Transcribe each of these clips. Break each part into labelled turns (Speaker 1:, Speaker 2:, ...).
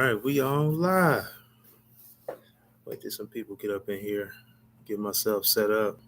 Speaker 1: right, we on live. Wait till some people get up in here. Get myself set up.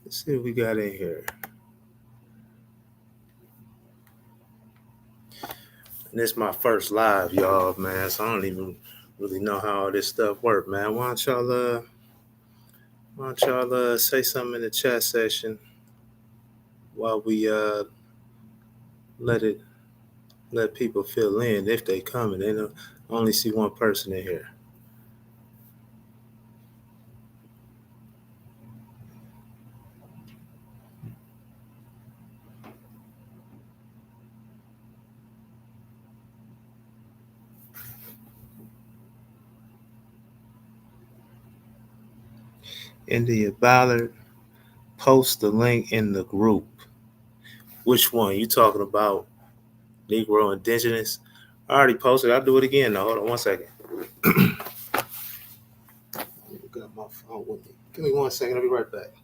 Speaker 1: Let's see what we got in here. And this is my first live, y'all, man. So I don't even really know how all this stuff work, man. Why don't y'all say something in the chat section while we let it let people fill in if they come, and then I only see one person in here. India Ballard, post the link in the group. Which one? You talking about Negro Indigenous? I already posted. I'll do it again though. Hold on one second. Got my phone with me. Give me 1 second. I'll be right back.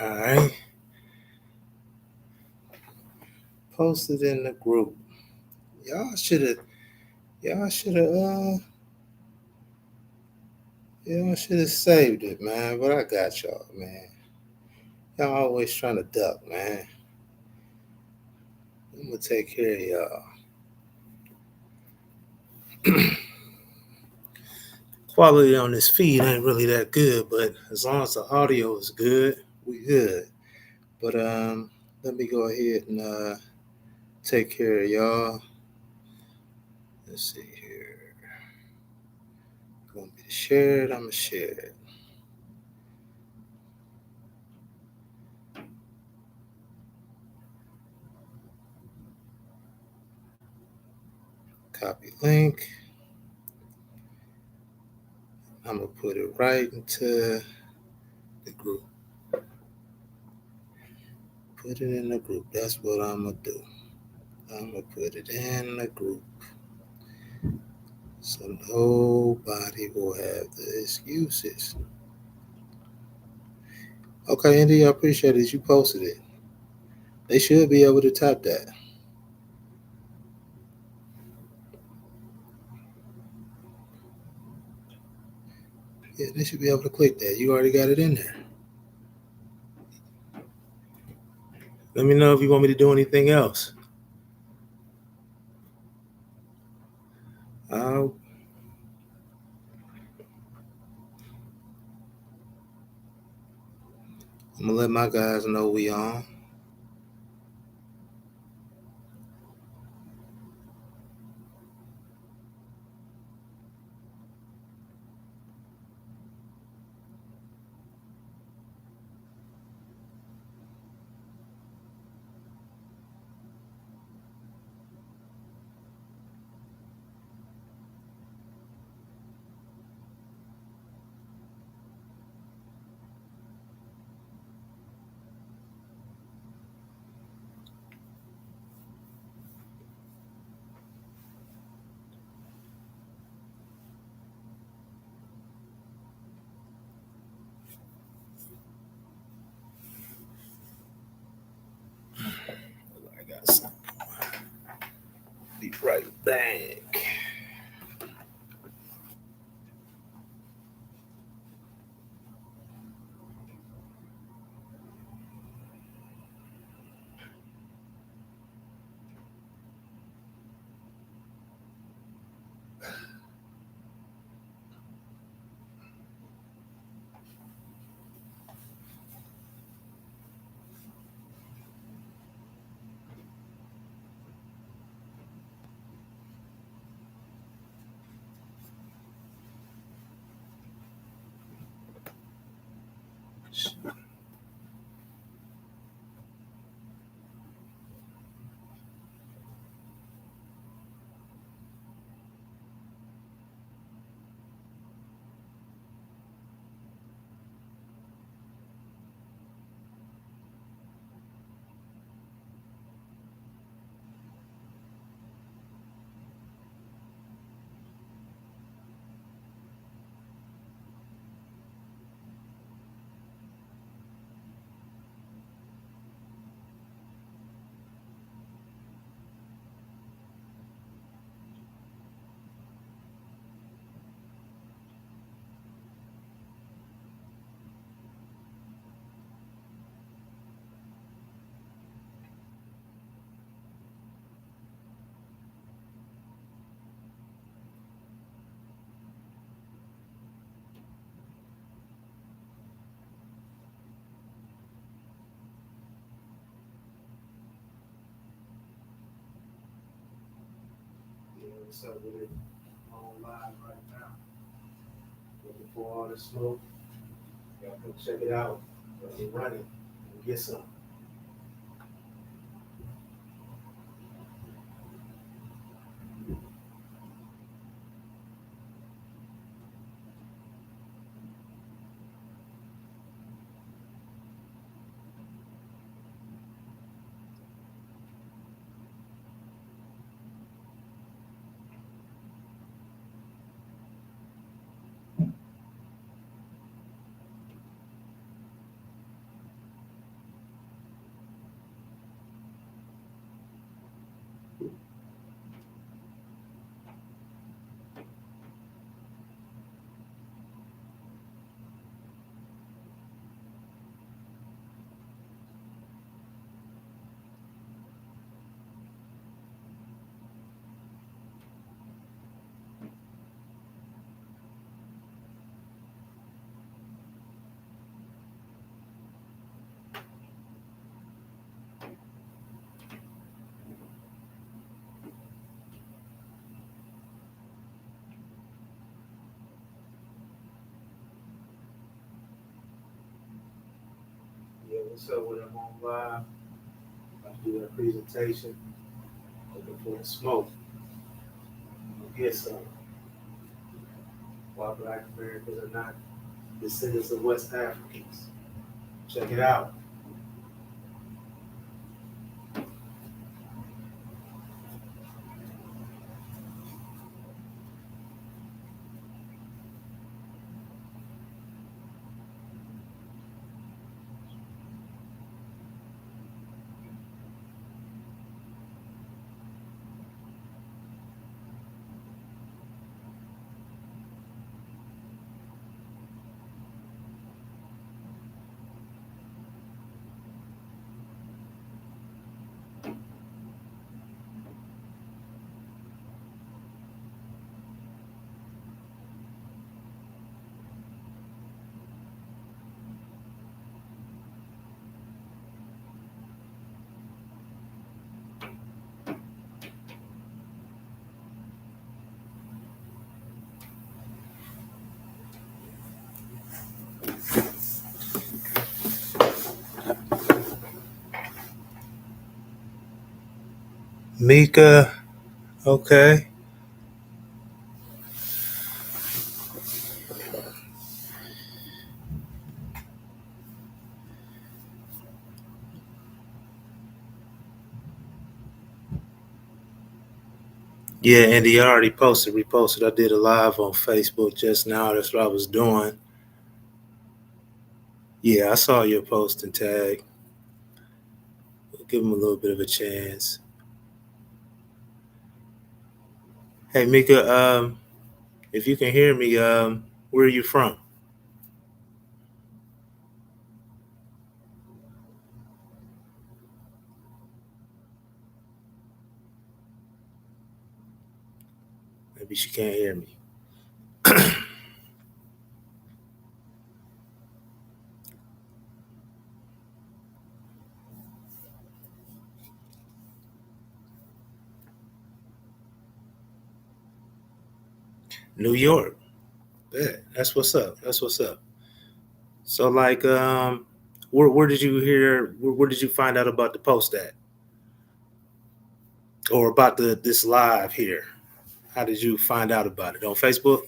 Speaker 1: All right. Posted in the group. Y'all should have. Y'all should have. Y'all should have saved it, man. But I got y'all, man. Y'all always trying to duck, man. I'm gonna take care of y'all. Quality on this feed ain't really that good, but as long as the audio is good, we good. But let me go ahead and take care of y'all. Let's see here. Gonna be shared. I'm gonna share it. Copy link. I'm gonna put it right into the group. Put it in the group. That's what I'm going to do. I'm going to put it in the group. So nobody will have the excuses. Okay, Andy, I appreciate it. You posted it. They should be able to tap that. Yeah, they should be able to click that. You already got it in there. Let me know if you want me to do anything else. I'm gonna let my guys know we on. I got some. Be right back. Yeah, what's up with it? On live right now. Looking for all the smoke. Y'all come check it out. Let's run it and get some. Yeah, what's up with them on live? About to do that presentation. Looking for the smoke. We'll get some. Why Black Americans are not descendants of West Africans. Check it out. Mika, okay. Yeah, Andy, I already reposted. I did a live on Facebook just now. That's what I was doing. Yeah, I saw your post and tag. Give him a little bit of a chance. Hey, Mika, if you can hear me, where are you from? Maybe she can't hear me. New York. Bet. That's what's up. That's what's up. So, like, where did you hear? Where did you find out about the post at, or about this live here? How did you find out about it on Facebook?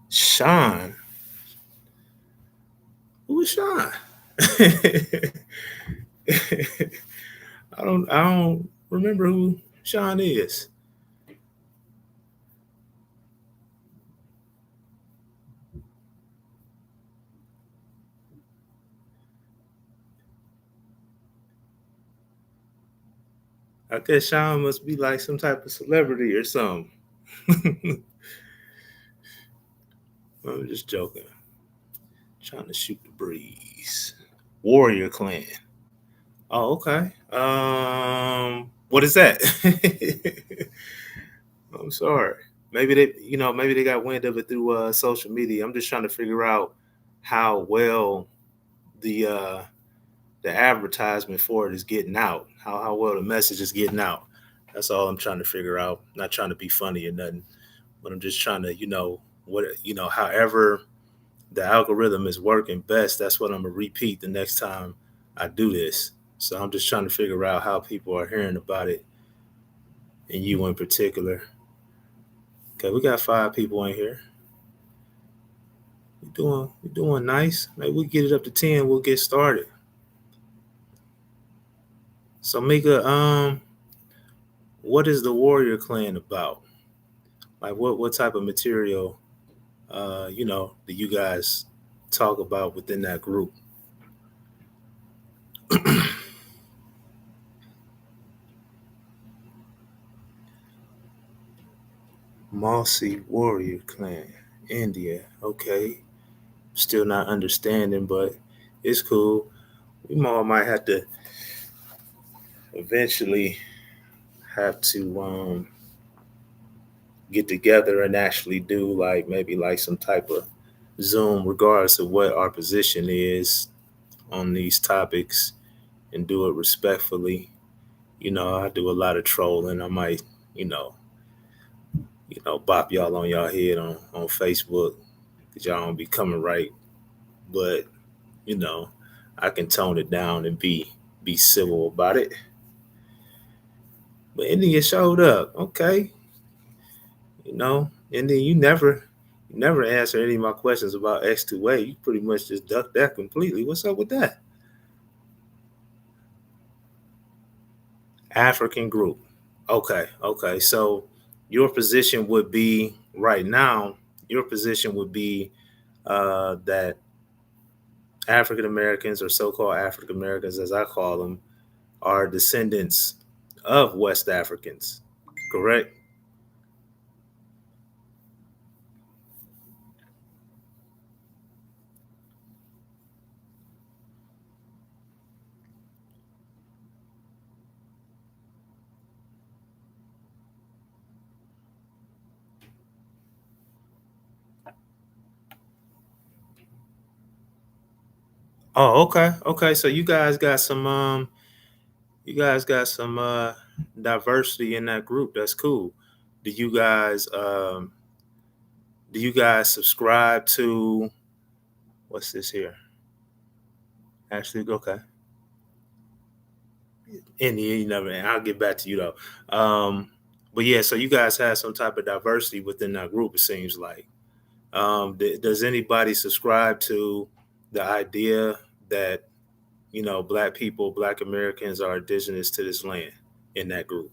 Speaker 1: Sean. Who is Sean? I don't remember who Sean is. I guess Sean must be like some type of celebrity or something. I'm just joking. Trying to shoot the breeze. Warrior Clan. Oh, okay. What is that? I'm sorry. Maybe they got wind of it through social media. I'm just trying to figure out how well the uh, the advertisement for it is getting out. How well the message is getting out. That's all I'm trying to figure out. Not trying to be funny or nothing, but I'm just trying to, however the algorithm is working best, that's what I'm gonna repeat the next time I do this. So I'm just trying to figure out how people are hearing about it, and you in particular. Okay, we got 5 people in here. We're doing nice. Maybe we get it up to 10. We'll get started. So Mika, what is the Warrior Clan about? Like, what type of material, do you guys talk about within that group? Mossy Warrior Clan, India. Okay, still not understanding, but it's cool. We all might have to eventually have to get together and actually do like maybe like some type of Zoom, regardless of what our position is on these topics, and do it respectfully. I do a lot of trolling. I might, you know, bop y'all on y'all head on Facebook because y'all don't be coming right. But you know, I can tone it down and be civil about it. But India showed up. Okay, and then you never answer any of my questions about X2A. You pretty much just ducked that completely. What's up with that? African group. Okay. So your position would be right now. Your position would be that African Americans, or so-called African Americans, as I call them, are descendants of West Africans. Correct? Oh, okay. So you guys got some diversity in that group. That's cool. Do you guys um do you guys subscribe to What's this here? Actually, okay. India, you never. I'll get back to you though. But yeah, so you guys have some type of diversity within that group. It seems like. Does anybody subscribe to the idea that Black people, Black Americans are indigenous to this land in that group?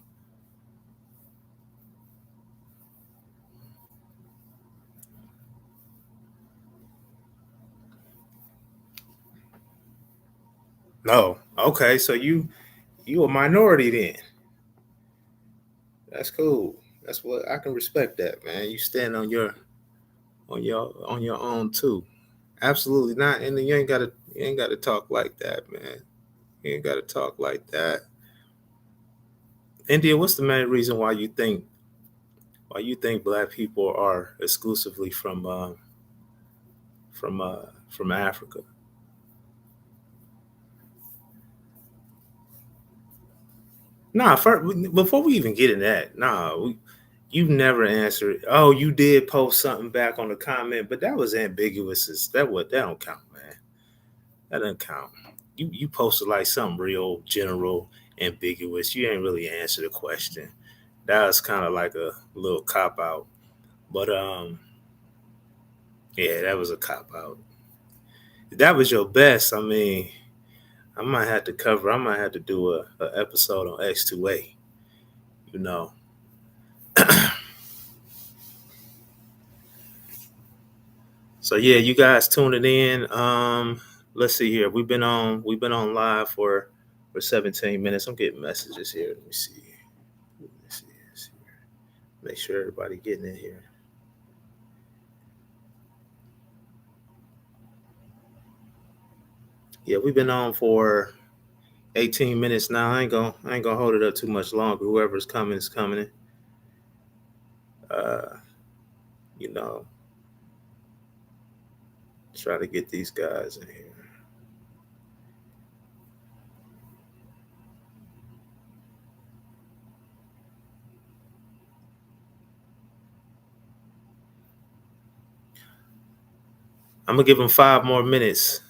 Speaker 1: No. Okay, so you a minority then. That's cool. That's what I can respect that, man. You stand on your own too. Absolutely not. And then you ain't gotta talk like that, man. You ain't gotta talk like that. India, what's the main reason why you think Black people are exclusively from Africa? Nah, before we even get in that, you've never answered. Oh, you did post something back on the comment, but that was ambiguous. That don't count, man. That doesn't count. You posted like something real general, ambiguous. You ain't really answered the question. That was kind of like a little cop out. But yeah, that was a cop out. If that was your best, I mean, I might have to do a episode on X2A, you know. So yeah, you guys tuning in. Let's see here. We've been on live for 17 minutes. I'm getting messages here. Let me see. Let's see. Make sure everybody getting in here. Yeah, we've been on for 18 minutes now. I ain't gonna hold it up too much longer. Whoever's coming is coming. Uh, you know, try to get these guys in here. I'm gonna give them 5 more minutes.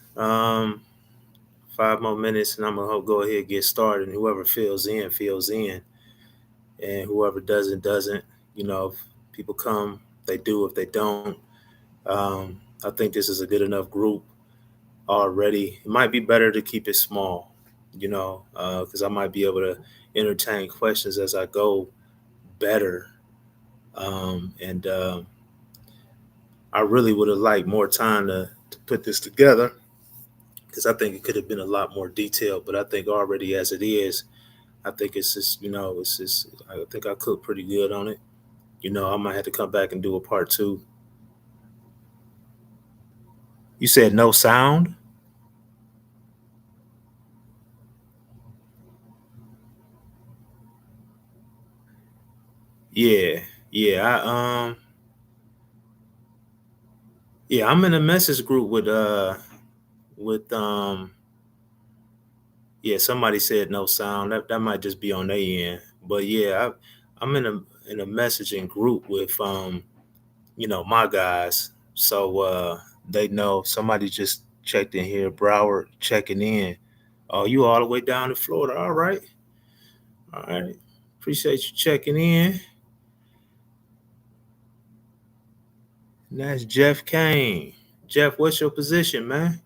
Speaker 1: 5 more minutes, and I'm gonna go ahead and get started. And whoever fills in, and whoever doesn't. If people come, they do. If they don't, I think this is a good enough group already. It might be better to keep it small, because I might be able to entertain questions as I go better. And I really would have liked more time to put this together because I think it could have been a lot more detailed. But I think already as it is, I think I think I cooked pretty good on it. I might have to come back and do a part two. You said no sound? Yeah. Yeah. Yeah, I'm in a message group with yeah, somebody said no sound. That might just be on their end. But yeah, I'm in a messaging group with my guys. So they know somebody just checked in here, Broward checking in. Oh, you all the way down in Florida. All right. All right. Appreciate you checking in. And that's Jeff Kane. Jeff, what's your position, man?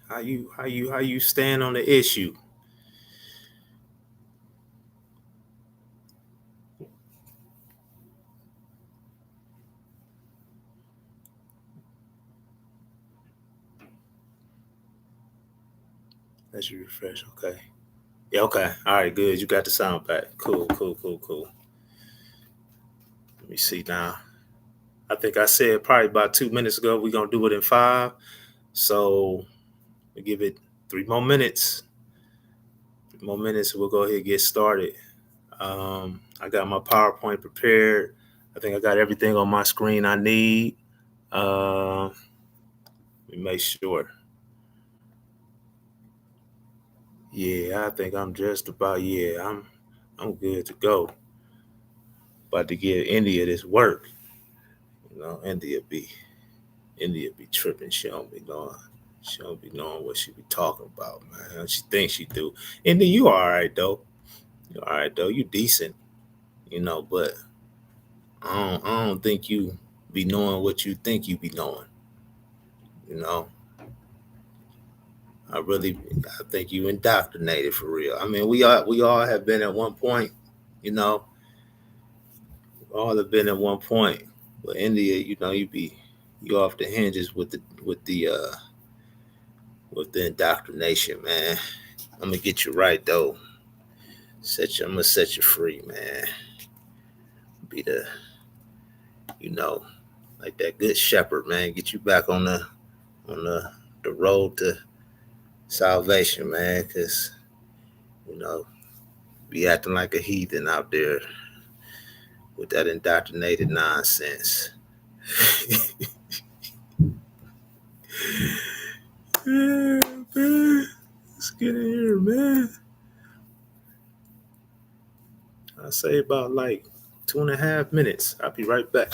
Speaker 1: How you stand on the issue? Let's refresh. Okay. Yeah, okay. All right, good. You got the sound back. Cool, cool, cool, cool. Let me see now. I think I said probably about 2 minutes ago we're gonna do it in five. So we give it 3 more minutes. 3 more minutes, we'll go ahead and get started. I got my PowerPoint prepared. I think I got everything on my screen I need. Let me make sure. Yeah, I think I'm just about I'm good to go. About to give India this work. India be tripping. She don't be knowing. She don't be knowing what she be talking about, man. She thinks she do. India, you all right though. You all right though. You decent, but I don't think you be knowing what you think you be knowing. You know, I think you indoctrinated for real. I mean, we all have been at one point. You know, all have been at one point. But India, you off the hinges with the indoctrination, man. I'm gonna get you right though. I'm gonna set you free, man. Be you know, like that good shepherd, man. Get you back on the road to salvation, man. Cause you know, be acting like a heathen out there with that indoctrinated nonsense. Yeah, man. Let's get in here, man. I say about like 2.5 minutes. I'll be right back.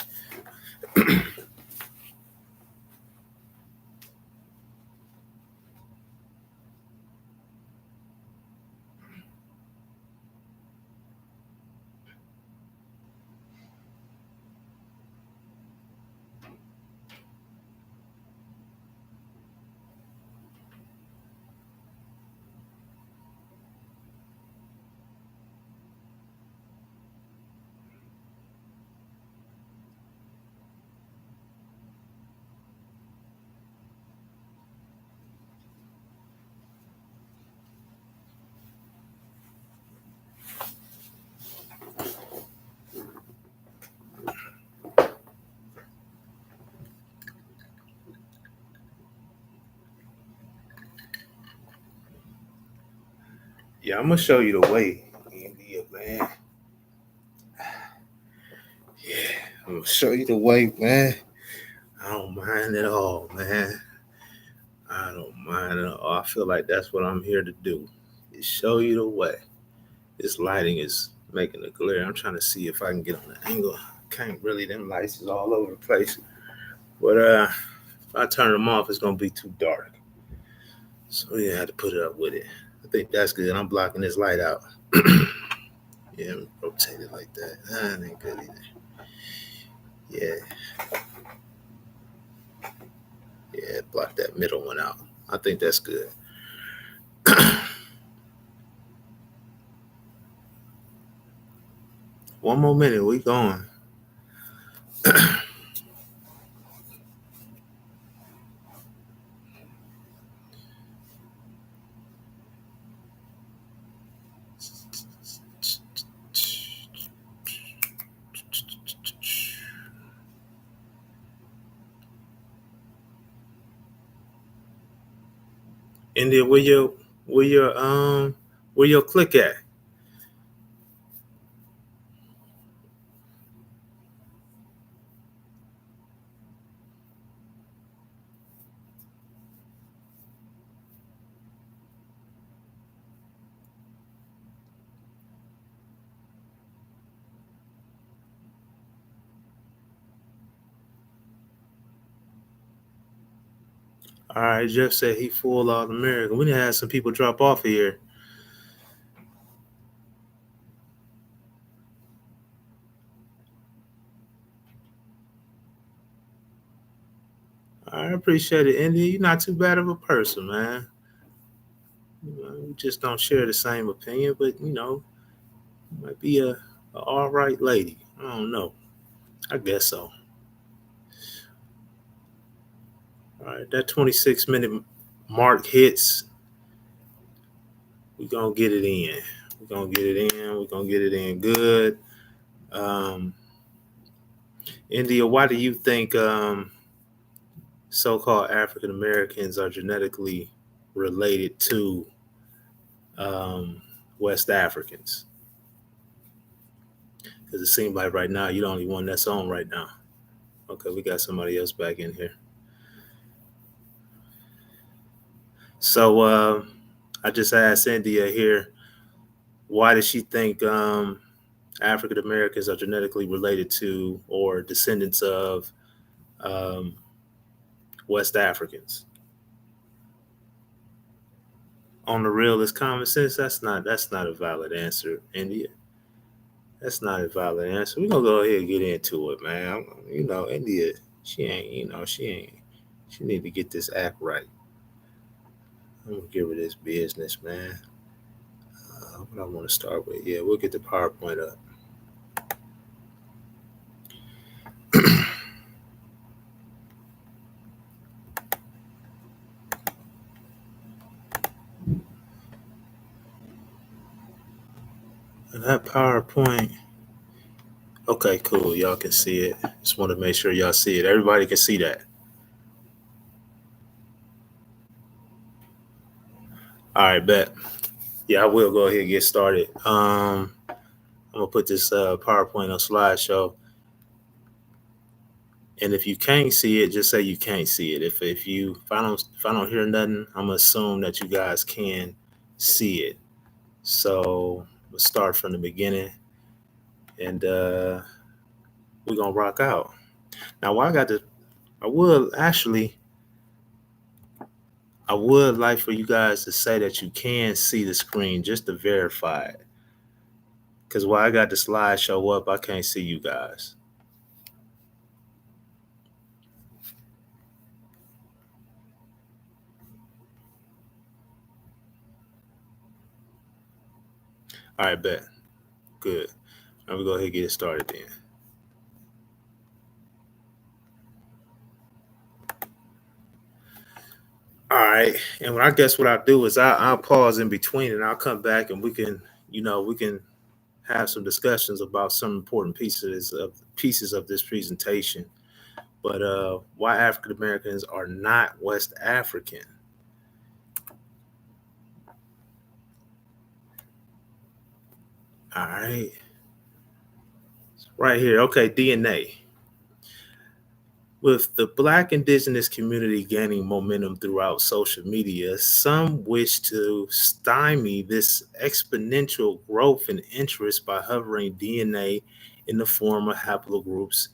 Speaker 1: Yeah, I'm gonna show you the way, India, man. Yeah, I'm gonna show you the way, man. I don't mind at all, man. I don't mind at all. I feel like that's what I'm here to do. Is show you the way. This lighting is making it glare. I'm trying to see if I can get on the angle. Can't really. Them lights is all over the place. But if I turn them off, it's gonna be too dark. So yeah, I had to put it up with it. I think that's good. I'm blocking this light out. Yeah, rotate it like that. That ain't good either. Yeah, yeah, block that middle one out. I think that's good. One more minute, we going. India, where your click at? All right, Jeff said he full out American. We didn't have some people drop off here. I appreciate it, India. You're not too bad of a person, man. We just don't share the same opinion, but you might be a all right lady. I don't know. I guess so. All right, that 26-minute mark hits. We're gonna get it in. We're gonna get it in. We're gonna get it in good. Um, India, why do you think so-called African Americans are genetically related to um, West Africans? Because it seems like right now you're the only one that's on right now. Okay, we got somebody else back in here. So I just asked India here, why does she think African Americans are genetically related to or descendants of um, West Africans. On the real, is common sense. That's not a valid answer, India. That's not a valid answer. We're gonna go ahead and get into it, man. India, she need to get this act right. I'm gonna give her this business, man. What I want to start with, yeah, we'll get the PowerPoint up. And that PowerPoint, okay, cool. Y'all can see it. Just want to make sure y'all see it. Everybody can see that. All right, bet. Yeah, I will go ahead and get started. I'm gonna put this PowerPoint on slideshow, and if you can't see it, just say you can't see it. If I don't hear nothing, I'm gonna assume that you guys can see it. So we'll start from the beginning, and we're gonna rock out. Now, why I got this? I would actually, I would like for you guys to say that you can see the screen just to verify it. Because while I got the slideshow up, I can't see you guys. All right, bet. Good. Now we go ahead and get it started then. All right. And I guess what I'll do is I'll pause in between and I'll come back and we can have some discussions about some important pieces of this presentation. But why African Americans are not West African. All right. Right here. Okay, DNA. With the Black indigenous community gaining momentum throughout social media, some wish to stymie this exponential growth in interest by hovering DNA in the form of haplogroups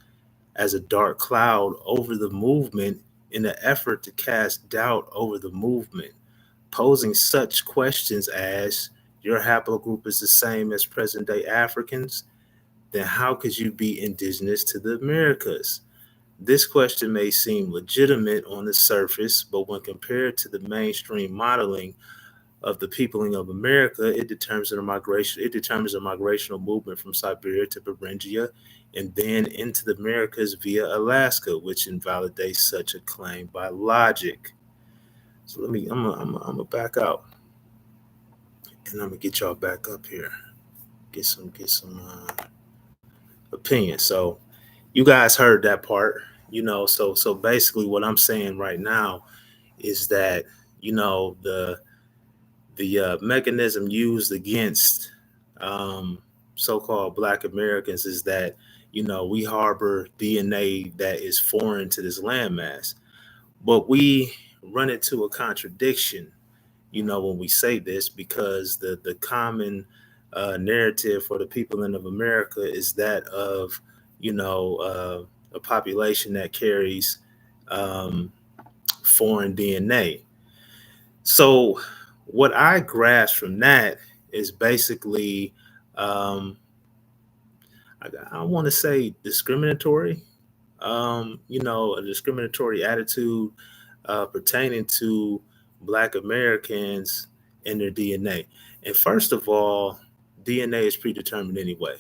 Speaker 1: as a dark cloud over the movement in an effort to cast doubt over the movement, posing such questions as your haplogroup is the same as present day Africans, then how could you be indigenous to the Americas? This question may seem legitimate on the surface, but when compared to the mainstream modeling of the peopling of America, it determines a migrational movement from Siberia to Beringia and then into the Americas via Alaska, which invalidates such a claim by logic. So I'm gonna back out and I'm gonna get y'all back up here. Get some opinion. So you guys heard that part, so basically what I'm saying right now is that the mechanism used against so-called Black Americans is that we harbor DNA that is foreign to this landmass, but we run into a contradiction when we say this, because the common narrative for the people of America is that of a population that carries um, foreign DNA. So what I grasp from that is basically, um, I want to say discriminatory, a discriminatory attitude pertaining to Black Americans and their DNA. And first of all, DNA is predetermined anyway,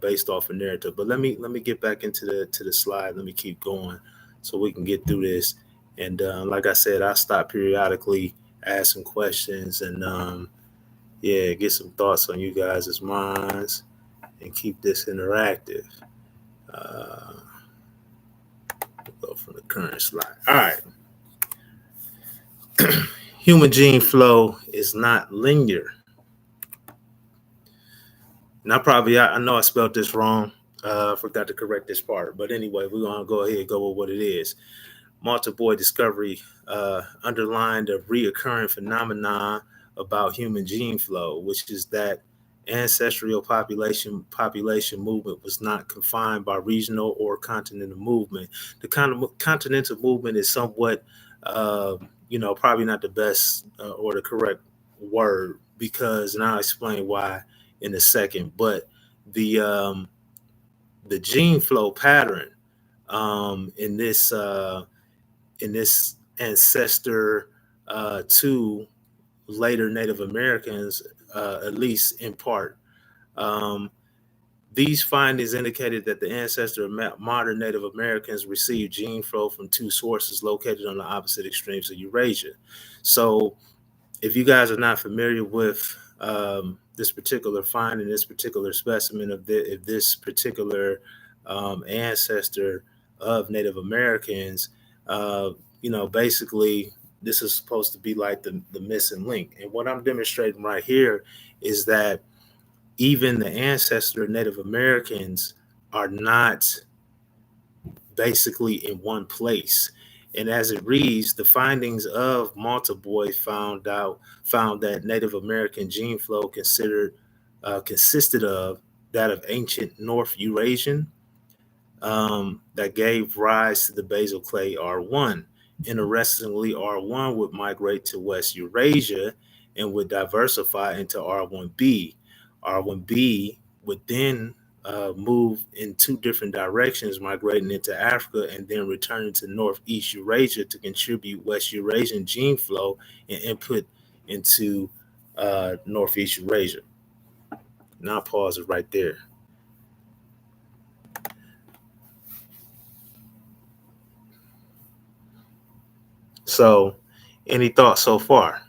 Speaker 1: based off a narrative. But let me get back into the slide. Let me keep going so we can get through this. And like I said, I stop periodically, ask some questions, and yeah, get some thoughts on you guys' minds, and keep this interactive. Uh, we'll go from the current slide. All right. Human gene flow is not linear. And I know I spelled this wrong. I forgot to correct this part. But anyway, we're going to go ahead and go with what it is. Multiple discovery underlined a reoccurring phenomenon about human gene flow, which is that ancestral population movement was not confined by regional or continental movement. The kind of continental movement is somewhat, probably not the best or the correct word, because, and I'll explain why in a second. But the the gene flow pattern in this ancestor to later Native Americans, at least in part. Um, these findings indicated that the ancestor of modern Native Americans received gene flow from two sources located on the opposite extremes of Eurasia. So, if you guys are not familiar with this particular finding, this particular specimen of this particular ancestor of Native Americans, uh, basically this is supposed to be like the missing link. And what I'm demonstrating right here is that even the ancestor of Native Americans are not basically in one place. And as it reads, the findings of Maltaboy found that Native American gene flow consisted of that of ancient North Eurasian, that gave rise to the basal clade R1. Interestingly, R1 would migrate to West Eurasia and would diversify into R1b. R1b would then move in two different directions, migrating into Africa and then returning to Northeast Eurasia to contribute West Eurasian gene flow and input into Northeast Eurasia. Now, I'll pause it right there. So, any thoughts so far?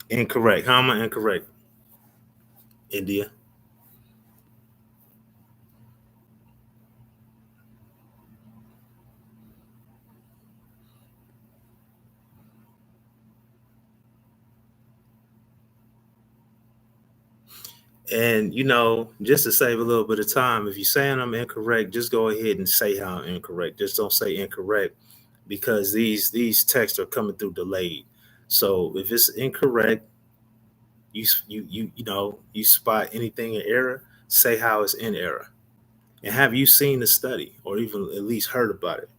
Speaker 1: Incorrect. How am I incorrect, India? And just to save a little bit of time, if you're saying I'm incorrect, just go ahead and say how I'm incorrect. Just don't say incorrect, because these texts are coming through delayed. So if it's incorrect, you spot anything in error, say how it's in error. And have you seen the study or even at least heard about it?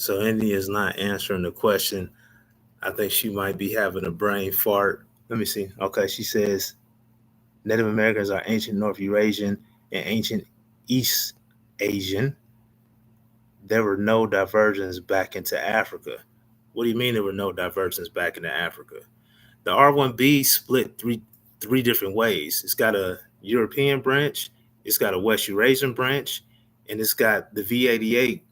Speaker 1: So India is not answering the question. I think she might be having a brain fart. Let me see. Okay, she says Native Americans are ancient North Eurasian and ancient East Asian. There were no diversions back into Africa. What do you mean there were no diversions back into Africa? The R1b split three different ways. It's got a European branch, it's got a West Eurasian branch, and it's got the V88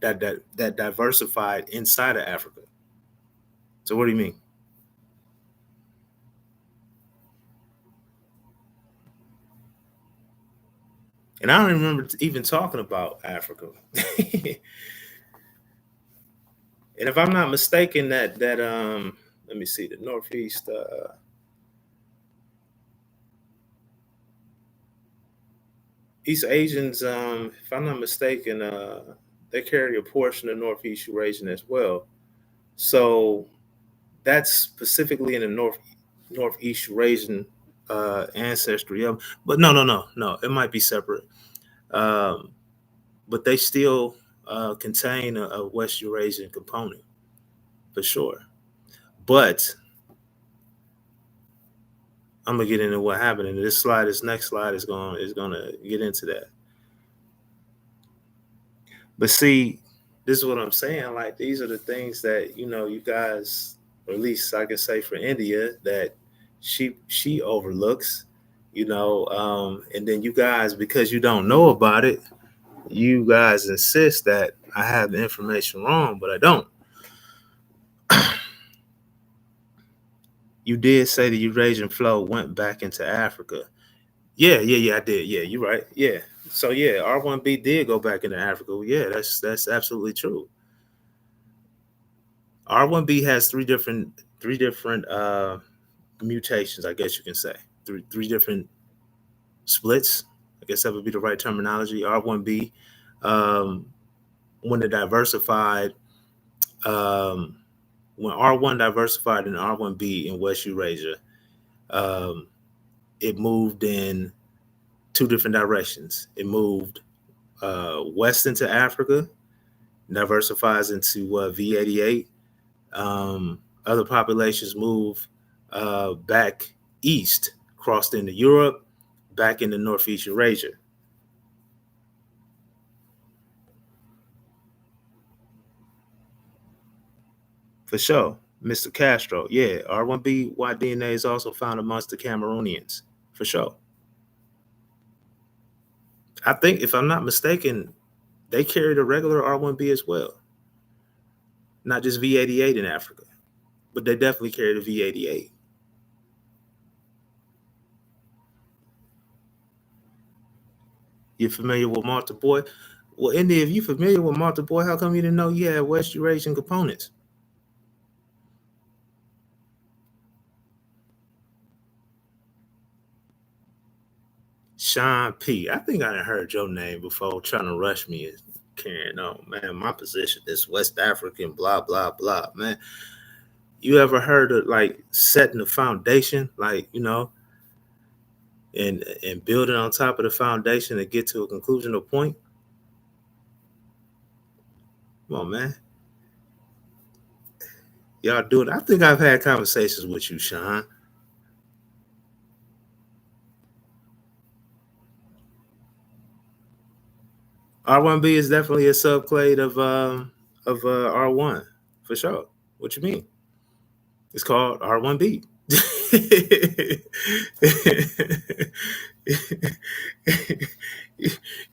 Speaker 1: that diversified inside of Africa. So what do you mean? And I don't remember even talking about Africa. And if I'm not mistaken, that let me see, the Northeast East Asians, if I'm not mistaken, they carry a portion of Northeast Eurasian as well. So that's specifically in the Northeast Eurasian ancestry of, but no, it might be separate. Um, but they still contain a West Eurasian component for sure. But I'm gonna get into what happened in this slide. This next slide is gonna get into that. But see, this is what I'm saying. Like, these are the things that you guys, or at least I can say for India, that she overlooks. And then you guys, because you don't know about it, you guys insist that I have the information wrong, but I don't. You did say the Eurasian flow went back into Africa. Yeah, I did. Yeah, you're right. Yeah. So yeah, R1B did go back into Africa. Yeah, that's absolutely true. R1B has three different mutations, I guess you can say. Three different splits. I guess that would be the right terminology. R1B, um, when it diversified, um, when R1 diversified in R1B in West Eurasia, um, it moved in two different directions. It moved west into Africa, diversifies into V88. Other populations move back east, crossed into Europe, back into Northeast Eurasia. For sure. Mr. Castro, yeah, R1B DNA is also found amongst the Cameroonians. For sure. I think, if I'm not mistaken, they carried a regular R1B as well, not just V88 in Africa, but they definitely carried a V88. You familiar with Malta Boy? Well, Indy, if you familiar with Malta Boy, how come you didn't know you had West Eurasian components? Sean P. I think I done heard your name before trying to rush me and carrying on. Man, my position is West African, blah, blah, blah. Man, you ever heard of like setting the foundation, like, and building on top of the foundation to get to a conclusion or point? Come on, man. Y'all do it. I think I've had conversations with you, Sean. R1B is definitely a subclade of R1 for sure. What you mean? It's called R1B.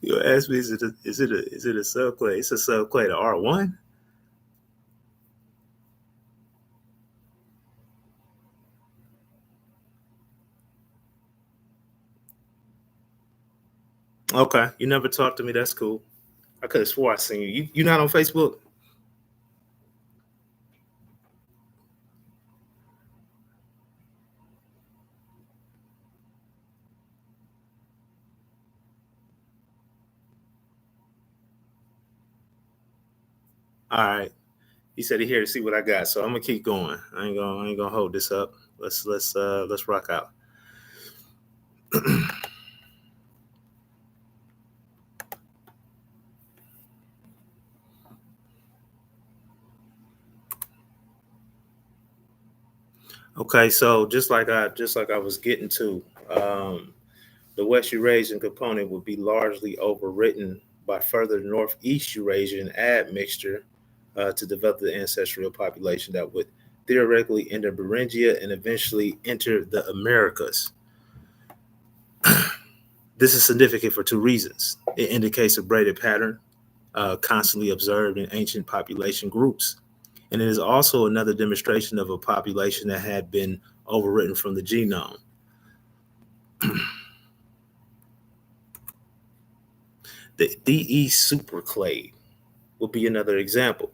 Speaker 1: You ask me, is it a subclade? It's a subclade of R1. Okay, you never talked to me. That's cool. I could have swore I seen you. You not on Facebook? All right. He said he here to see what I got, so I'm gonna keep going. I ain't gonna hold this up. Let's rock out. Okay, so just like I was getting to, um, the West Eurasian component would be largely overwritten by further Northeast Eurasian admixture to develop the ancestral population that would theoretically enter Beringia and eventually enter the Americas. This is significant for two reasons. It indicates a braided pattern constantly observed in ancient population groups. And it is also another demonstration of a population that had been overwritten from the genome. The DE superclade will be another example.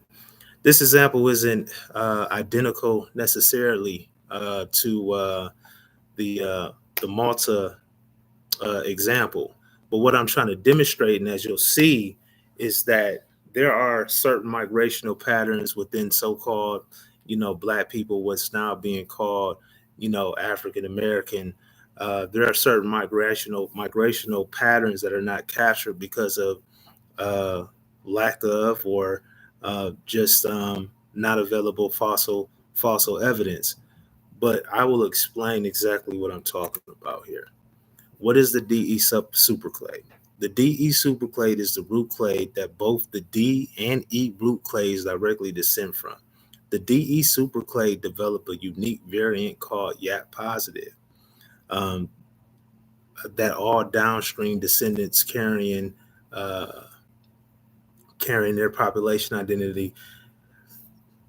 Speaker 1: This example isn't identical necessarily to the Malta example, but what I'm trying to demonstrate, and as you'll see, is that there are certain migrational patterns within so-called, Black people, what's now being called, African American. There are certain migrational patterns that are not captured because of uh, lack of or just not available fossil evidence. But I will explain exactly what I'm talking about here. What is the DE superclade? The DE superclade is the root clade that both the D and E root clades directly descend from. The DE superclade developed a unique variant called YAP positive, um, that all downstream descendants uh, carrying their population identity,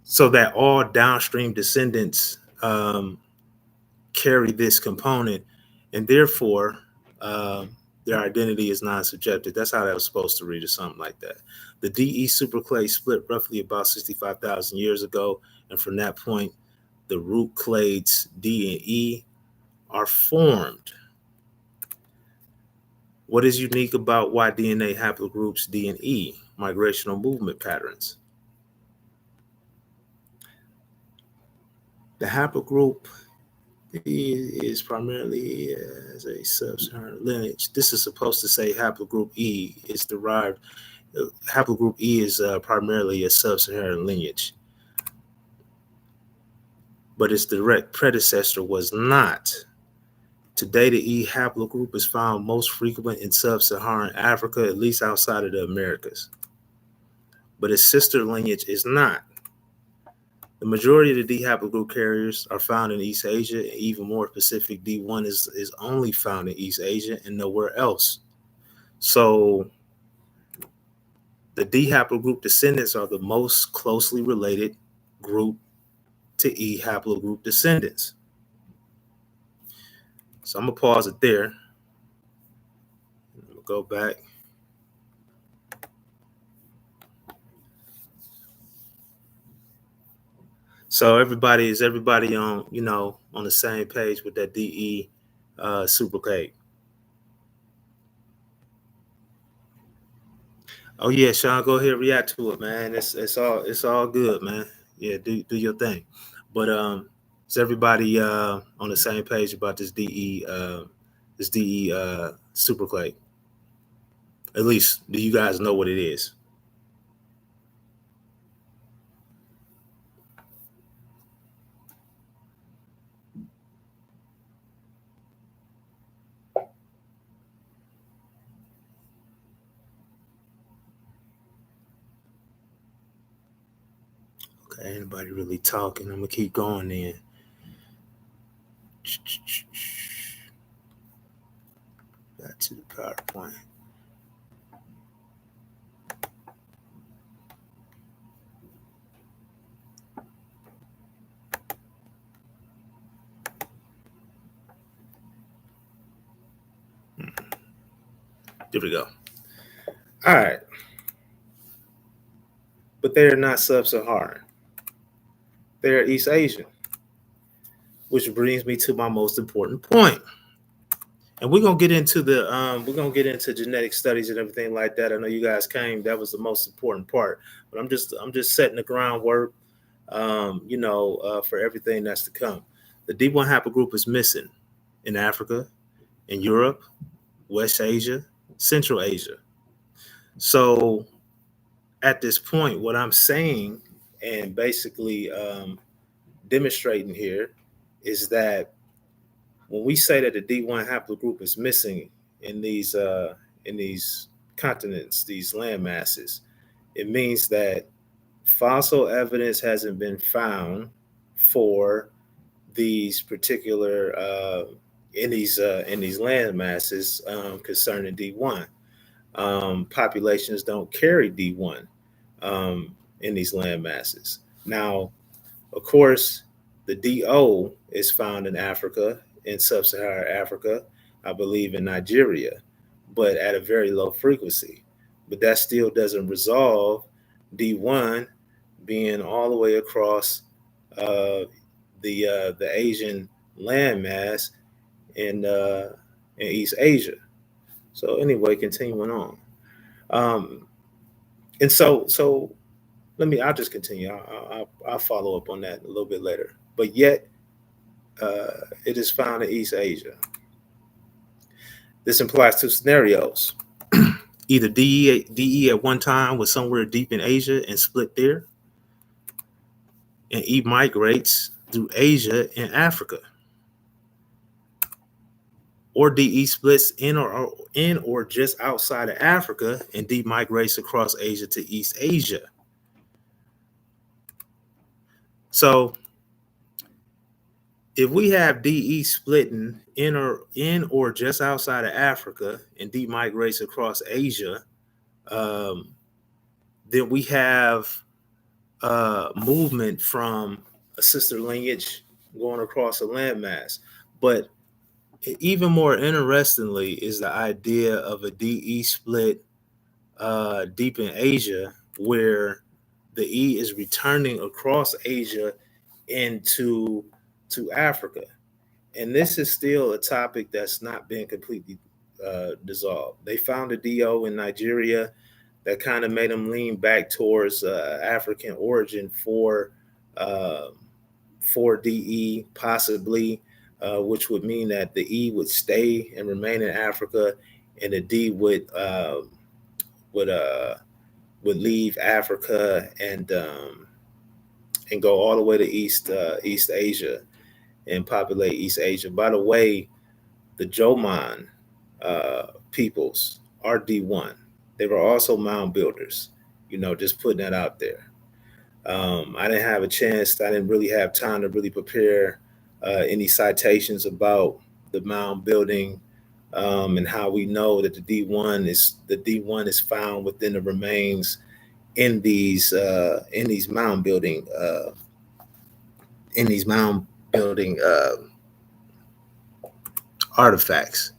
Speaker 1: so that all downstream descendants carry this component, and therefore their identity is non-subjective. That's how that was supposed to read, or something like that. The DE superclade split roughly about 65,000 years ago, and from that point, the root clades D and E are formed. What is unique about Y-DNA haplogroups D and E? Migrational movement patterns. The haplogroup is primarily as a sub-Saharan lineage. This is supposed to say haplogroup E is derived. Haplogroup E is primarily a sub-Saharan lineage, but its direct predecessor was not. Today, the E haplogroup is found most frequent in sub-Saharan Africa, at least outside of the Americas, but its sister lineage is not. The majority of the D haplogroup carriers are found in East Asia, and even more specific, D1 is only found in East Asia and nowhere else. So the D haplogroup descendants are the most closely related group to E haplogroup descendants. So I'm going to pause it there. We'll go back. So is everybody on, on the same page with that DE supercade? Oh yeah, Sean, go ahead, react to it, man. It's all good, man. Yeah, do your thing. But is everybody on the same page about this DE superclade? At least, do you guys know what it is? Okay, anybody really talking? I'm gonna keep going then. Back to the PowerPoint. There we go. All right. But they're not sub-Saharan. They're East Asian. Which brings me to my most important point. And we're gonna get into genetic studies and everything like that. I know you guys came. That was the most important part. But I'm just setting the groundwork, for everything that's to come. The D1 haplogroup is missing in Africa, in Europe, West Asia, Central Asia. So at this point, what I'm saying and basically demonstrating here is that when we say that the D1 haplogroup is missing in these continents, these land masses, it means that fossil evidence hasn't been found for these particular in these land masses concerning D1. Populations don't carry D1 in these land masses. Now, of course, the DO is found in Africa, in sub-Saharan Africa, I believe in Nigeria, but at a very low frequency. But that still doesn't resolve D1 being all the way across the Asian landmass in East Asia. So anyway, continuing on, and so I'll just continue. I'll follow up on that a little bit later. But yet, it is found in East Asia. This implies two scenarios. Either DE at one time was somewhere deep in Asia and split there, and E migrates through Asia and Africa. Or DE splits in or just outside of Africa, and D migrates across Asia to East Asia. So if we have DE splitting in or just outside of Africa and D migrates across Asia, then we have movement from a sister lineage going across a landmass. But even more interestingly is the idea of a DE split deep in Asia, where the E is returning across Asia into to Africa. And this is still a topic that's not been completely dissolved. They found a DO in Nigeria that kind of made them lean back towards African origin uh, for DE, possibly, which would mean that the E would stay and remain in Africa, and the D would would leave Africa and go all the way to East Asia and populate East Asia. By the way, the Joman peoples are D1. They were also mound builders. Just putting that out there. I didn't have a chance. I didn't really have time to really prepare any citations about the mound building and how we know that the D1 is found within the remains in these mound building in these mound building artifacts.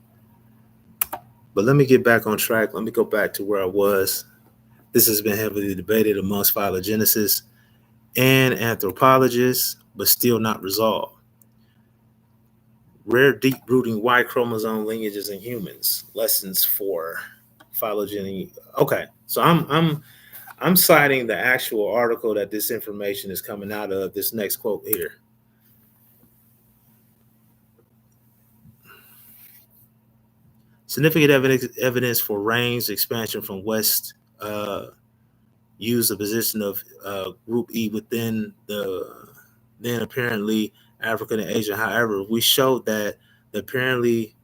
Speaker 1: But let me get back on track. Let me go back to where I was. This has been heavily debated amongst phylogenicists and anthropologists, but still not resolved. Rare deep rooting Y chromosome lineages in humans. Lessons for phylogeny. Okay, so I'm citing the actual article that this information is coming out of. This next quote here. Significant evidence for range expansion from west use the position of Group E within the then apparently African and Asia. However, we showed that apparently,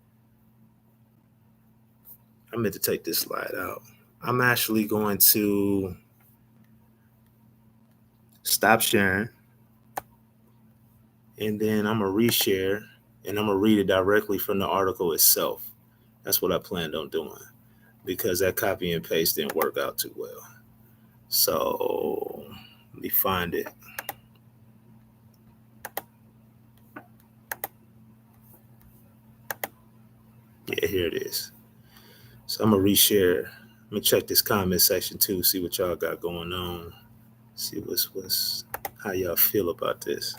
Speaker 1: I meant to take this slide out. I'm actually going to stop sharing, and then I'm going to reshare, and I'm going to read it directly from the article itself. That's what I planned on doing, because that copy and paste didn't work out too well. So let me find it. Yeah, here it is. So I'm gonna reshare. Let me check this comment section too, see what y'all got going on. See what's how y'all feel about this.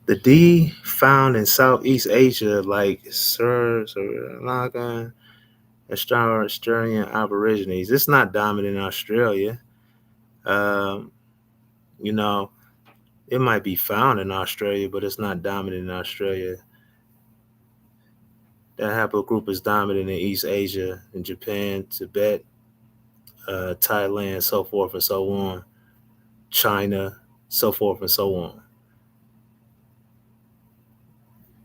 Speaker 1: The D found in Southeast Asia, like Sri Lanka, Australian Aborigines. It's not dominant in Australia. Um, you know, it might be found in Australia, but it's not dominant in Australia. That haplogroup is dominant in East Asia, in Japan, Tibet, Thailand, so forth and so on, China, so forth and so on.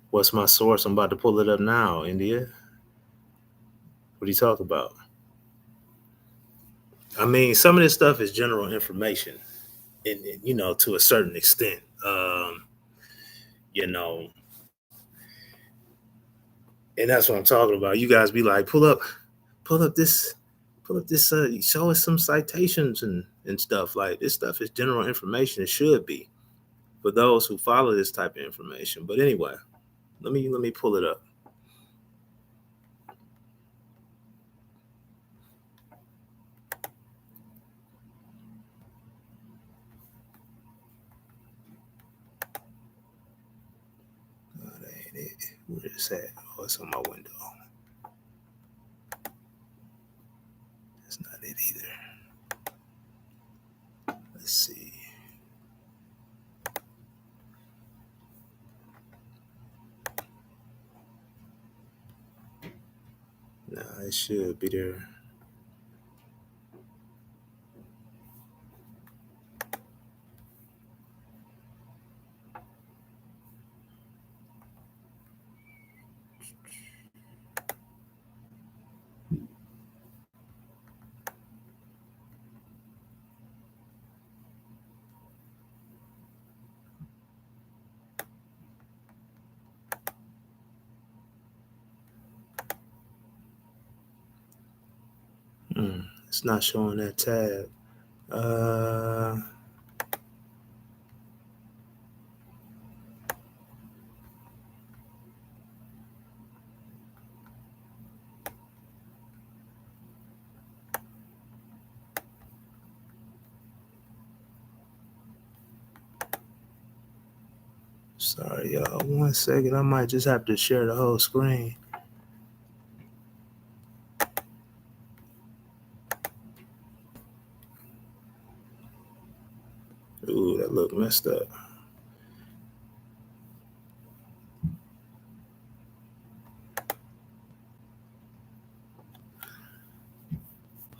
Speaker 1: What's my source? I'm about to pull it up now. India. What are you talking about? I mean, some of this stuff is general information, and to a certain extent. You know, and that's what I'm talking about. You guys be like, pull up this, show us some citations and stuff. Like this stuff is general information. It should be for those who follow this type of information. But anyway, let me pull it up. Where is that? Oh, it's on my window. That's not it either. Let's see. No, it should be there. It's not showing that tab. Sorry, y'all. 1 second. I might just have to share the whole screen. Ooh, that look messed up.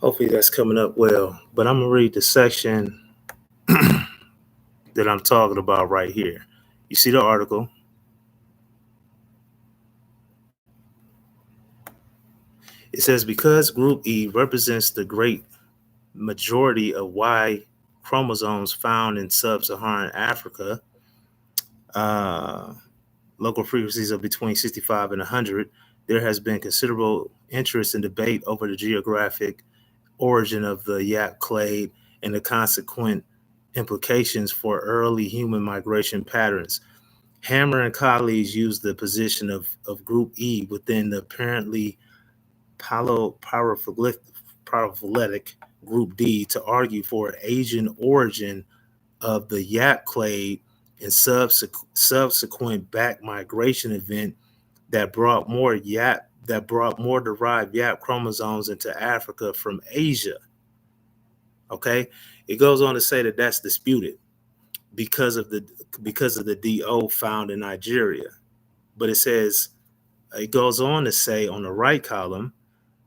Speaker 1: Hopefully that's coming up well. But I'm going to read the section that I'm talking about right here. You see the article. It says, because group E represents the great majority of Y chromosomes found in sub-Saharan Africa, local frequencies of between 65 and 100, there has been considerable interest and debate over the geographic origin of the Yap clade and the consequent implications for early human migration patterns. Hammer and colleagues used the position of Group E within the apparently paraphyletic Group D to argue for Asian origin of the Yap clade and subsequent back migration event that brought more derived Yap chromosomes into Africa from Asia. Okay, it goes on to say that that's disputed because of the DO found in Nigeria. But it goes on to say on the right column,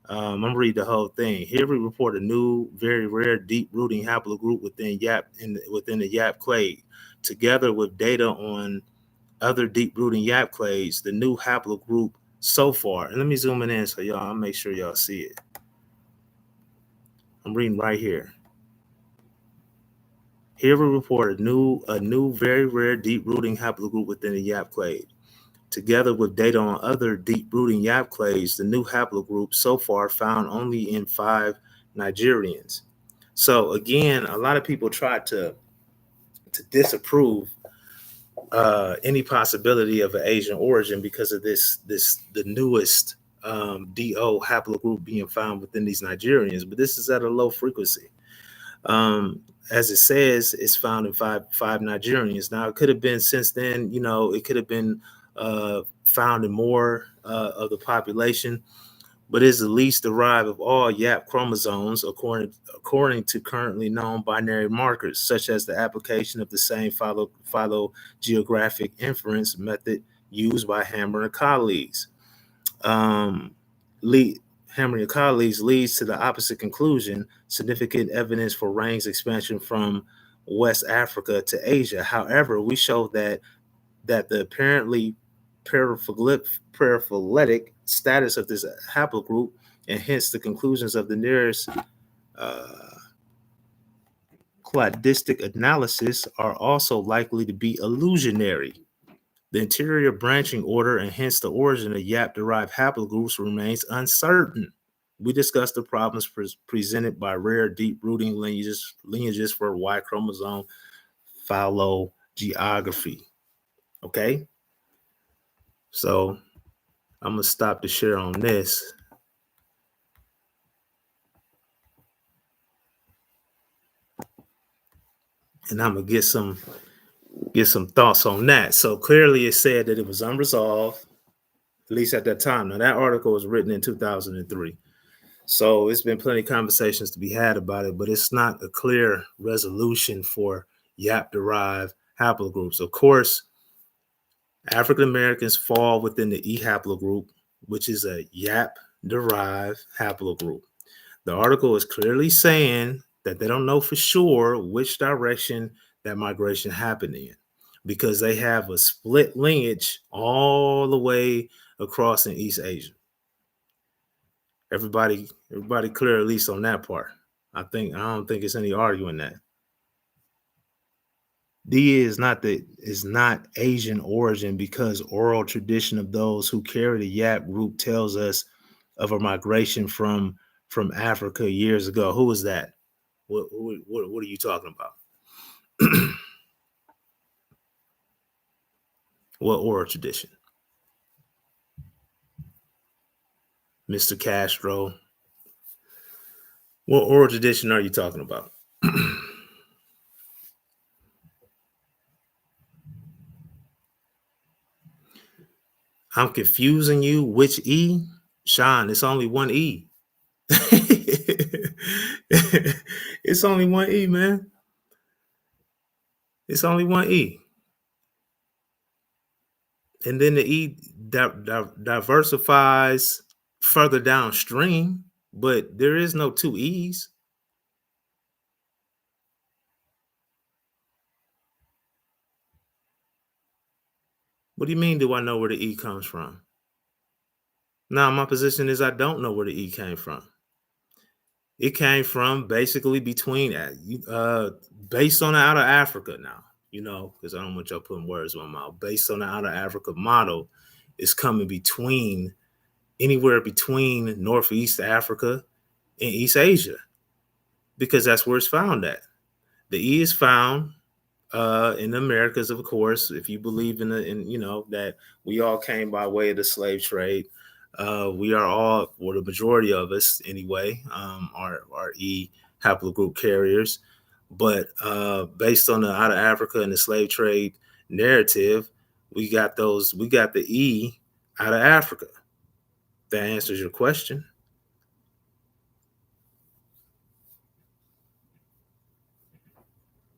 Speaker 1: I'm gonna read the whole thing. Here we report a new, very rare, deep-rooting haplogroup within the Yap clade, together with data on other deep-rooting Yap clades. The new haplogroup so far, and let me zoom in so I'll make sure y'all see it. I'm reading right here. Here we report a new, very rare, deep-rooting haplogroup within the Yap clade. Together with data on other deep-rooting Yap clades, the new haplogroup so far found only in 5 Nigerians. So again, a lot of people tried to disapprove any possibility of an Asian origin because of the newest DO haplogroup being found within these Nigerians, but this is at a low frequency. As it says, it's found in five Nigerians. Now, it could have been since then, it could have been found in more of the population, but is the least derived of all Yap chromosomes according to currently known binary markers, such as the application of the same phylogeographic inference method used by Hammer and colleagues. Hammer and colleagues leads to the opposite conclusion: significant evidence for range expansion from West Africa to Asia. However, we show that the apparently paraphyletic status of this haplogroup, and hence the conclusions of the nearest cladistic analysis, are also likely to be illusionary. The interior branching order and hence the origin of Yap-derived haplogroups remains uncertain. We discussed the problems presented by rare deep-rooting lineages for Y chromosome phylogeography. Okay? So I'm going to stop the share on this. And I'm going to get some thoughts on that. So clearly it said that it was unresolved, at least at that time. Now, that article was written in 2003. So it's been plenty of conversations to be had about it, but it's not a clear resolution for Yap-derived haplogroups. Of course, African Americans fall within the E haplogroup, which is a Yap-derived haplogroup. The article is clearly saying that they don't know for sure which direction that migration happened in, because they have a split lineage all the way across in East Asia. Everybody clear, at least on that part. I don't think it's any arguing that. D is not Asian origin, because oral tradition of those who carry the Yap group tells us of a migration from from Africa years ago. Who was that? What are you talking about? What oral tradition? Mr. Castro. What oral tradition are you talking about? I'm confusing you. Which E? Sean, it's only one E. It's only one E, man. It's only one E. And then the E diversifies further downstream, but there is no two E's. What do you mean, do I know where the E comes from? Now, my position is I don't know where the E came from. It came from basically between, based on the out of Africa now, because I don't want y'all putting words in my mouth. Based on the out of Africa model, it's coming between anywhere between Northeast Africa and East Asia, because that's where it's found at. The E is found in the Americas, of course. If you believe that we all came by way of the slave trade, we are all, or the majority of us anyway, are E haplogroup carriers. But based on the out of Africa and the slave trade narrative, we got the E out of Africa. That answers your question.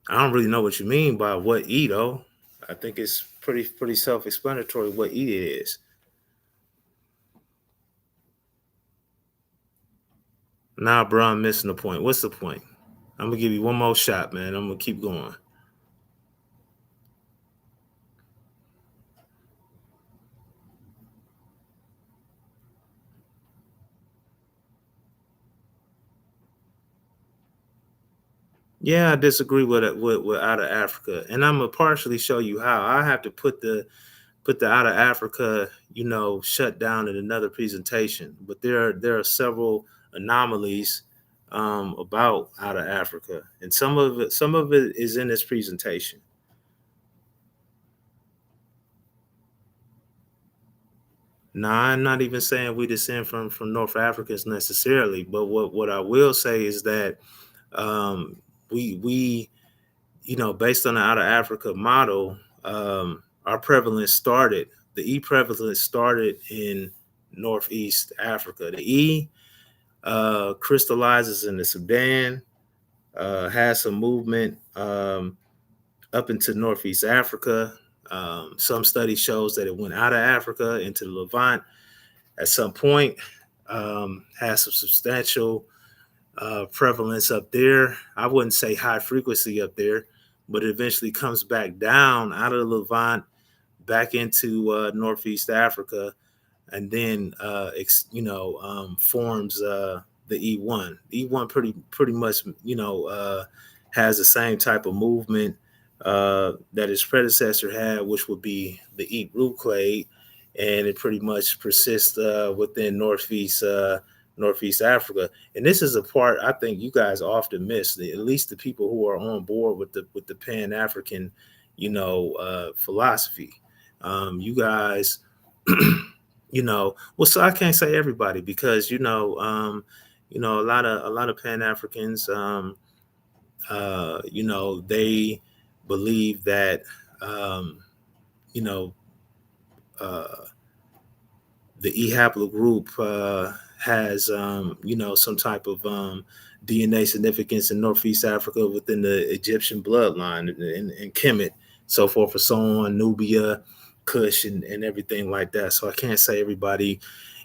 Speaker 1: I don't really know what you mean by what E though. I think it's pretty self-explanatory what E is. Nah, bro, I'm missing the point. What's the point? I'm gonna give you one more shot, man. I'm gonna keep going. Yeah, I disagree with it with out of Africa, and I'm gonna partially show you how. I have to put the out of Africa, shut down in another presentation. But there are several anomalies about out of Africa, and some of it is in this presentation. Now, I'm not even saying we descend from North Africans necessarily, but what I will say is that um, we based on the out of Africa model, our prevalence started. The E prevalence started in Northeast Africa. The E crystallizes in the Sudan, has some movement up into Northeast Africa. Some study shows that it went out of Africa into the Levant at some point, has some substantial prevalence up there. I wouldn't say high frequency up there, but it eventually comes back down out of the Levant back into Northeast Africa, and then forms the E1. E1 pretty much has the same type of movement that its predecessor had, which would be the E root clade, and it pretty much persists within Northeast Africa. And this is a part I think you guys often miss. At least the people who are on board with the Pan African, philosophy. You guys, well, so I can't say everybody because a lot of Pan Africans, they believe that um, you know uh, the E haplogroup has some type of DNA significance in Northeast Africa within the Egyptian bloodline and Kemet, so forth and so on, Nubia, Kush, and everything like that. So I can't say everybody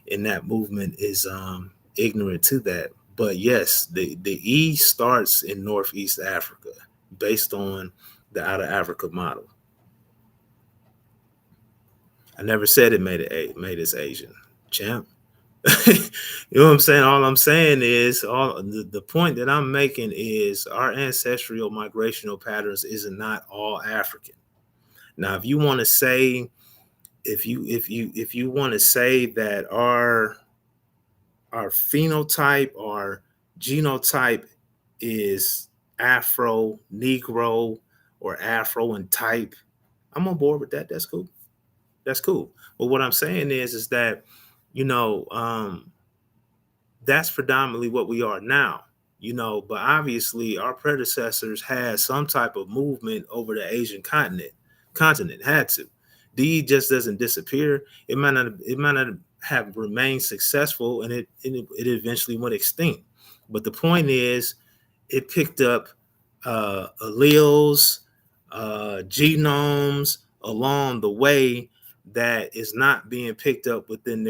Speaker 1: in that movement is ignorant to that. But yes, the E starts in Northeast Africa based on the out of Africa model. I never said it made us Asian, champ. You know what I'm saying? All I'm saying is the point that I'm making is our ancestral migrational patterns is not all African. Now, if you want to say if you want to say that our our phenotype, our genotype is Afro, Negro, or Afro in type, I'm on board with that. That's cool. That's cool. But what I'm saying is that, you know, that's predominantly what we are now, but obviously our predecessors had some type of movement over the Asian continent had to. D just doesn't disappear. It might not have remained successful, and it eventually went extinct. But the point is, it picked up alleles, genomes along the way that is not being picked up within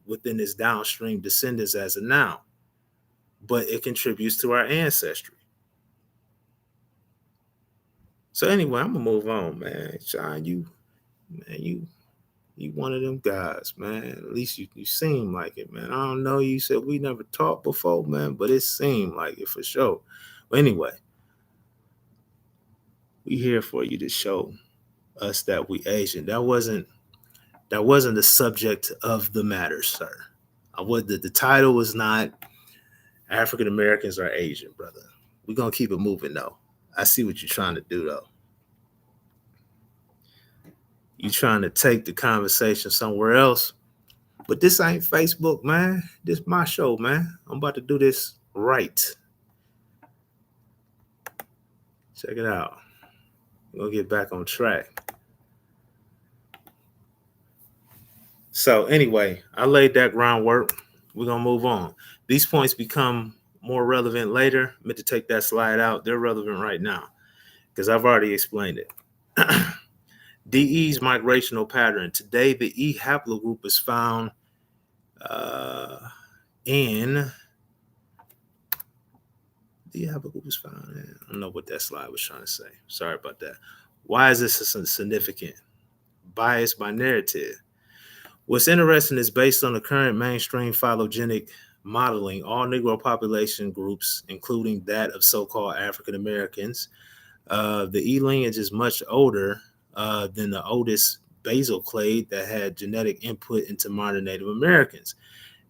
Speaker 1: its downstream descendants as of now, but it contributes to our ancestry. So anyway, I'm gonna move on, man. Sean, you one of them guys, man. At least you seem like it, man. I don't know. You said we never talked before, man, but it seemed like it for sure. But anyway, we here for you to show us that we Asian. That wasn't the subject of the matter, sir. The title was not African Americans are Asian, brother. We're gonna keep it moving though. I see what you're trying to do though. You trying to take the conversation somewhere else. But this ain't Facebook, man. This my show, man. I'm about to do this right. Check it out. We're gonna get back on track. So anyway, I laid that groundwork. We're gonna move on. These points become more relevant later. I meant to take that slide out. They're relevant right now because I've already explained it. DE's migrational pattern. Today, the E haplogroup is found in the haplogroup is found in. I don't know what that slide was trying to say. Sorry about that. Why is this significant? Bias by narrative. What's interesting is based on the current mainstream phylogenetic modeling, all Negro population groups, including that of so-called African Americans, the E lineage is much older than the oldest basal clade that had genetic input into modern Native Americans.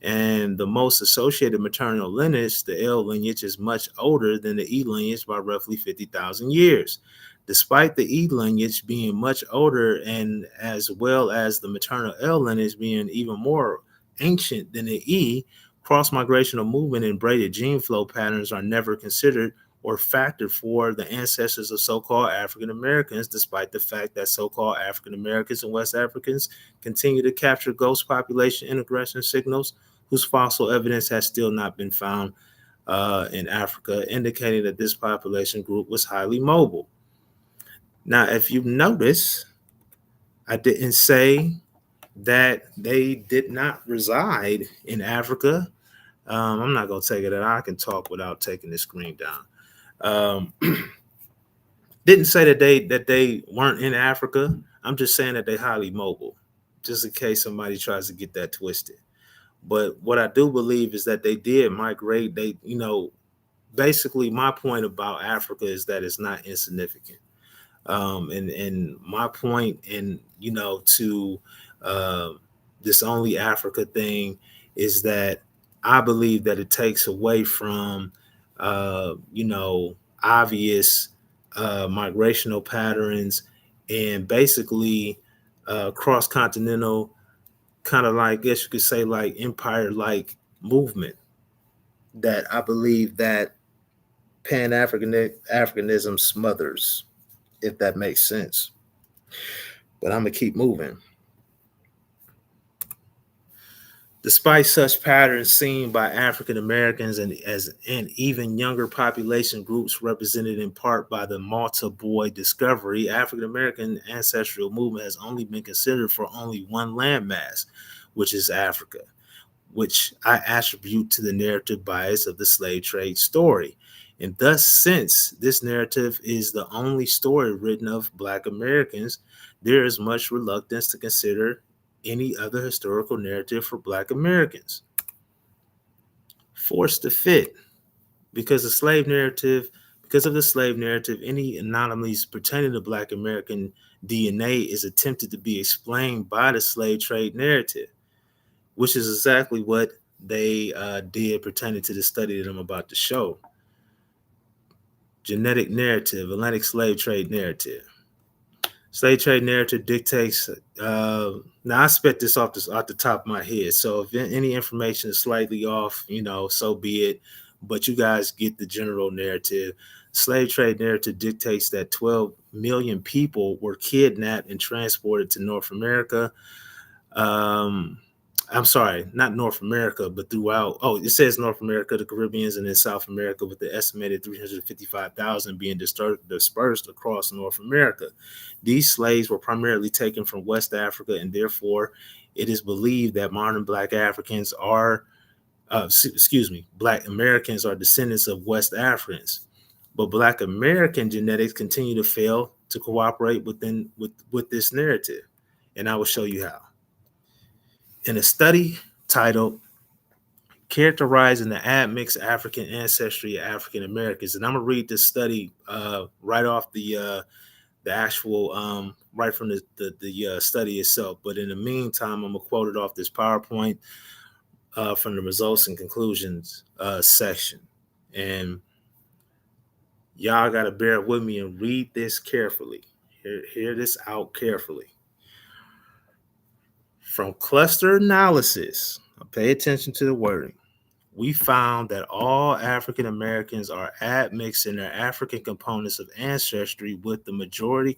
Speaker 1: And the most associated maternal lineage, the L lineage, is much older than the E lineage by roughly 50,000 years. Despite the E lineage being much older, and as well as the maternal L lineage being even more ancient than the E, cross-migrational movement and braided gene flow patterns are never considered or factored for the ancestors of so-called African Americans, despite the fact that so-called African Americans and West Africans continue to capture ghost population integration signals whose fossil evidence has still not been found in Africa, indicating that this population group was highly mobile. Now, if you notice, I didn't say that they did not reside in Africa. I'm not going to take it that I can talk without taking the screen down. Didn't say that they weren't in Africa. I'm just saying that they're highly mobile, just in case somebody tries to get that twisted. But what I do believe is that they did migrate. Basically, my point about Africa is that it's not insignificant. And my point to this only Africa thing is that I believe that it takes away from obvious migrational patterns and basically cross continental, kind of like, I guess you could say, like empire like movement that I believe that Pan Africanism smothers, if that makes sense. But I'm gonna keep moving. Despite such patterns seen by African Americans and even younger population groups represented in part by the Malta Boy discovery, African American ancestral movement has only been considered for only one landmass, which is Africa, which I attribute to the narrative bias of the slave trade story. And thus, since this narrative is the only story written of Black Americans, there is much reluctance to consider any other historical narrative for Black Americans. Forced to fit, because because of the slave narrative, any anomalies pertaining to Black American DNA is attempted to be explained by the slave trade narrative, which is exactly what they did pertaining to the study that I'm about to show. Genetic narrative, Atlantic slave trade narrative. Slave trade narrative dictates. Now I spit this off the top of my head, so if any information is slightly off, so be it. But you guys get the general narrative. Slave trade narrative dictates that 12 million people were kidnapped and transported to North America. um, I'm sorry, not North America, but throughout. Oh, it says North America, the Caribbeans, and then South America, with the estimated 355,000 being dispersed across North America. These slaves were primarily taken from West Africa, and therefore, it is believed that modern Black Africans are, Black Americans are descendants of West Africans. But Black American genetics continue to fail to cooperate with this narrative, and I will show you how. In a study titled Characterizing the Admixed African Ancestry of African Americans. And I'm going to read this study right off the actual, right from the study itself. But in the meantime, I'm going to quote it off this PowerPoint from the results and conclusions section. And y'all got to bear with me and read this carefully. Hear this out carefully. From cluster analysis, pay attention to the wording. We found that all African Americans are admixed in their African components of ancestry, with the majority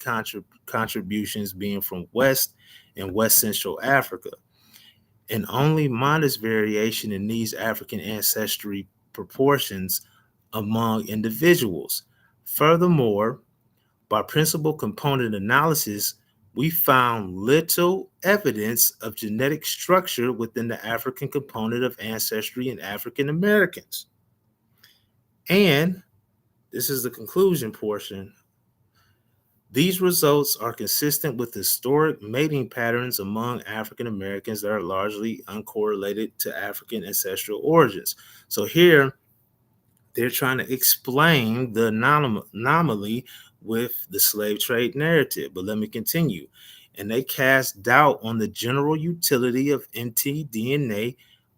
Speaker 1: contributions being from West and West Central Africa, and only modest variation in these African ancestry proportions among individuals. Furthermore, by principal component analysis, we found little evidence of genetic structure within the African component of ancestry in African Americans. And this is the conclusion portion. These results are consistent with historic mating patterns among African Americans that are largely uncorrelated to African ancestral origins. So here, they're trying to explain the anomaly with the slave trade narrative. But let me continue. And they cast doubt on the general utility of mtDNA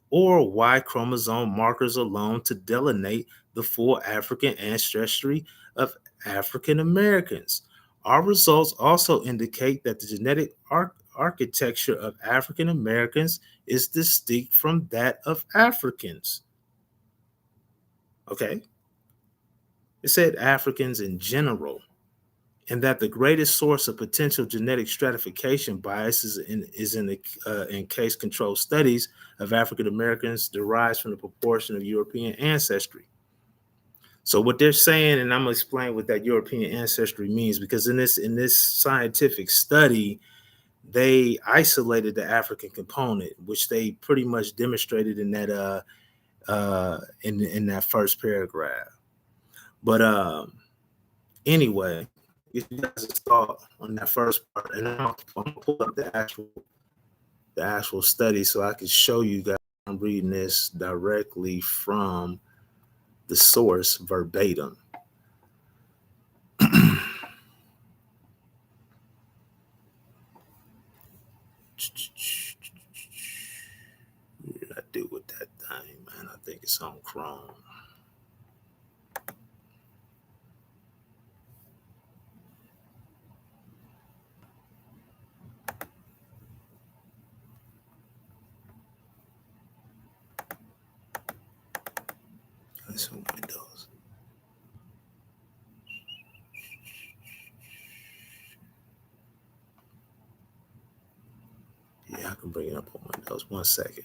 Speaker 1: or Y chromosome markers alone to delineate the full African ancestry of African Americans. Our results also indicate that the genetic architecture of African Americans is distinct from that of Africans. Okay? It said Africans in general, and that the greatest source of potential genetic stratification bias is in case control studies of African Americans derives from the proportion of European ancestry. So what they're saying, and I'm gonna explain what that European ancestry means, because in this scientific study, they isolated the African component, which they pretty much demonstrated in that in that first paragraph. But anyway, if you guys thought on that first part, and I'm gonna pull up the actual study so I can show you guys. I'm reading this directly from the source verbatim. What did I do with that thing, man? I think it's on Chrome. That's on Windows. Yeah, I can bring it up on Windows. 1 second.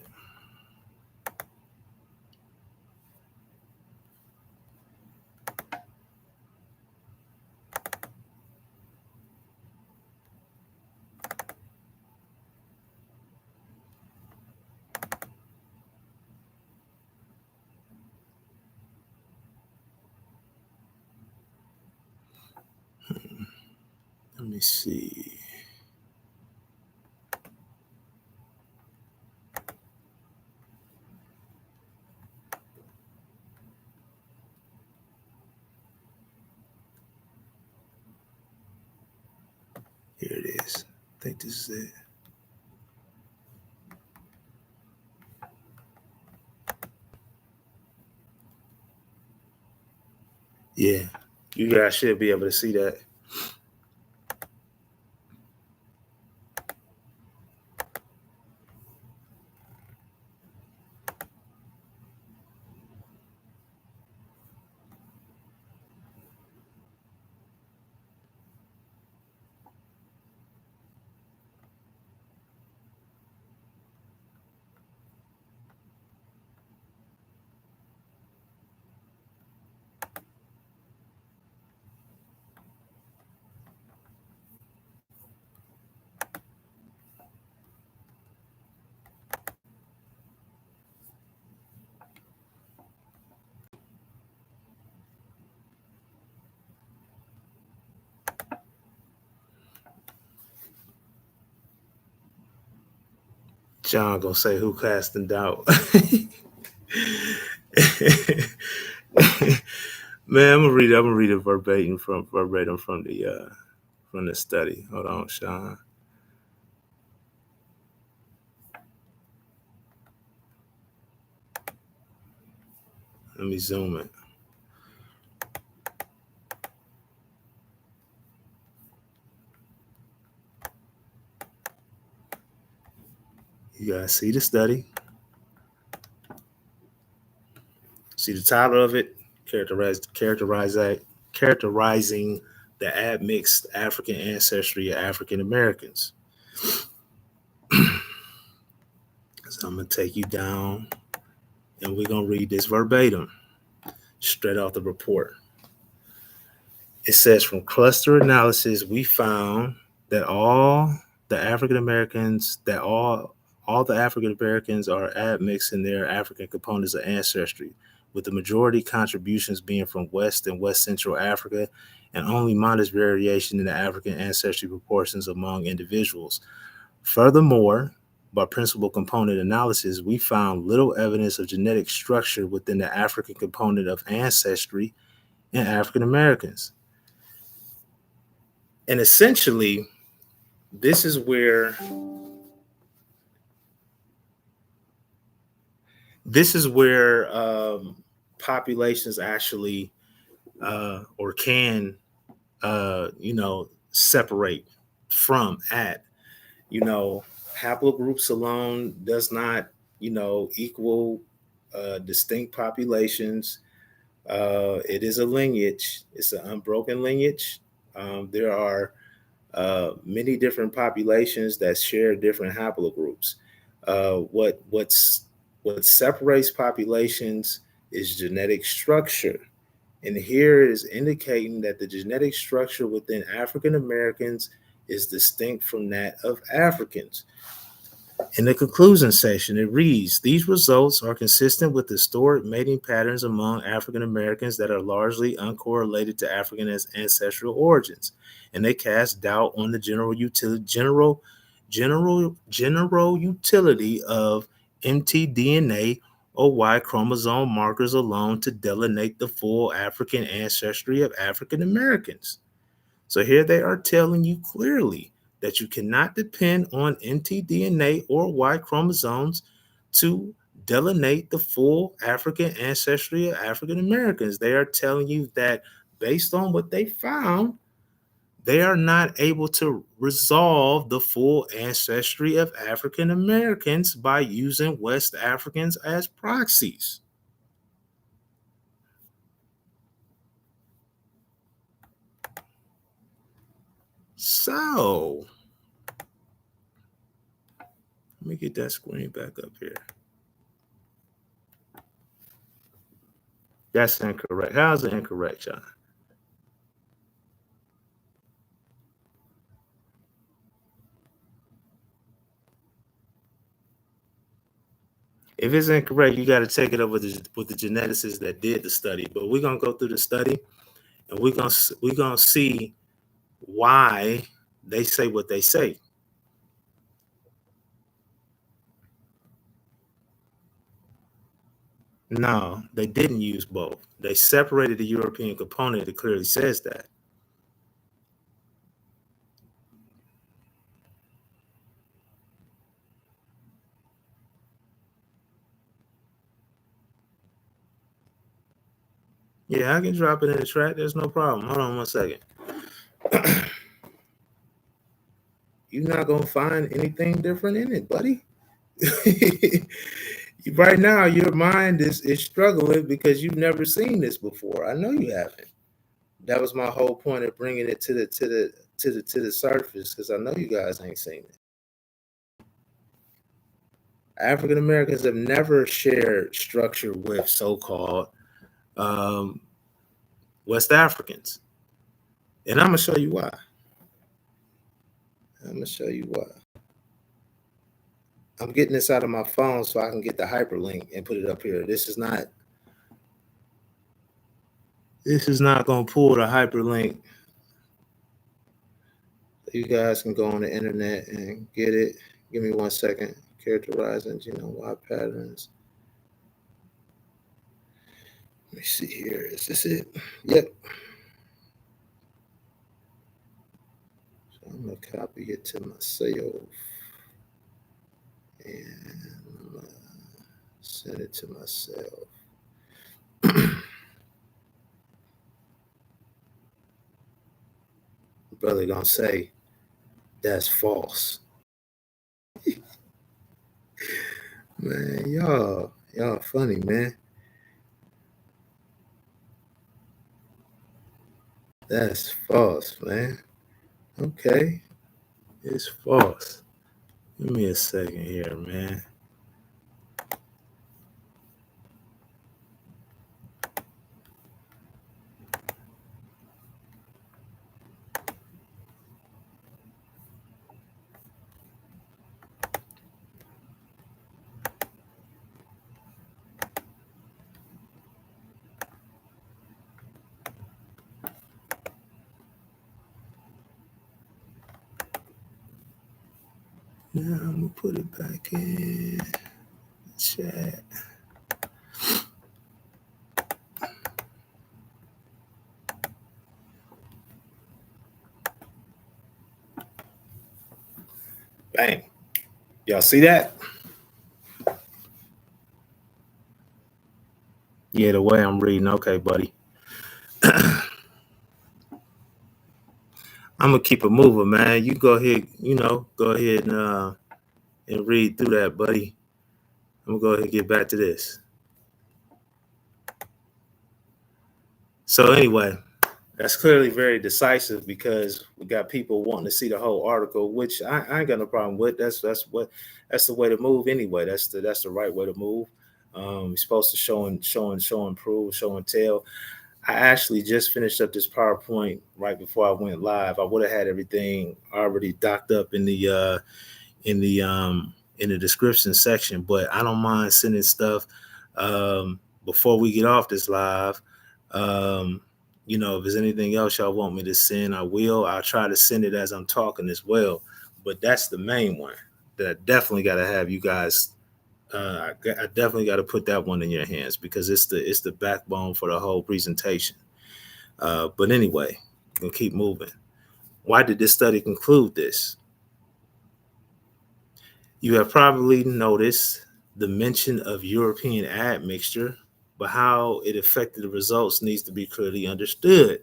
Speaker 1: Let me see. Here it is. I think this is it. Yeah, you guys should be able to see that. John gonna say who cast in doubt. Man, I'm gonna read it. I'm gonna read it verbatim from the study. Hold on, Sean. Let me zoom it. You guys see the study? See the title of it? Characterizing the admixed African ancestry of African Americans. So I'm gonna take you down, and we're gonna read this verbatim, straight off the report. It says, from cluster analysis, we found that all the African Americans are admixed in their African components of ancestry, with the majority contributions being from West and West Central Africa, and only modest variation in the African ancestry proportions among individuals. Furthermore, by principal component analysis, we found little evidence of genetic structure within the African component of ancestry in African Americans. And essentially, this is where populations actually or can separate from at haplogroups alone does not equal distinct populations. It is a lineage. It's an unbroken lineage. There are many different populations that share different haplogroups. What separates populations is genetic structure, and here is indicating that the genetic structure within African Americans is distinct from that of Africans. In the conclusion section, it reads, these results are consistent with historic mating patterns among African Americans that are largely uncorrelated to African ancestral origins, and they cast doubt on the general utility of mtDNA or Y chromosome markers alone to delineate the full African ancestry of African Americans. So here they are telling you clearly that you cannot depend on mtDNA or Y chromosomes to delineate the full African ancestry of African Americans. They are telling you that based on what they found, they are not able to resolve the full ancestry of African Americans by using West Africans as proxies. So, let me get that screen back up here. That's incorrect. How's it incorrect, John? If it's incorrect, you got to take it up with the geneticists that did the study. But we're gonna go through the study, and we're gonna see why they say what they say. No, they didn't use both. They separated the European component. It clearly says that. Yeah, I can drop it in the chat. There's no problem. Hold on 1 second. You're not gonna find anything different in it, buddy. Right now, your mind is struggling because you've never seen this before. I know you haven't. That was my whole point of bringing it to the surface, because I know you guys ain't seen it. African Americans have never shared structure with so-called um, West Africans, and I'm gonna show you why. I'm gonna show you why. I'm getting this out of my phone so I can get the hyperlink and put it up here. This is not. This is not gonna pull the hyperlink. You guys can go on the internet and get it. Give me 1 second. Characterizing genome-wide patterns. Let me see here. Is this it? Yep. So I'm gonna copy it to myself and send it to myself. Brother gonna say that's false. Man, y'all funny, man. That's false, man. Okay, it's false. Give me a second here, man. Now I'm gonna put it back in chat. Bang. Y'all see that? Yeah, the way I'm reading. Okay, buddy. I'm gonna keep it moving, man. You go ahead, go ahead and read through that, buddy. I'm gonna go ahead and get back to this. So anyway, that's clearly very decisive because we got people wanting to see the whole article, which I ain't got no problem with. That's the way to move anyway. That's the right way to move. You're supposed to show and prove, show and tell. I actually just finished up this PowerPoint right before I went live. I would have had everything already docked up in the in the description section, but I don't mind sending stuff before we get off this live. Um, if there's anything else y'all want me to send, I will. I'll try to send it as I'm talking as well. But that's the main one that I definitely got to have you guys. I definitely got to put that one in your hands because it's the backbone for the whole presentation. But anyway, we'll keep moving. Why did this study conclude this? You have probably noticed the mention of European admixture, but how it affected the results needs to be clearly understood.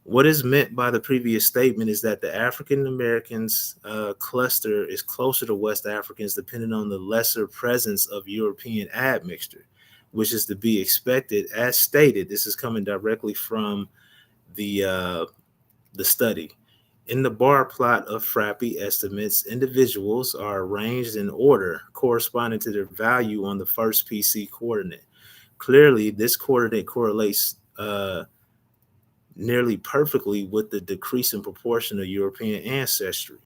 Speaker 1: What is meant by the previous statement is that the African Americans cluster is closer to West Africans depending on the lesser presence of European admixture, which is to be expected as stated. This is coming directly from the study. In the bar plot of Frappy estimates, individuals are arranged in order corresponding to their value on the first PC coordinate. Clearly, this coordinate correlates nearly perfectly with the decreasing proportion of European ancestry.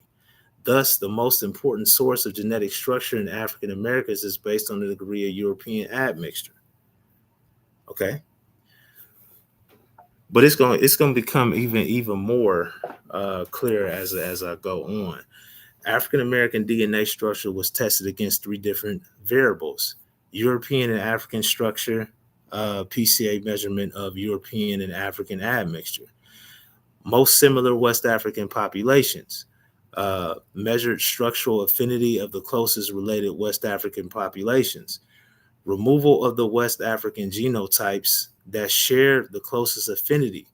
Speaker 1: Thus, the most important source of genetic structure in African Americans is based on the degree of European admixture. Okay, but it's going to become even more clear as I go on. African American DNA structure was tested against 3 different variables: European and African structure, PCA measurement of European and African admixture. Most similar West African populations, measured structural affinity of the closest related West African populations. Removal of the West African genotypes that shared the closest affinity.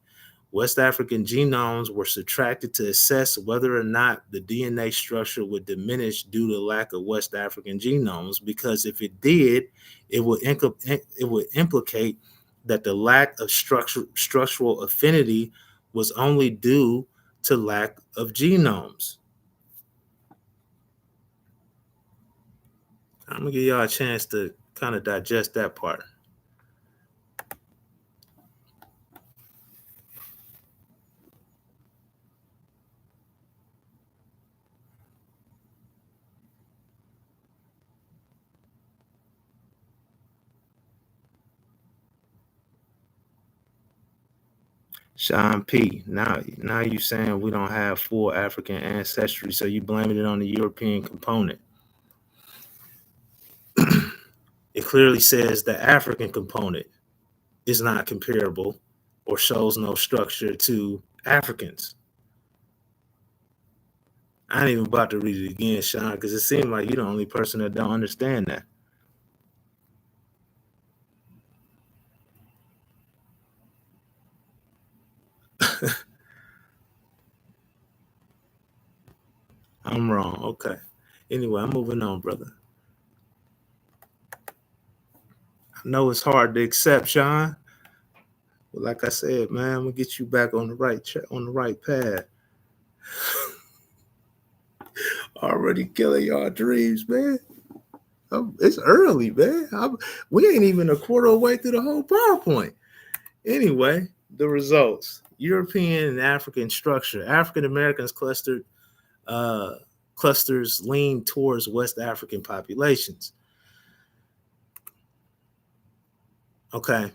Speaker 1: West African genomes were subtracted to assess whether or not the DNA structure would diminish due to lack of West African genomes, because if it did, it would implicate that the lack of structural affinity was only due to lack of genomes. I'm gonna give y'all a chance to kind of digest that part. Sean P. Now you saying we don't have full African ancestry, so you blaming it on the European component. It clearly says the African component is not comparable or shows no structure to Africans. I ain't even about to read it again, Sean, because it seems like you're the only person that don't understand that. I'm wrong. Okay. Anyway, I'm moving on, brother. I know it's hard to accept, Sean. But like I said, man, I'm gonna get you back on the right path. Already killing y'all dreams, man. It's early, man. We ain't even a quarter of the way through the whole PowerPoint. Anyway, the results: European and African structure. African Americans clusters lean towards West African populations. Okay,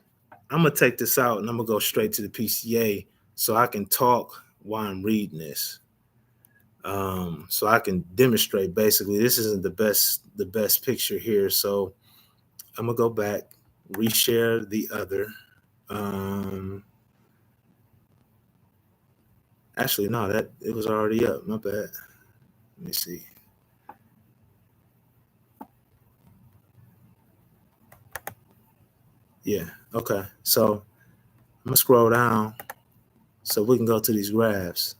Speaker 1: I'm gonna take this out and I'm gonna go straight to the PCA so I can talk while I'm reading this. So I can demonstrate. Basically, this isn't the best picture here. So I'm gonna go back, reshare the other. Um, Actually, no, that it was already up. My bad. Let me see. Yeah. Okay. So I'm gonna scroll down so we can go to these graphs.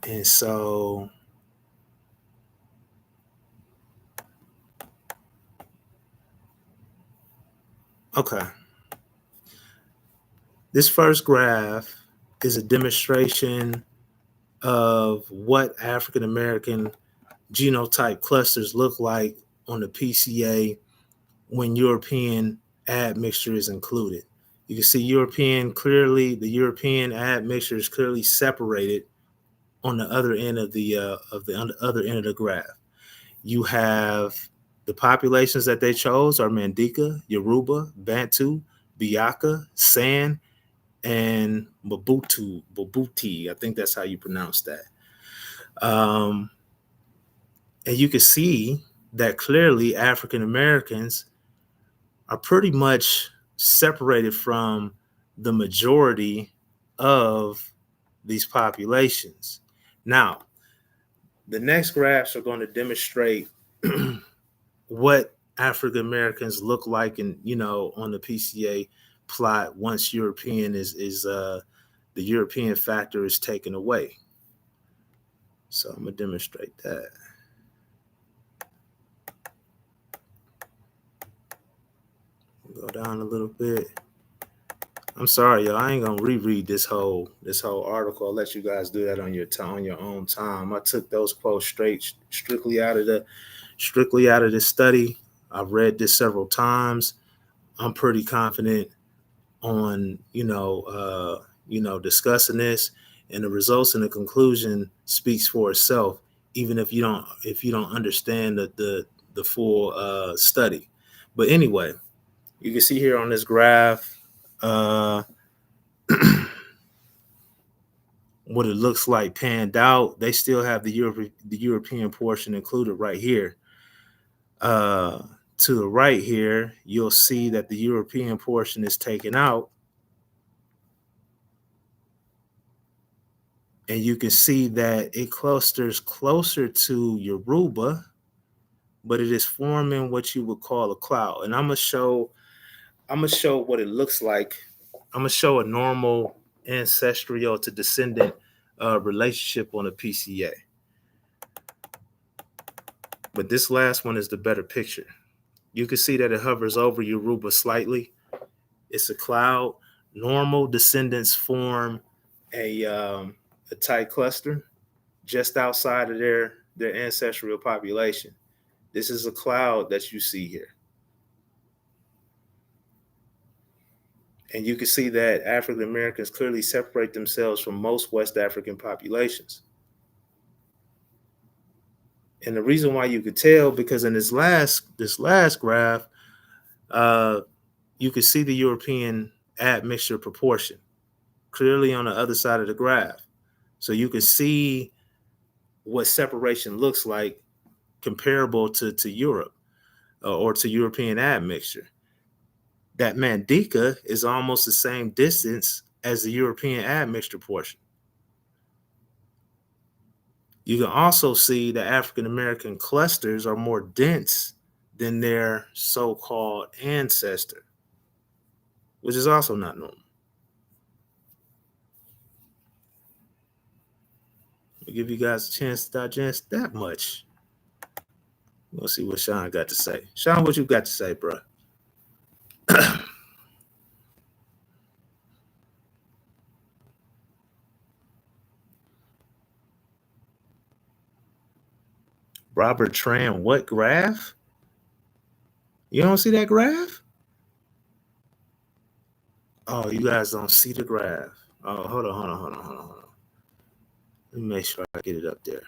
Speaker 1: And so, okay, this first graph is a demonstration of what African American genotype clusters look like on the PCA when European admixture is included. You can see the European admixture is clearly separated on the other end of the other end of the graph. You have the populations that they chose are Mandinka, Yoruba, Bantu, Biaka, San, and Mabuti. I think that's how you pronounce that. Um, and you can see that clearly African Americans are pretty much separated from the majority of these populations. Now, the next graphs are going to demonstrate what African Americans look like, and on the PCA plot once European is the European factor is taken away. So I'm gonna demonstrate that. Go down a little bit. I'm sorry, y'all. I ain't gonna reread this whole article. I'll let you guys do that on your own time. I took those quotes strictly out of the study. I've read this several times. I'm pretty confident on discussing this, and the results and the conclusion speaks for itself. Even if you don't understand the full study, but anyway, you can see here on this graph uh, what it looks like panned out. They still have the European portion included right here. Uh, to the right here, you'll see that the European portion is taken out, and you can see that it clusters closer to Yoruba but it is forming what you would call a cloud. And I'm gonna show what it looks like. I'm gonna show a normal ancestral to descendant relationship on a PCA. But this last one is the better picture. You can see that it hovers over Yoruba slightly. It's a cloud. Normal descendants form a tight cluster just outside of their ancestral population. This is a cloud that you see here. And you can see that African Americans clearly separate themselves from most West African populations. And the reason why you could tell, because in this last graph, you could see the European admixture proportion clearly on the other side of the graph. So you can see what separation looks like comparable to Europe or to European admixture. That Mandika is almost the same distance as the European admixture portion. You can also see that African American clusters are more dense than their so-called ancestor, which is also not normal. I'll give you guys a chance to digest that much. We'll see what Sean got to say. Sean, what you got to say, bro? Robert Tran, what graph? You don't see that graph? Oh, you guys don't see the graph. Oh, hold on. Let me make sure I get it up there.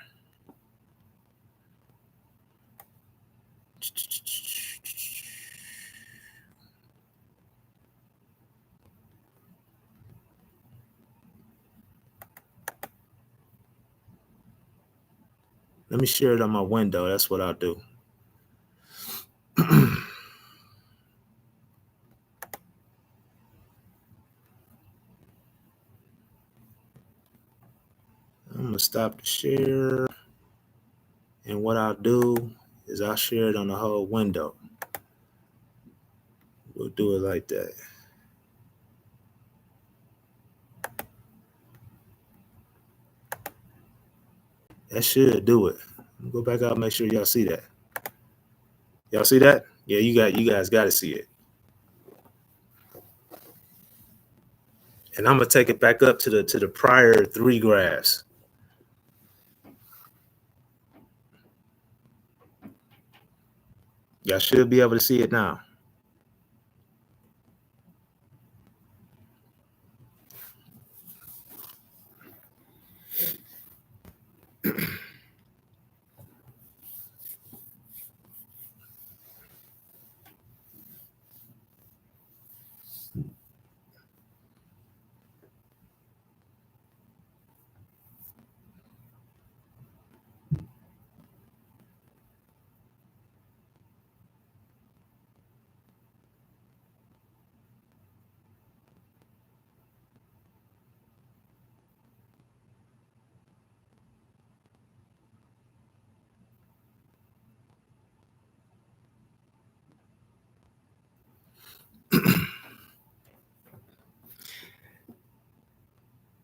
Speaker 1: Let me share it on my window. That's what I'll do. I'm going to stop the share. And what I'll do is I'll share it on the whole window. We'll do it like that. That should do it. Go back out and make sure y'all see that. Y'all see that? Yeah, you guys got to see it. And I'm gonna take it back up to the prior three graphs. Y'all should be able to see it now.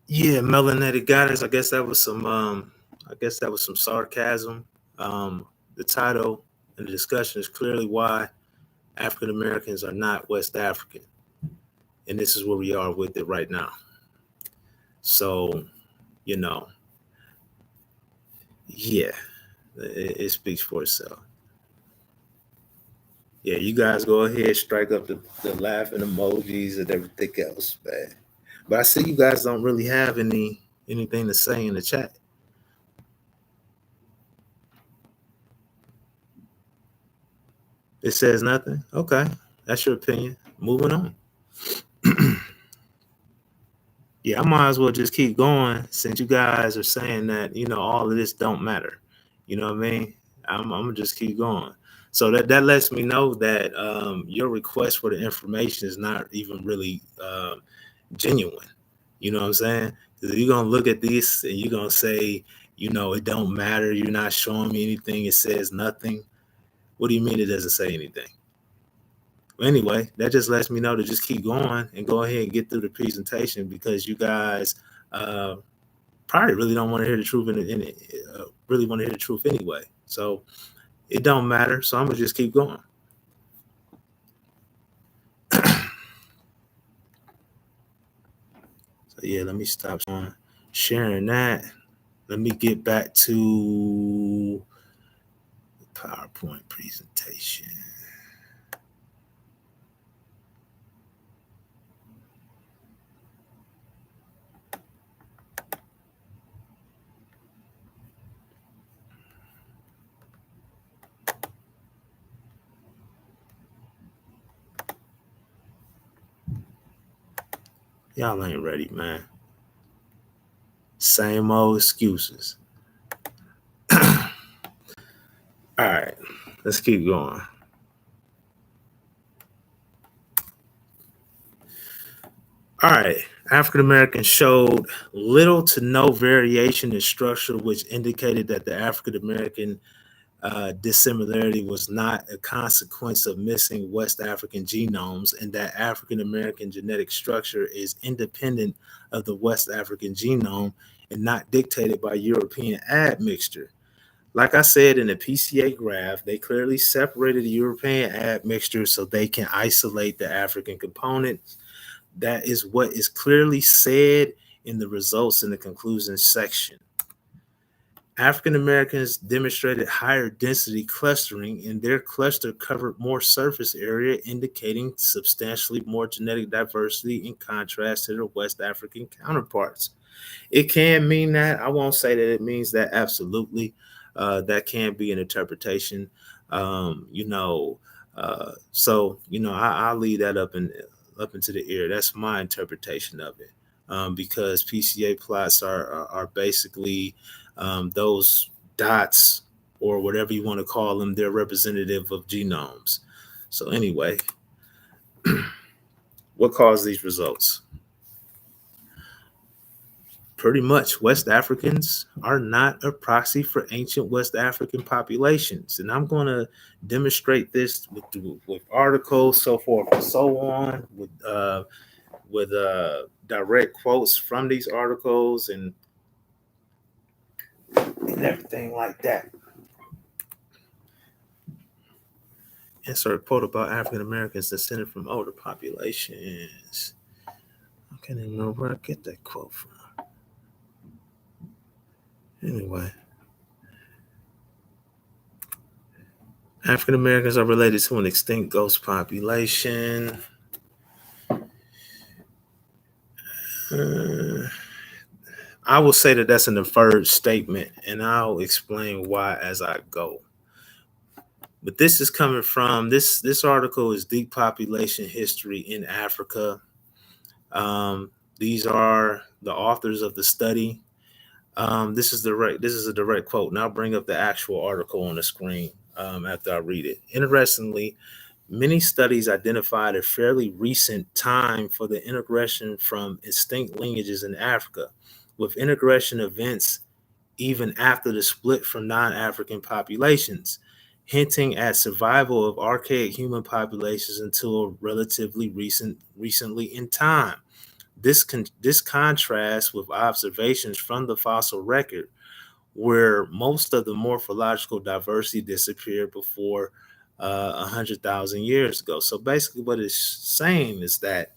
Speaker 1: Yeah, melanated goddess. I guess that was some sarcasm. The title and the discussion is clearly why African Americans are not West African, and this is where we are with it right now. So, you know, yeah, it speaks for itself. Yeah, you guys go ahead, strike up the laughing emojis and everything else, man. But I see you guys don't really have anything to say in the chat. It says nothing. Okay, that's your opinion. Moving on. Yeah, I might as well just keep going since you guys are saying that all of this don't matter. You know what I mean? I'm gonna just keep going. So that lets me know that your request for the information is not even really genuine. You know what I'm saying? Because you're gonna look at this and you're gonna say, it don't matter. You're not showing me anything. It says nothing. What do you mean it doesn't say anything? Anyway, that just lets me know to just keep going and go ahead and get through the presentation, because you guys uh, probably really don't want to hear the truth really want to hear the truth anyway. So it don't matter. So I'm gonna just keep going. So yeah, let me stop sharing that. Let me get back to the PowerPoint presentation. Y'all ain't ready, man. Same old excuses. All right, let's keep going. All right, African Americans showed little to no variation in structure, which indicated that the African American dissimilarity was not a consequence of missing West African genomes, and that African American genetic structure is independent of the West African genome and not dictated by European admixture. Like I said in the PCA graph, they clearly separated the European admixture so they can isolate the African component. That is what is clearly said in the results in the conclusion section. African Americans demonstrated higher density clustering, and their cluster covered more surface area, indicating substantially more genetic diversity in contrast to their West African counterparts. It can mean that. I won't say that it means that absolutely. That can be an interpretation. You know, I'll leave that up into the air. That's my interpretation of it, because PCA plots are basically those dots, or whatever you want to call them. They're representative of genomes. So anyway, what caused these results? Pretty much, West Africans are not a proxy for ancient West African populations. And I'm going to demonstrate this with articles, so forth and so on, with direct quotes from these articles and everything like that. Insert a quote about African Americans descended from older populations. I can't even remember where I get that quote from. Anyway, African Americans are related to an extinct ghost population. I will say that that's an inferred statement, and I'll explain why as I go. But this is coming from this article is Deep Population History in Africa. These are the authors of the study. This is a direct quote, and I'll bring up the actual article on the screen after I read it. Interestingly, many studies identified a fairly recent time for the integration from extinct lineages in Africa, with integration events even after the split from non-African populations, hinting at survival of archaic human populations until relatively recently in time. This contrasts with observations from the fossil record, where most of the morphological diversity disappeared before 100,000 years ago. So basically, what it's saying is that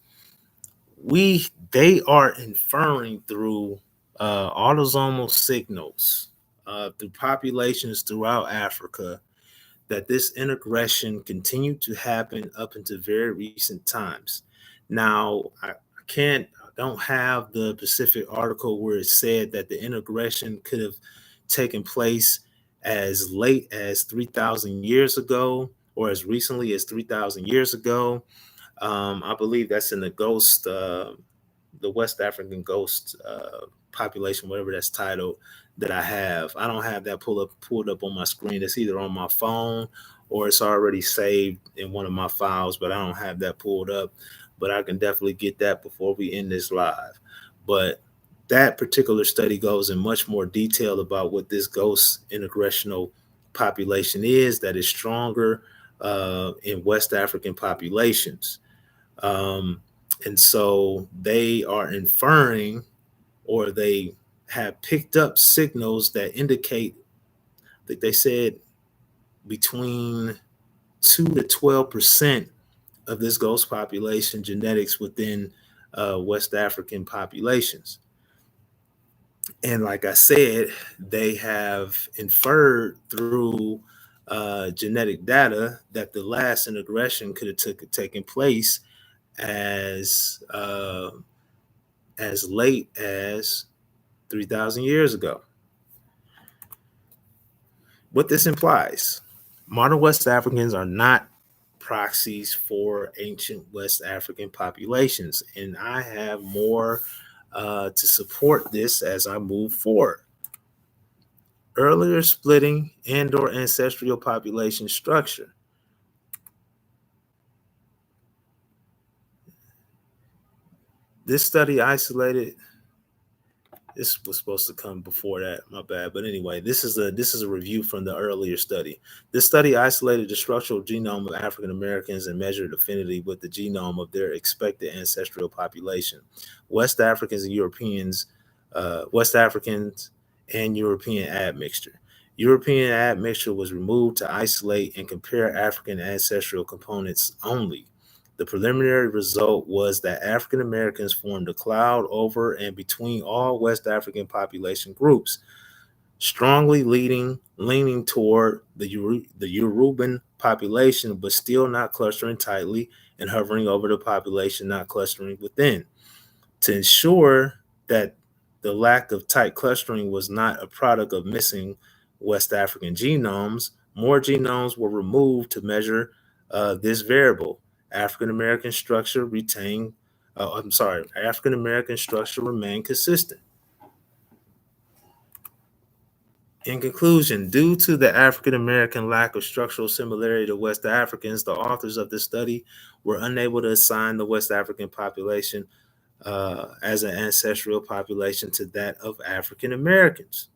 Speaker 1: they are inferring through autosomal signals through populations throughout Africa that this integration continued to happen up until very recent times. Now, I don't have the specific article where it said that the integration could have taken place as late as 3,000 years ago or as recently as 3,000 years ago. I believe that's in the West African ghost population, whatever that's titled, that I have. I don't have that pulled up on my screen. It's either on my phone or it's already saved in one of my files, but I don't have that pulled up. But I can definitely get that before we end this live. But that particular study goes in much more detail about what this ghost integrational population is that is stronger in West African populations. Um, and so they are inferring, or they have picked up signals that indicate that they said between 2 to 12% of this ghost population genetics within West African populations. And like I said, they have inferred through genetic data that the last integration could have taken place as uh, as late as 3,000 years ago. What this implies: modern West Africans are not proxies for ancient West African populations, and I have more to support this as I move forward. Earlier splitting and/or ancestral population structure. This study isolated. This was supposed to come before that. My bad. But anyway, this is a review from the earlier study. This study isolated the structural genome of African Americans and measured affinity with the genome of their expected ancestral population. West Africans and Europeans, West Africans and European admixture. European admixture was removed to isolate and compare African ancestral components only. The preliminary result was that African Americans formed a cloud over and between all West African population groups, strongly leaning toward the Yoruban population, but still not clustering tightly, and hovering over the population not clustering within. To ensure that the lack of tight clustering was not a product of missing West African genomes, more genomes were removed to measure this variable. African American structure African American structure remained consistent. In conclusion, due to the African American lack of structural similarity to West Africans, the authors of this study were unable to assign the West African population as an ancestral population to that of African Americans.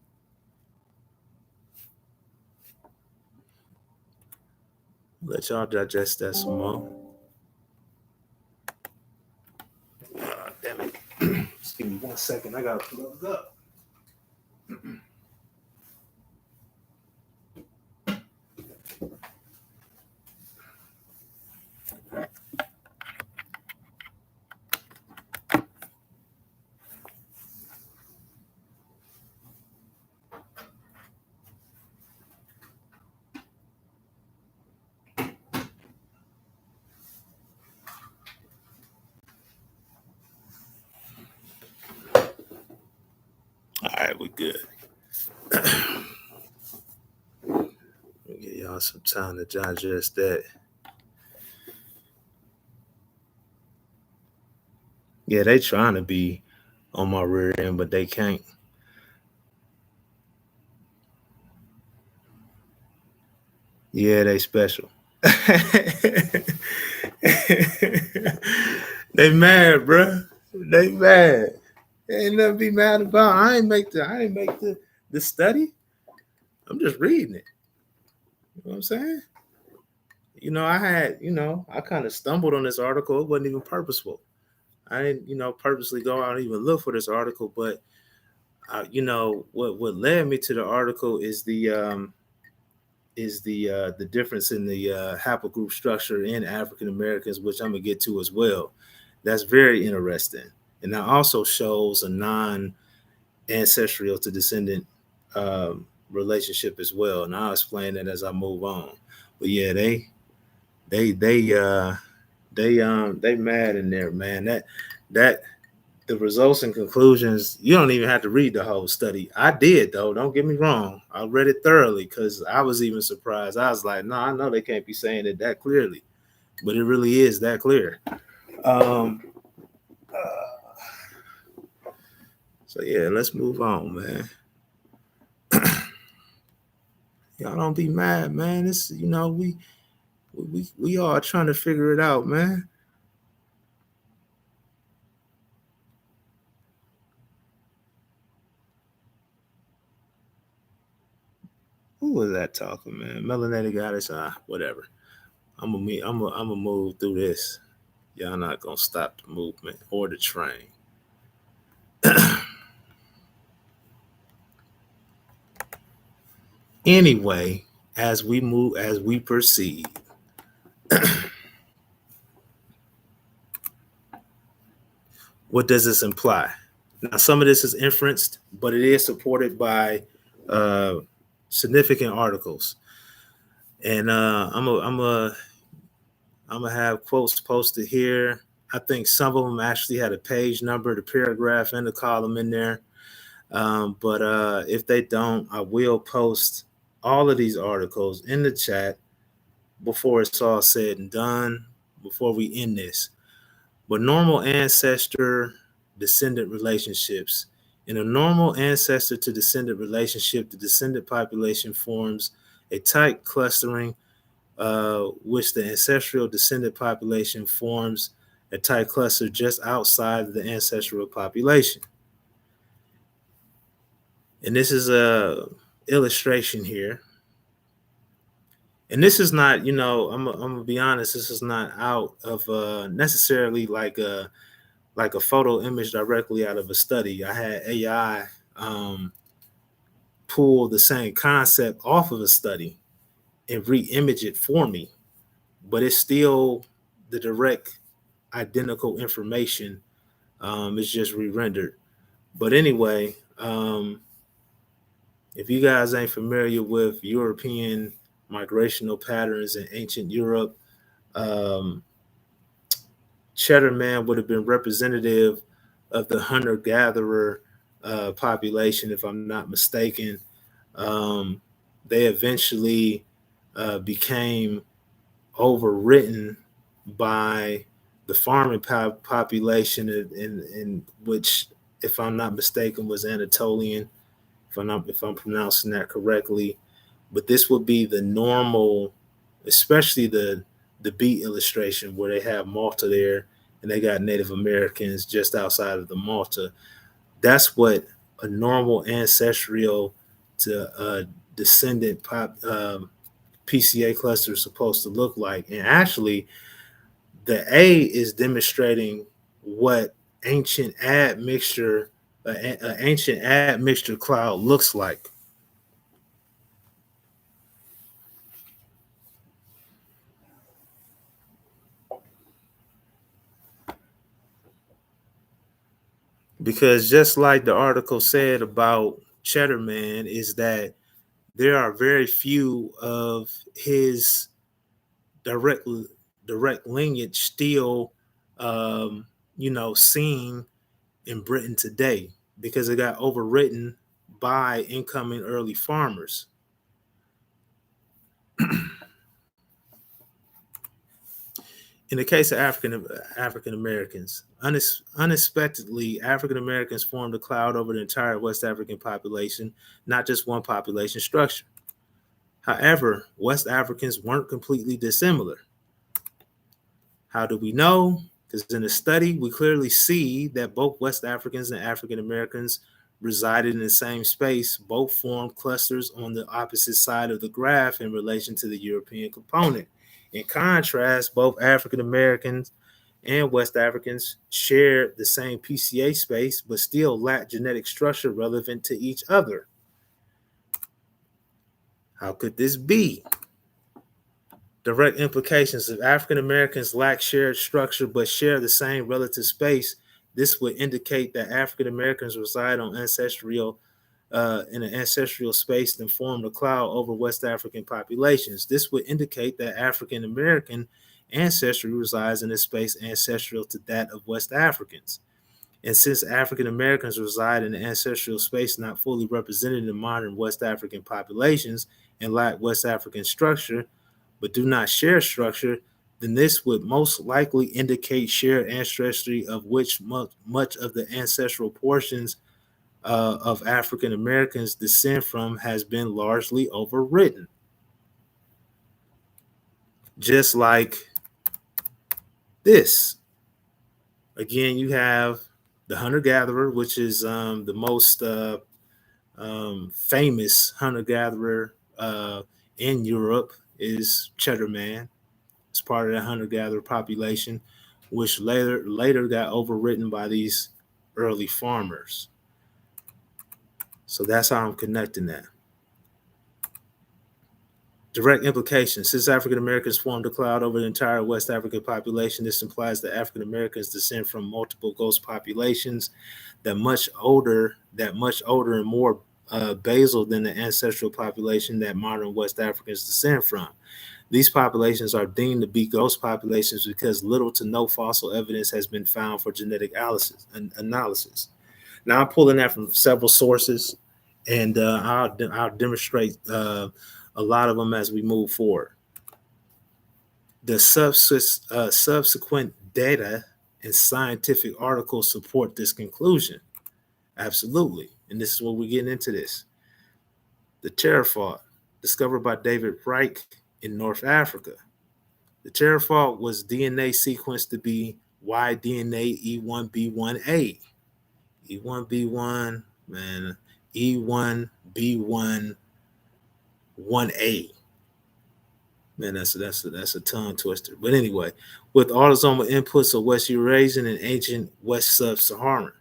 Speaker 1: Let y'all digest that some more. Damn it. Just give me 1 second. I gotta plug up. All right, we're good. We'll give y'all some time to digest that. Yeah, they trying to be on my rear end, but they can't. Yeah, they special. They mad, bruh. They mad. Ain't nothing to be mad about. I ain't make the study. I'm just reading it. You know what I'm saying? I kind of stumbled on this article. It wasn't even purposeful. I didn't, purposely go out and even look for this article. But, what led me to the article is the difference in the haplogroup structure in African Americans, which I'm gonna get to as well. That's very interesting, and that also shows a non-ancestral to descendant relationship as well. And I'll explain that as I move on. But yeah, they mad in there, man. That the results and conclusions, you don't even have to read the whole study. I did, though. Don't get me wrong. I read it thoroughly because I was even surprised. I was like, no, I know they can't be saying it that clearly, but it really is that clear. So yeah, let's move on, man. Y'all don't be mad, man. It's we all trying to figure it out, man. Who was that talking, man? Melanated goddess. Whatever. I'm gonna move through this. Y'all not gonna stop the movement or the train. Anyway, as we move, as we proceed, what does this imply? Now, some of this is inferenced, but it is supported by uh, significant articles. And I'm gonna have quotes posted here. I think some of them actually had a page number, the paragraph, and the column in there. But if they don't, I will post all of these articles in the chat before it's all said and done, before we end this. But normal ancestor descendant relationships. In a normal ancestor to descendant relationship, the descendant population forms a tight clustering, which the ancestral descendant population forms a tight cluster just outside of the ancestral population. And this is a illustration here. And this is not, I'm gonna be honest, this is not out of necessarily like a photo image directly out of a study. I had AI pull the same concept off of a study and re-image it for me, but it's still the direct identical information. It's just re-rendered. But anyway, if you guys ain't familiar with European migrational patterns in ancient Europe, um, Cheddar Man would have been representative of the hunter-gatherer population, if I'm not mistaken. They eventually became overwritten by the farming population, in which, if I'm not mistaken, was Anatolian. If I'm pronouncing that correctly, but this would be the normal, especially the beat illustration where they have Malta there and they got Native Americans just outside of the Malta. That's what a normal ancestral to descendant PCA cluster is supposed to look like. And actually, the A is demonstrating what ancient admixture, ancient admixture cloud looks like. Because just like the article said about Cheddar Man, is that there are very few of his direct direct lineage still, um, seen in Britain today, because it got overwritten by incoming early farmers. In the case of African Americans, unexpectedly, African Americans formed a cloud over the entire West African population, not just one population structure. However, West Africans weren't completely dissimilar. How do we know? Because in the study, we clearly see that both West Africans and African Americans resided in the same space. Both formed clusters on the opposite side of the graph in relation to the European component. In contrast, both African Americans and West Africans shared the same PCA space, but still lacked genetic structure relevant to each other. How could this be? Direct implications: if African Americans lack shared structure but share the same relative space, this would indicate that African Americans reside on ancestral in an ancestral space and form a cloud over West African populations. This would indicate that African American ancestry resides in a space ancestral to that of West Africans. And since African Americans reside in an ancestral space not fully represented in modern West African populations and lack West African structure, but do not share structure, then this would most likely indicate shared ancestry, of which much of the ancestral portions of African Americans descend from has been largely overwritten. Just like this. Again, you have the hunter-gatherer, which is the most famous hunter-gatherer in Europe is Cheddar Man. It's part of that hunter-gatherer population, which later got overwritten by these early farmers. So that's how I'm connecting that. Direct implications. Since African Americans formed a cloud over the entire West African population, this implies that African Americans descend from multiple ghost populations that much older and more basal than the ancestral population that modern West Africans descend from. These populations are deemed to be ghost populations because little to no fossil evidence has been found for genetic analysis. Now, I'm pulling that from several sources, and I'll demonstrate a lot of them as we move forward. The subsequent data and scientific articles support this conclusion. Absolutely. And this is what we're getting into this. The Terrafalt, discovered by David Reich in North Africa. The Terrafalt was DNA sequenced to be Y-DNA E1B1A. E1B1, man, E1B1 1A. Man, that's a tongue twister. But anyway, with autosomal inputs of West Eurasian and ancient West Sub-Saharan.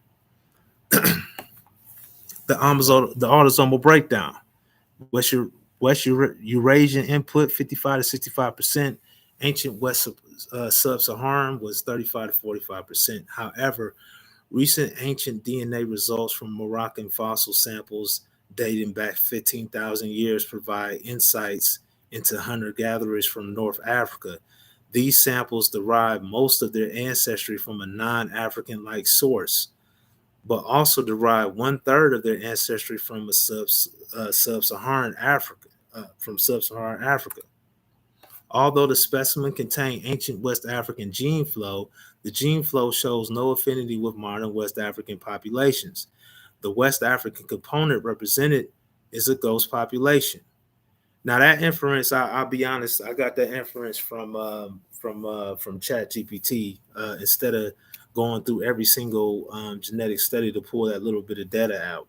Speaker 1: The autosomal breakdown. West Eurasian input 55 to 65%. Ancient West Sub-Saharan was 35 to 45%. However, recent ancient DNA results from Moroccan fossil samples dating back 15,000 years provide insights into hunter-gatherers from North Africa. These samples derive most of their ancestry from a non-African-like source, but also derive 1/3 of their ancestry from a sub-Saharan Africa. Although the specimen contained ancient West African gene flow, the gene flow shows no affinity with modern West African populations. The West African component represented is a ghost population. Now that inference, I'll be honest, I got that inference from ChatGPT instead of going through every single genetic study to pull that little bit of data out.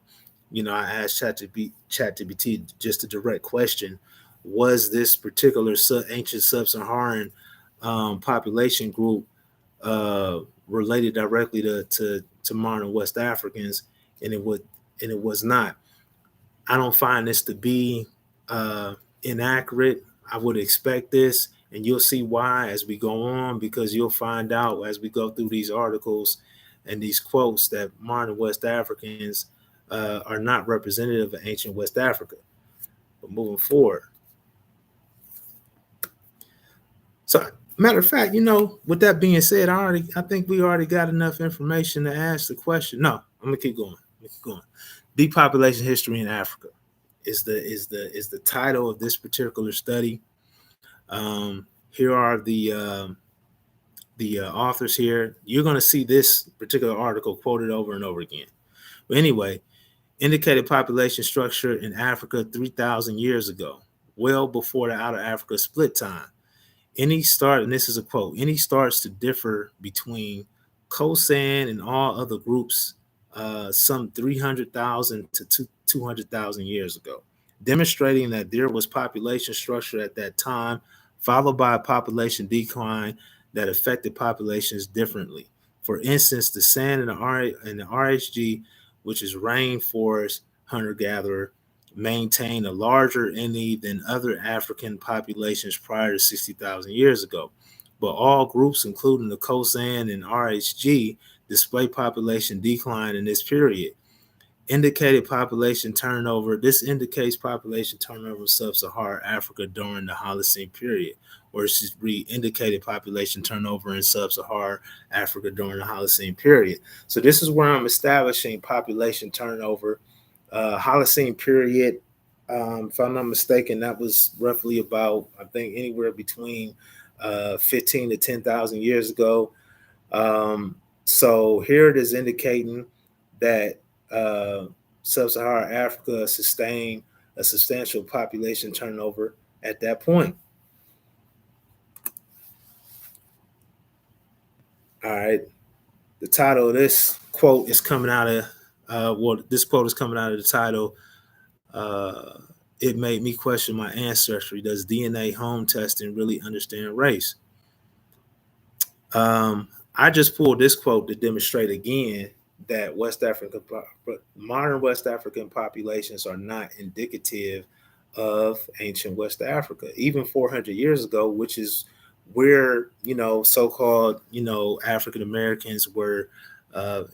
Speaker 1: You know, I asked ChatGPT just a direct question: was this particular ancient sub-Saharan population group related directly to modern West Africans? And it was not. I don't find this to be inaccurate. I would expect this, and you'll see why as we go on, because you'll find out as we go through these articles and these quotes that modern West Africans are not representative of ancient West Africa. But moving forward. So, matter of fact, with that being said, I think we already got enough information to ask the question. No, I'm gonna keep going. Depopulation history in Africa is the title of this particular study. Here are the authors here. You're going to see this particular article quoted over and over again. But anyway, indicated population structure in Africa 3,000 years ago, well before the Outer Africa split time. And this is a quote, any starts to differ between Khoisan and all other groups some 300,000 to 200,000 years ago, demonstrating that there was population structure at that time, followed by a population decline that affected populations differently. For instance, the San and the RHG, which is rainforest hunter-gatherer, maintained a larger NE than other African populations prior to 60,000 years ago. But all groups, including the Khoisan and RHG, display population decline in this period. Indicated population turnover. This indicates population turnover in sub-Saharan Africa during the Holocene period, or it should read indicated population turnover in sub-Saharan Africa during the Holocene period. So this is where I'm establishing population turnover. Holocene period, if I'm not mistaken, that was roughly about, I think, anywhere between 15 to 10,000 years ago. So here it is indicating that sub-Saharan Africa sustained a substantial population turnover at that point. All right. The title of this quote is coming out of, this quote is coming out of the title, it made me question my ancestry. Does DNA home testing really understand race? I just pulled this quote to demonstrate again that modern West African populations are not indicative of ancient West Africa, even 400 years ago, which is where so-called African Americans were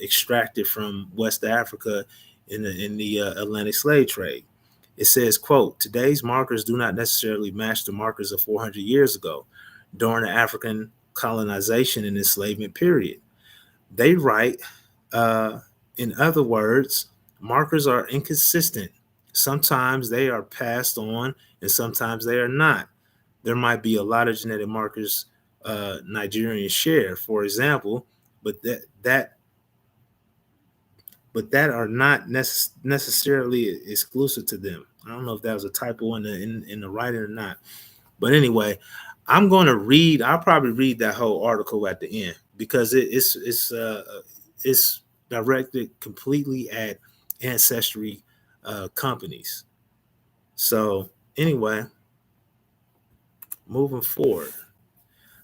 Speaker 1: extracted from West Africa in the Atlantic slave trade. It says, quote, today's markers do not necessarily match the markers of 400 years ago during the African colonization and enslavement period. They write, uh, in other words, markers are inconsistent. Sometimes they are passed on and sometimes they are not. There might be a lot of genetic markers Nigerians share, for example, but that are not necessarily exclusive to them. I don't know if that was a typo in the writing or not. But anyway, I'm going to read. I'll probably read that whole article at the end because it's directed completely at ancestry companies. So anyway, moving forward,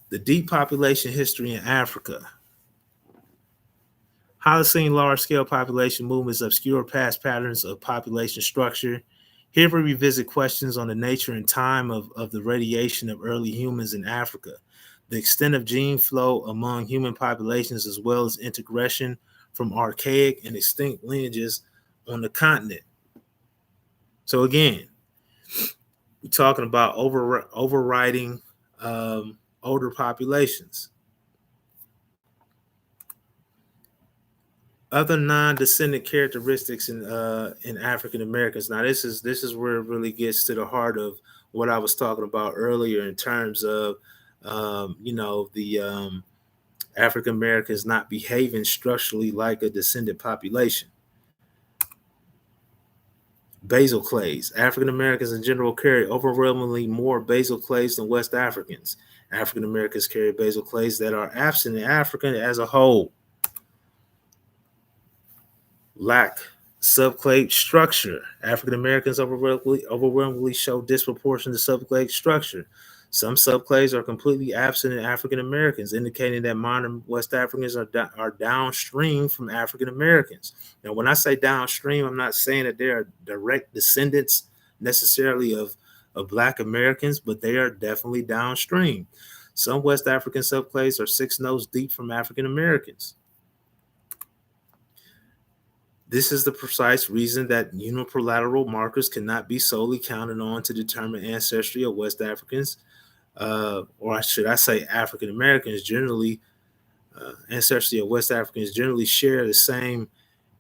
Speaker 1: the depopulation history in Africa. Holocene large-scale population movements obscure past patterns of population structure. Here we revisit questions on the nature and time of the radiation of early humans in Africa, the extent of gene flow among human populations, as well as integration from archaic and extinct lineages on the continent. So again, we're talking about overriding older populations. Other non-descendant characteristics in African Americans. Now, this is where it really gets to the heart of what I was talking about earlier in terms of the African Americans not behaving structurally like a descendant population. Basal clades. African Americans in general carry overwhelmingly more basal clades than West Africans. African Americans carry basal clades that are absent in Africa as a whole. Lack subclade structure. African Americans overwhelmingly show disproportionate subclade structure. Some subclades are completely absent in African Americans, indicating that modern West Africans are downstream from African Americans. Now, when I say downstream, I'm not saying that they are direct descendants necessarily of Black Americans, but they are definitely downstream. Some West African subclades are 6 nodes deep from African Americans. This is the precise reason that unilateral markers cannot be solely counted on to determine ancestry of West Africans, or should I say African Americans generally. Ancestry of West Africans generally share the same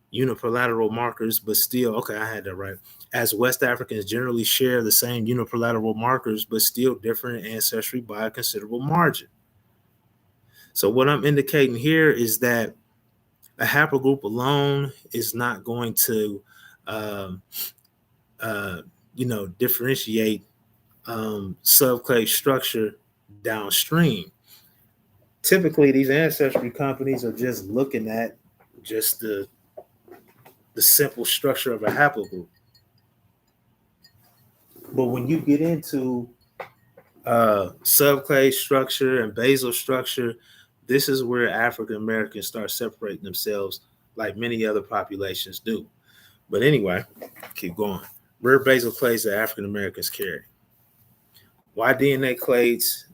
Speaker 1: unilateral markers, but still, okay, I had that right. As West Africans generally share the same unilateral markers, but still different in ancestry by a considerable margin. So what I'm indicating here is that a haplogroup alone is not going to, um, differentiate subclade structure downstream. Typically, these ancestry companies are just looking at just the simple structure of a haplogroup. But when you get into subclade structure and basal structure, this is where African Americans start separating themselves like many other populations do. But anyway, keep going. Rare basal clades that African Americans carry. Why DNA clades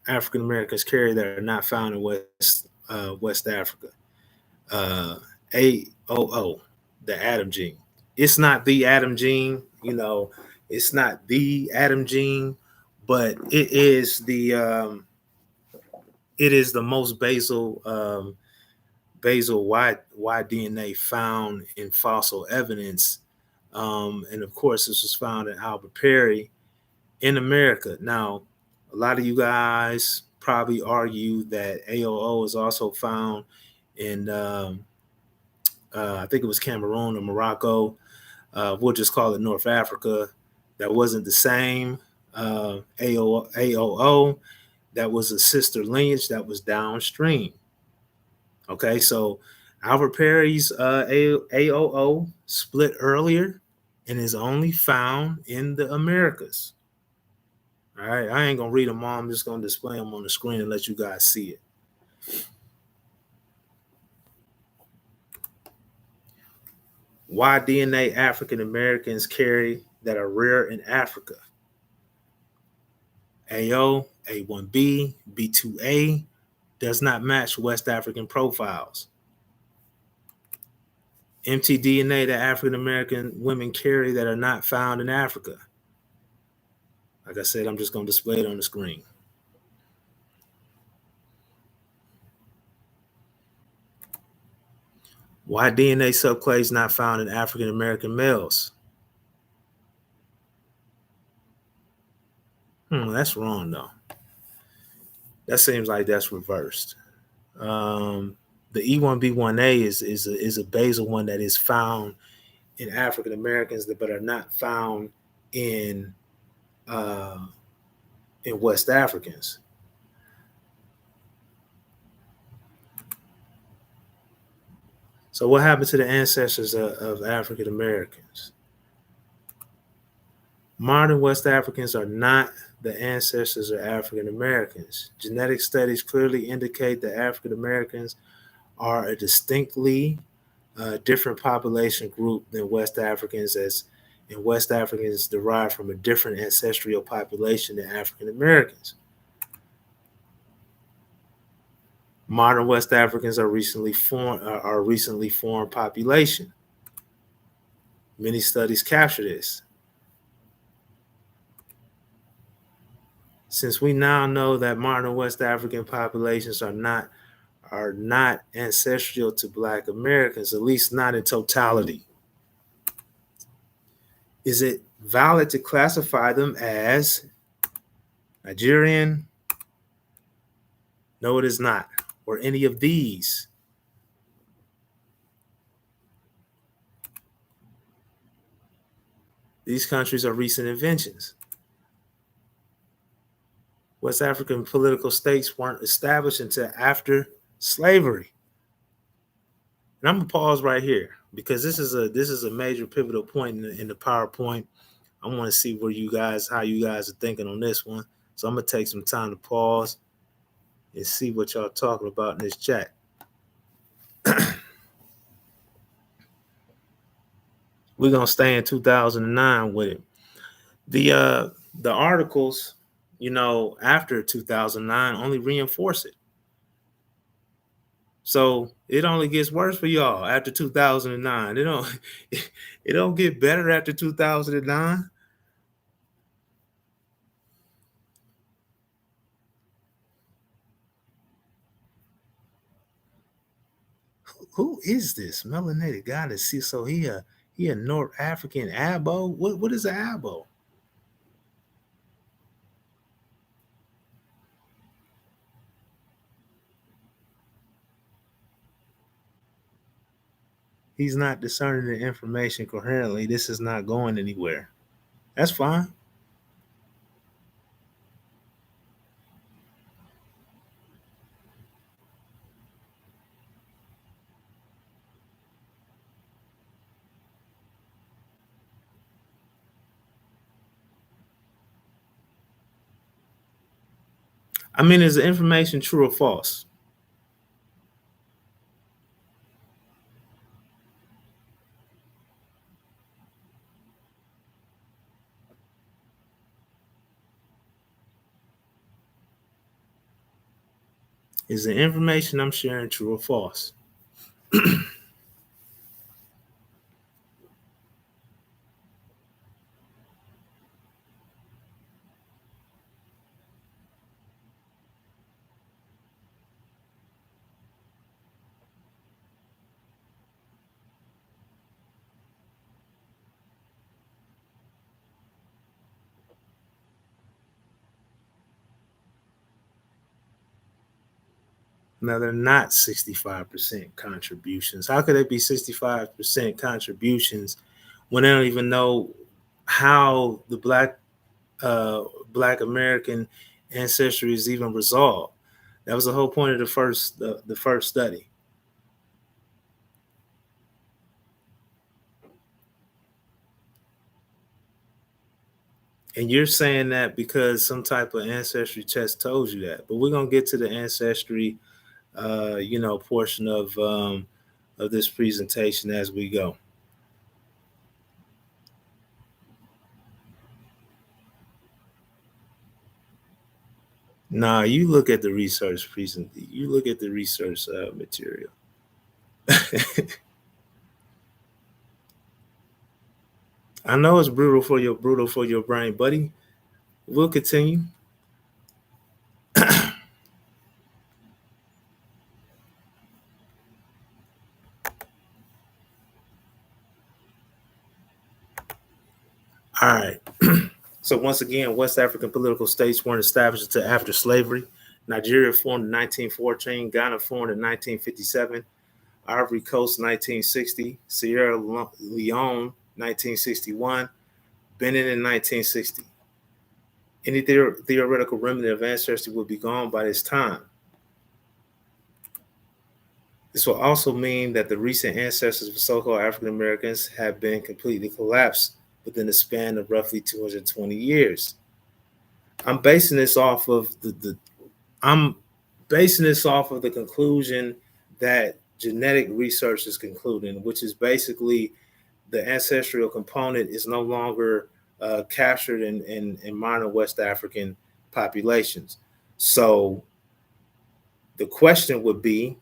Speaker 1: African Americans carry that are not found in West Africa? AOO, the Adam gene. It's not the Adam gene, it's not the Adam gene, but it is the most basal Y DNA found in fossil evidence. And of course, this was found in Albert Perry in America. Now, a lot of you guys probably argue that AOO is also found in, I think it was Cameroon or Morocco. We'll just call it North Africa. That wasn't the same. AOO, that was a sister lineage that was downstream. Okay, so Albert Perry's AOO split earlier, and is only found in the Americas. All right, I ain't gonna read them all. I'm just gonna display them on the screen and let you guys see it. Why DNA African Americans carry that are rare in Africa? AO, A1B, B2A does not match West African profiles. mtDNA that African American women carry that are not found in Africa. Like I said, I'm just going to display it on the screen. Why DNA subclades not found in African American males? That's wrong though. That seems like that's reversed. The E1B1A is a basal one that is found in African Americans but are not found uh, in West Africans. So what happened to the ancestors of African Americans? Modern West Africans are not the ancestors of African Americans. Genetic studies clearly indicate that African Americans are a distinctly different population group than West Africans, and West Africans derive from a different ancestral population than African Americans. Modern West Africans are recently formed population. Many studies capture this. Since we now know that modern West African populations are not ancestral to Black Americans, at least not in totality, is it valid to classify them as Nigerian? No, it is not. Or any of these. These countries are recent inventions. West African political states weren't established until after slavery. And I'm gonna pause right here because this is a major pivotal point in the PowerPoint. I want to see how you guys are thinking on this one. So I'm gonna take some time to pause and see what y'all talking about in this chat. We're gonna stay in 2009 with it. The articles, after 2009 only reinforce it. So it only gets worse for y'all after 2009. It don't get better after 2009. Who is this melanated goddess? See, so he a North African Abo. What is an Abo? He's not discerning the information coherently. This is not going anywhere. That's fine. I mean, is the information true or false? Is the information I'm sharing true or false? Now they're not 65% contributions. How could they be 65% contributions when they don't even know how the Black American ancestry is even resolved? That was the whole point of the first study. And you're saying that because some type of ancestry test told you that. But we're gonna get to the ancestry, portion of this presentation as we go. Nah, you look at the research present. You look at the research material. I know it's brutal for your brain, buddy. We'll continue. All right. So once again, West African political states weren't established until after slavery. Nigeria formed in 1914, Ghana formed in 1957, Ivory Coast 1960, Sierra Leone 1961, Benin in 1960. Any theoretical remnant of ancestry would be gone by this time. This will also mean that the recent ancestors of so-called African Americans have been completely collapsed within a span of roughly 220 years. I'm basing this off of I'm basing this off of the conclusion that genetic research is concluding, which is basically the ancestral component is no longer captured in modern West African populations. So the question would be,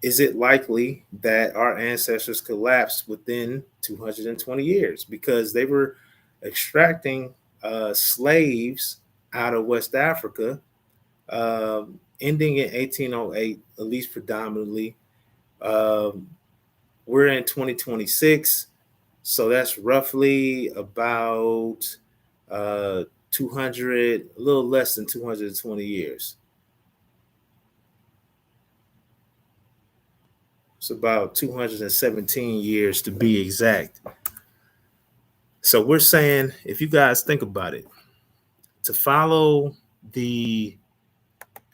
Speaker 1: is it likely that our ancestors collapsed within 220 years because they were extracting slaves out of West Africa, ending in 1808, at least predominantly. Um, we're in 2026, so that's roughly about 200, a little less than 220 years. It's about 217 years to be exact. So we're saying, if you guys think about it, to follow the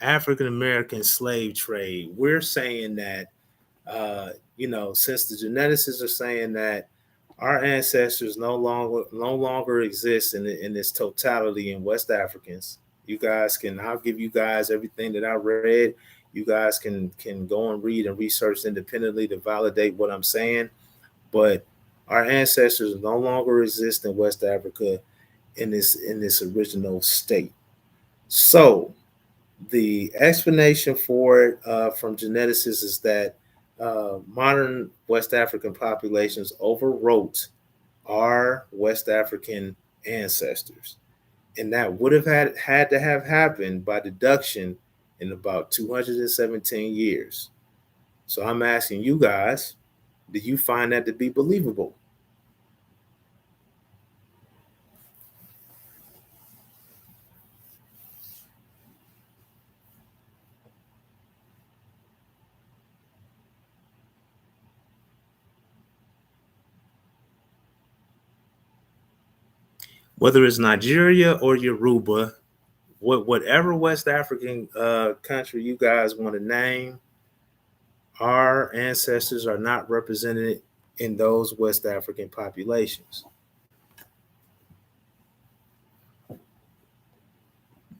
Speaker 1: African American slave trade, we're saying that, since the geneticists are saying that our ancestors no longer exist in this totality in West Africans. I'll give you guys everything that I read. You guys can go and read and research independently to validate what I'm saying. But our ancestors no longer exist in West Africa in this original state. So the explanation for it from geneticists is that modern West African populations overwrote our West African ancestors, and that would have had to have happened by deduction in about 217 years. So I'm asking you guys, do you find that to be believable? Whether it's Nigeria or Yoruba, whatever West African country you guys want to name, our ancestors are not represented in those West African populations.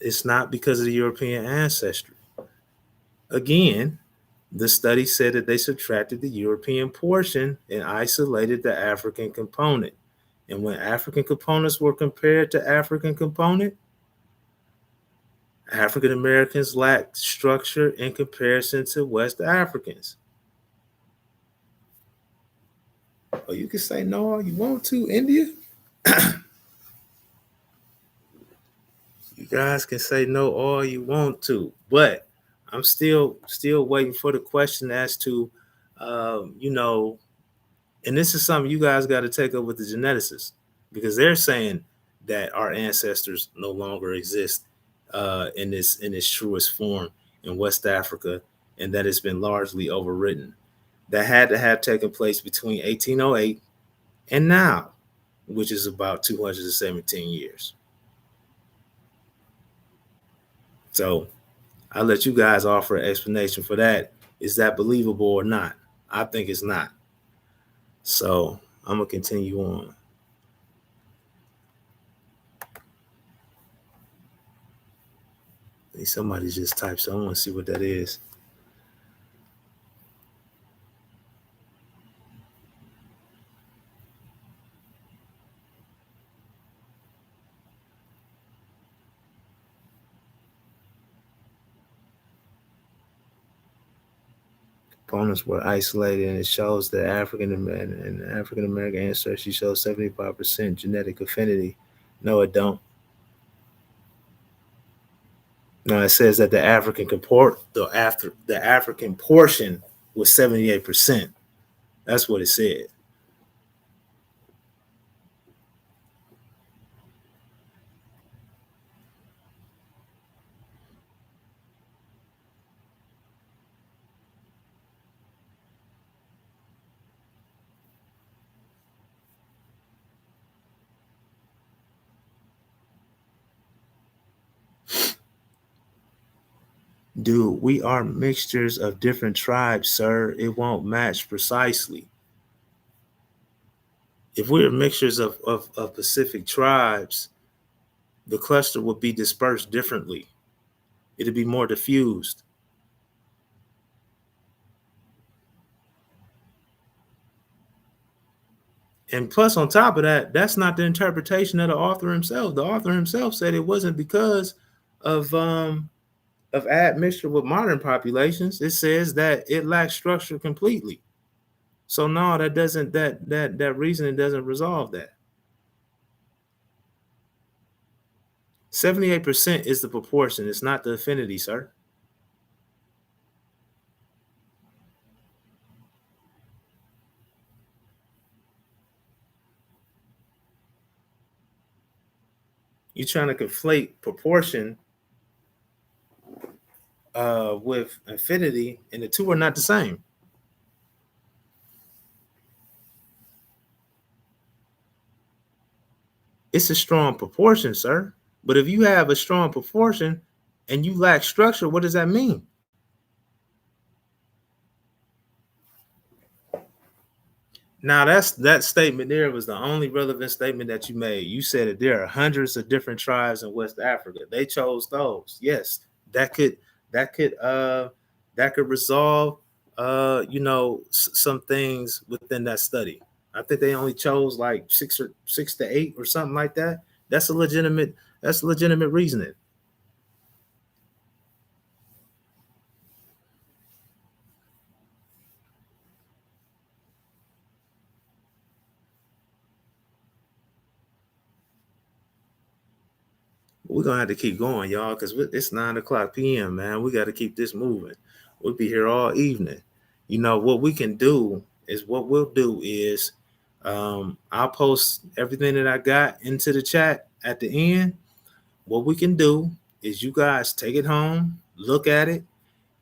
Speaker 1: It's not because of the European ancestry. Again, the study said that they subtracted the European portion and isolated the African component. And when African components were compared to African component, African Americans lacked structure in comparison to West Africans. Or you can say no all you want to, India. You guys can say no all you want to, but I'm still waiting for the question as to, you know, and this is something you guys got to take up with the geneticists because they're saying that our ancestors no longer exist in this truest form in West Africa, and that it's been largely overwritten. That had to have taken place between 1808 and now, which is about 217 years. So I'll let you guys offer an explanation for that. Is that believable or not? I think it's not. So I'm gonna continue on. Somebody just typed, so I want to see what that is. Components were isolated, and it shows that African American ancestry shows 75% genetic affinity. No, it don't. No, it says that the African portion was 78%. That's what it said. Dude, we are mixtures of different tribes, sir. It won't match precisely. If we're mixtures of Pacific tribes, the cluster would be dispersed differently. It'd be more diffused. And plus, on top of that, that's not the interpretation of the author himself. The author himself said it wasn't because of admixture with modern populations. It says that it lacks structure completely. So no, that doesn't that reasoning doesn't resolve that. 78% is the proportion. It's not the affinity, sir. You're trying to conflate proportion with affinity, and the two are not the same. It's a strong proportion, sir. But if you have a strong proportion and you lack structure, what does that mean? Now that statement there was the only relevant statement that you made. You said that there are hundreds of different tribes in West Africa. They chose those. Yes, that could that could uh that could resolve some things within that study. I think they only chose like 6 to 8 or something like that. That's legitimate reasoning. We're gonna have to keep going, y'all, because it's 9 o'clock p.m. Man, we got to keep this moving. We'll be here all evening. What we can do is what we'll do is I'll post everything that I got into the chat at the end. What we can do is you guys take it home, look at it.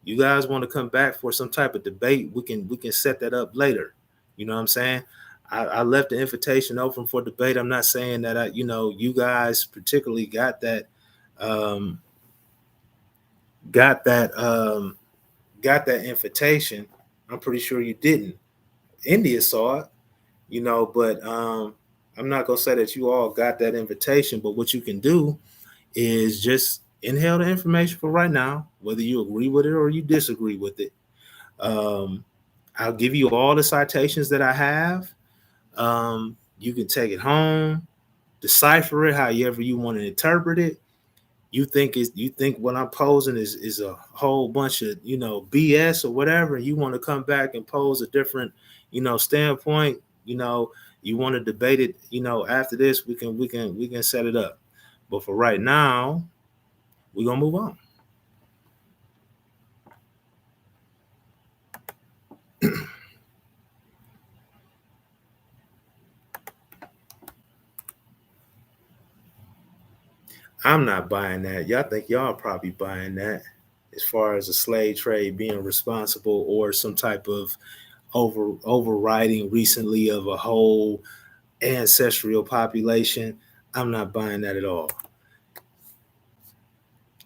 Speaker 1: You guys want to come back for some type of debate? We can set that up later. You know what I'm saying? I left the invitation open for debate. I'm not saying that you guys particularly um, got that got that invitation. I'm pretty sure you didn't. India saw it, but I'm not gonna say that you all got that invitation. But what you can do is just inhale the information for right now, whether you agree with it or you disagree with it. Um, I'll give you all the citations that I have. You can take it home, decipher it however you want to interpret it. You think what I'm posing is a whole bunch of BS or whatever, and you want to come back and pose a different standpoint. You want to debate it. After this, we can set it up. But for right now, we're gonna move on. I'm not buying that. Y'all think y'all probably buying that as far as the slave trade being responsible or some type of overriding recently of a whole ancestral population. I'm not buying that at all.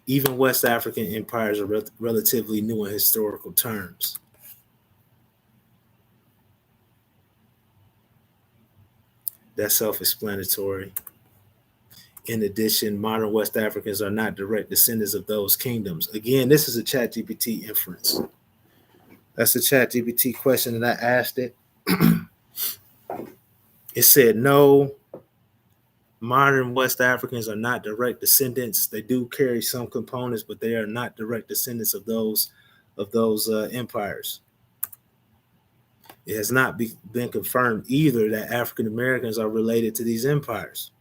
Speaker 1: Even West African empires are relatively new in historical terms. That's self-explanatory. In addition, modern West Africans are not direct descendants of those kingdoms. Again, this is a ChatGPT inference. That's a ChatGPT question that I asked it. It said no, modern West Africans are not direct descendants. They do carry some components, but they are not direct descendants of those empires. It has not been confirmed either that African Americans are related to these empires.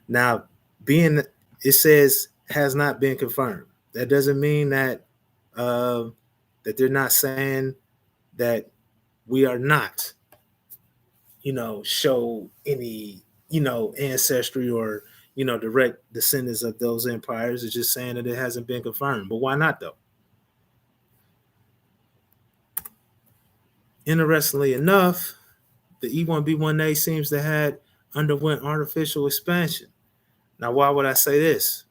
Speaker 1: Now, being it says has not been confirmed, that doesn't mean that that they're not saying that we are not, show any, ancestry or direct descendants of those empires. It's just saying that it hasn't been confirmed. But why not though? Interestingly enough, the E1B1A seems to have underwent artificial expansion. Now, why would I say this?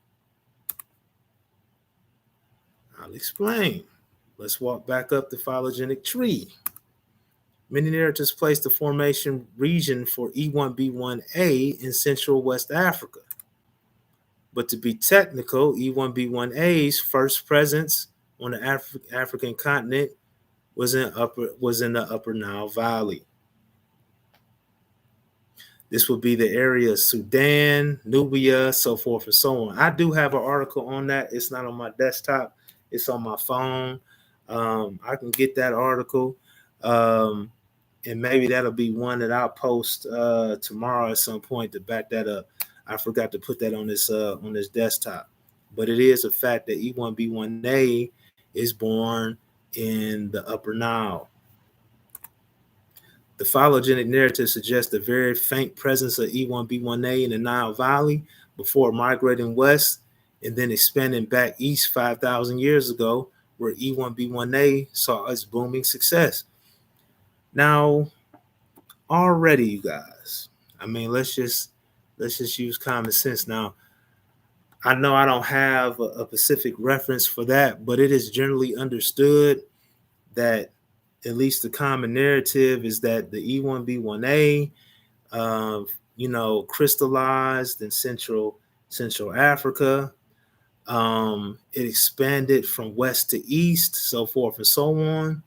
Speaker 1: I'll explain. Let's walk back up the phylogenetic tree. Many narratives place the formation region for E1B1A in Central West Africa. But to be technical, E1B1A's first presence on the African continent was in the Upper Nile Valley. This would be the area of Sudan, Nubia, so forth and so on. I do have an article on that. It's not on my desktop. It's on my phone. I can get that article. And maybe that'll be one that I'll post tomorrow at some point to back that up. I forgot to put that on this desktop. But it is a fact that E1B1A is born in the Upper Nile. The phylogenetic narrative suggests a very faint presence of E1B1A in the Nile Valley before migrating west and then expanding back east 5,000 years ago, where E1B1A saw its booming success. Now, already, you guys, I mean, let's just use common sense. Now, I know I don't have a specific reference for that, but it is generally understood that at least the common narrative is that the E1B1A, crystallized in Central Africa. It expanded from west to east, so forth and so on.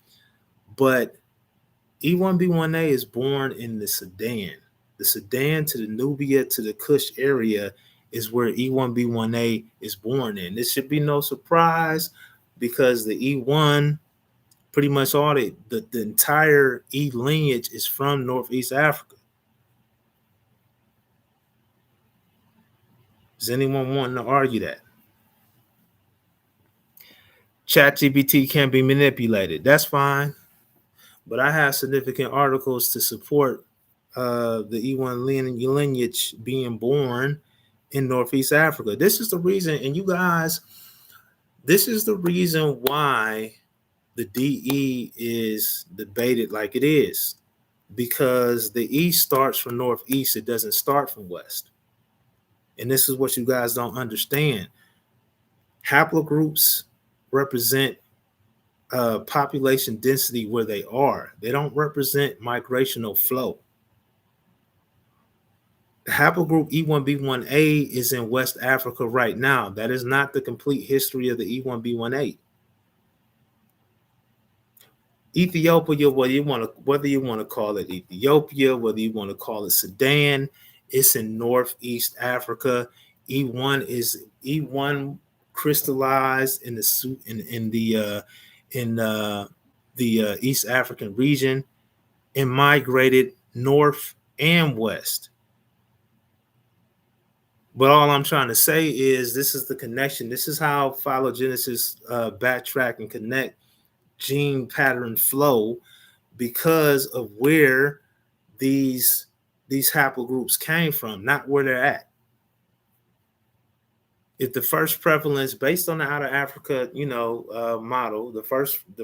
Speaker 1: But E1B1A is born in the Sudan. The Sudan to the Nubia to the Kush area is where E1B1A is born in. This should be no surprise because the E1, pretty much all the entire E lineage is from Northeast Africa. Does anyone want to argue that? ChatGPT can be manipulated. That's fine. But I have significant articles to support the E1 lineage being born in Northeast Africa. This is the reason, and you guys, this is the reason why the DE is debated like it is. Because the East starts from Northeast, it doesn't start from West. And this is what you guys don't understand. Haplogroups represent population density where they are. They don't represent migrational flow. The haplogroup E1B1A is in West Africa right now. That is not the complete history of the E1B1A. Ethiopia, whether you want to call it Ethiopia, whether you want to call it Sudan, it's in Northeast Africa. E1 crystallized in the East African region and migrated north and west. But all I'm trying to say is this is the connection. This is how phylogenesis backtrack and connect gene pattern flow because of where these haplogroups came from, not where they're at. If the first prevalence, based on the Out of Africa, model, the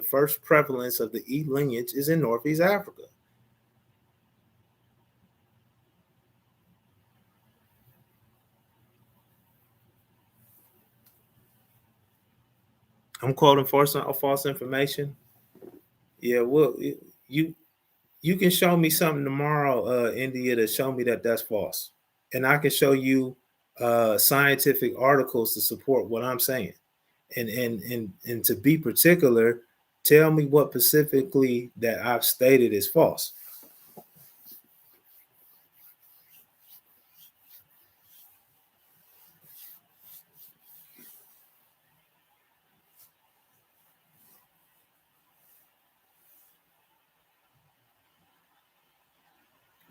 Speaker 1: first prevalence of the E lineage is in Northeast Africa. I'm quoting false information. Yeah, well, you can show me something tomorrow, India, to show me that that's false. and I can show you scientific articles to support what I'm saying. And to be particular, tell me what specifically that I've stated is false.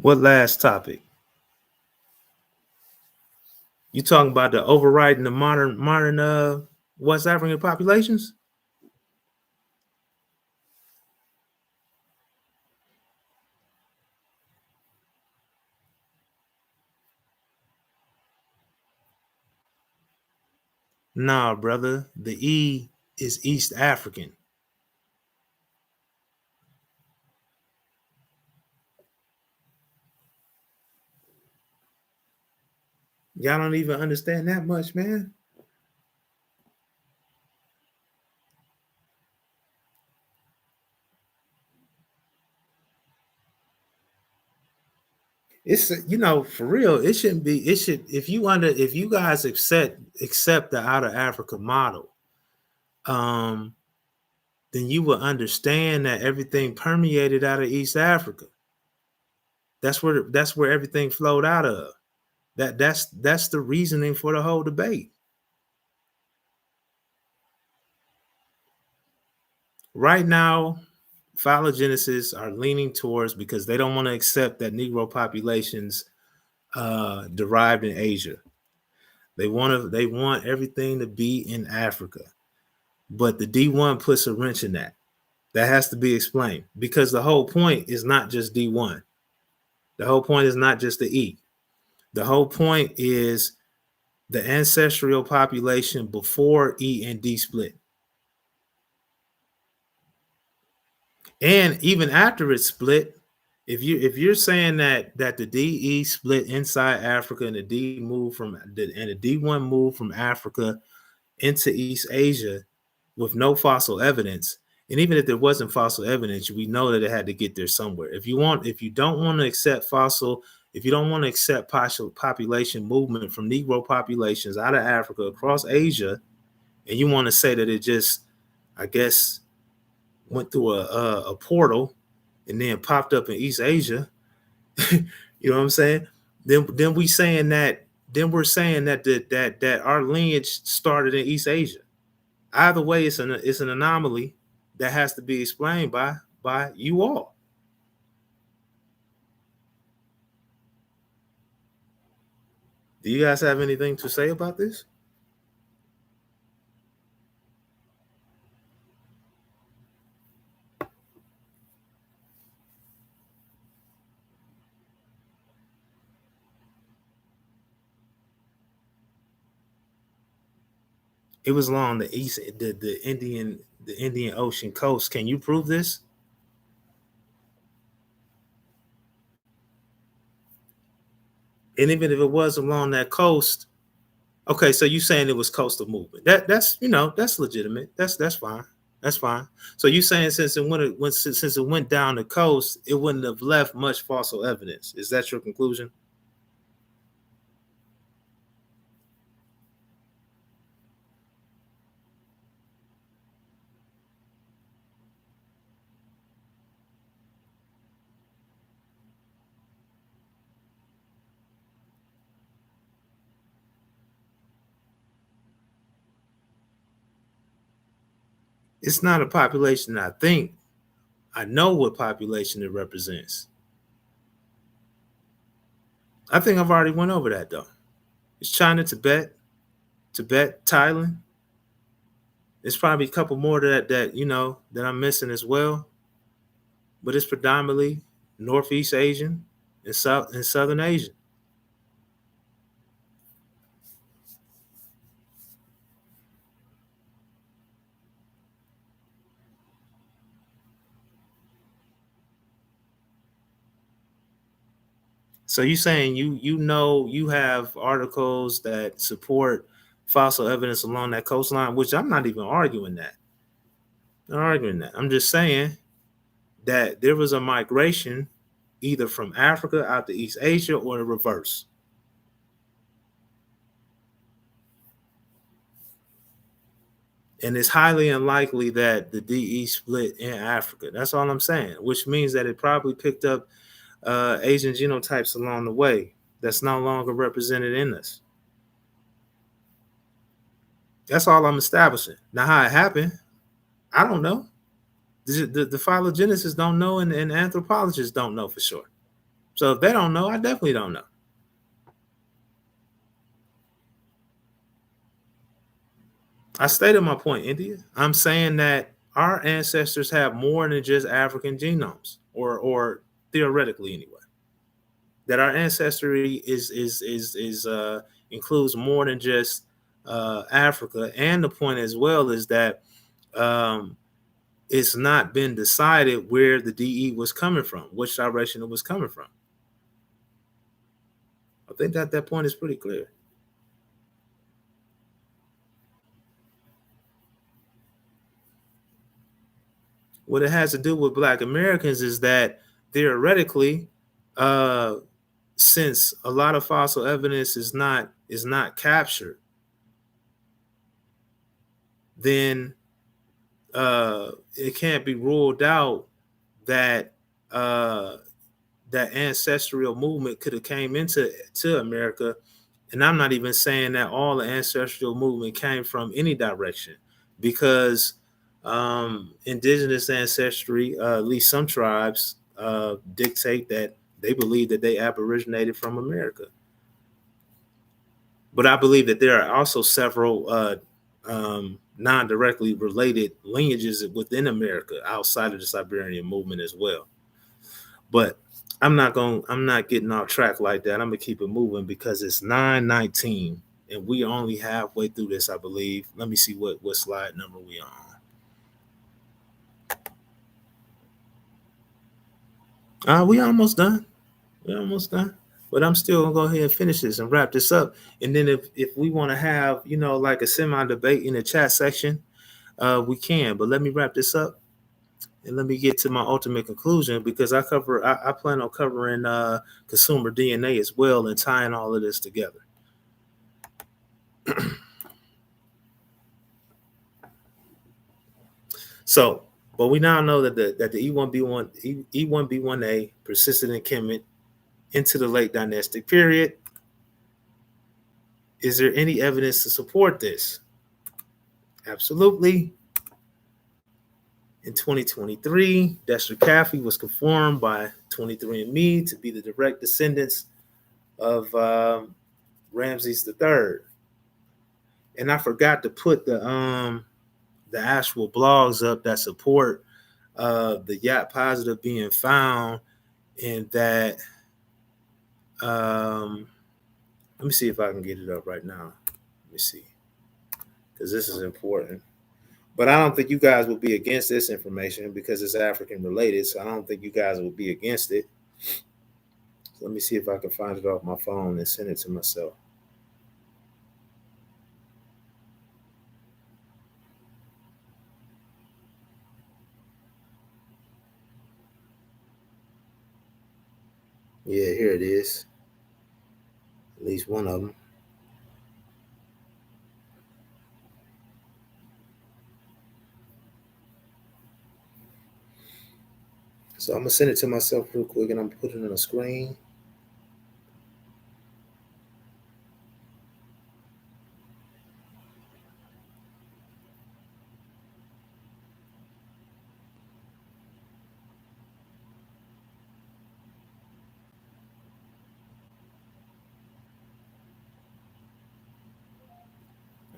Speaker 1: What last topic? You talking about the overriding the modern West African populations? Nah, brother. The E is East African. Y'all don't even understand that much, man. It's for real. It shouldn't be. It should if you guys accept the out of Africa model, um, then you will understand that everything permeated out of East Africa. That's where everything flowed out of. That's the reasoning for the whole debate. Right now, phylogenicists are leaning towards because they don't want to accept that Negro populations derived in Asia. They want everything to be in Africa. But the D1 puts a wrench in that. That has to be explained because the whole point is not just D1. The whole point is not just the E. The whole point is the ancestral population before E and D split. And even after it split, if you're saying that the DE split inside Africa and the D1 moved from Africa into East Asia with no fossil evidence, and even if there wasn't fossil evidence, we know that it had to get there somewhere. If you don't want to accept if you don't want to accept population movement from Negro populations out of Africa across Asia, and you want to say that it just, I guess, went through a portal and then popped up in East Asia, you know what I'm saying? Then we saying that then we're saying that our lineage started in East Asia. Either way, it's an anomaly that has to be explained by you all. Do you guys have anything to say about this? It was along the east, the Indian Ocean coast. Can you prove this? And even if it was along that coast, okay, so you saying it was coastal movement? That's legitimate. That's fine. That's fine. So you saying since it went down the coast, it wouldn't have left much fossil evidence. Is that your conclusion? It's not a population I think. I know what population it represents. I think I've already went over that though. It's China, Tibet, Thailand. There's probably a couple more that I'm missing as well, but it's predominantly Northeast Asian and Southern Asian. So you saying you have articles that support fossil evidence along that coastline, which I'm not even arguing that. I'm not arguing that. I'm just saying that there was a migration either from Africa out to East Asia or the reverse. And it's highly unlikely that the DE split in Africa. That's all I'm saying, which means that it probably picked up Asian genotypes along the way that's no longer represented in us. That's all I'm establishing. Now, how it happened, I don't know. The phylogenetists don't know, and anthropologists don't know for sure. So if they don't know, I definitely don't know. I stated my point, India. I'm saying that our ancestors have more than just African genomes, or theoretically anyway. That our ancestry is includes more than just Africa. And the point as well is that um, it's not been decided where the DE was coming from, which direction it was coming from. I think that point is pretty clear. What it has to do with Black Americans is that theoretically, uh, since a lot of fossil evidence is not captured, then it can't be ruled out that uh, that ancestral movement could have came to America. And I'm not even saying that all the ancestral movement came from any direction, because indigenous ancestry, at least some tribes, dictate that they believe that they aboriginated from America. But I believe that there are also several non-directly related lineages within America outside of the Siberian movement as well. But I'm not getting off track like that. I'm gonna keep it moving because it's 9:19 and we only halfway through this, I believe. Let me see what slide number we on. We almost done. We're almost done. But I'm still gonna go ahead and finish this and wrap this up. And then if we want to have, like a semi debate in the chat section, we can. But let me wrap this up and let me get to my ultimate conclusion, because I plan on covering consumer DNA as well and tying all of this together. So, but we now know that the E1B1A persisted in Kemet into the late dynastic period. Is there any evidence to support this? Absolutely. In 2023, Dexter Caffey was confirmed by 23andMe to be the direct descendants of Ramses III. And I forgot to put the actual blogs up that support the yacht positive being found, and that let me see if I can get it up right now. Let me see, because this is important. But I don't think you guys will be against this information because it's African related. So I don't think you guys will be against it. So let me see if I can find it off my phone and send it to myself. Yeah, here it is. At least one of them. So I'm gonna send it to myself real quick, and I'm putting it on the screen.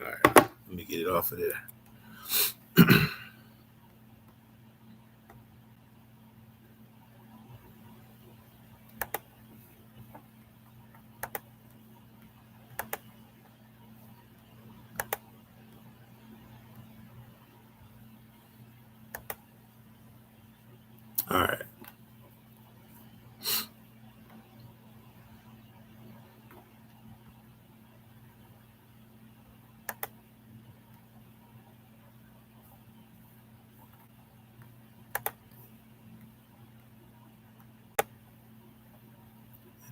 Speaker 1: All right, let me get it off of there. All right.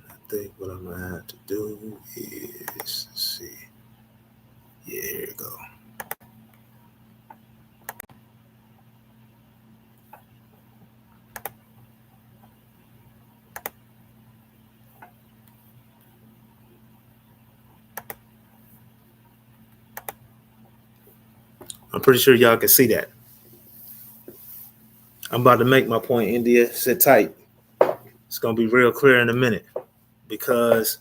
Speaker 1: I think what I'm gonna have to do is, let's see. Yeah, here you go. I'm pretty sure y'all can see that. I'm about to make my point, India. Sit tight. It's going to be real clear in a minute because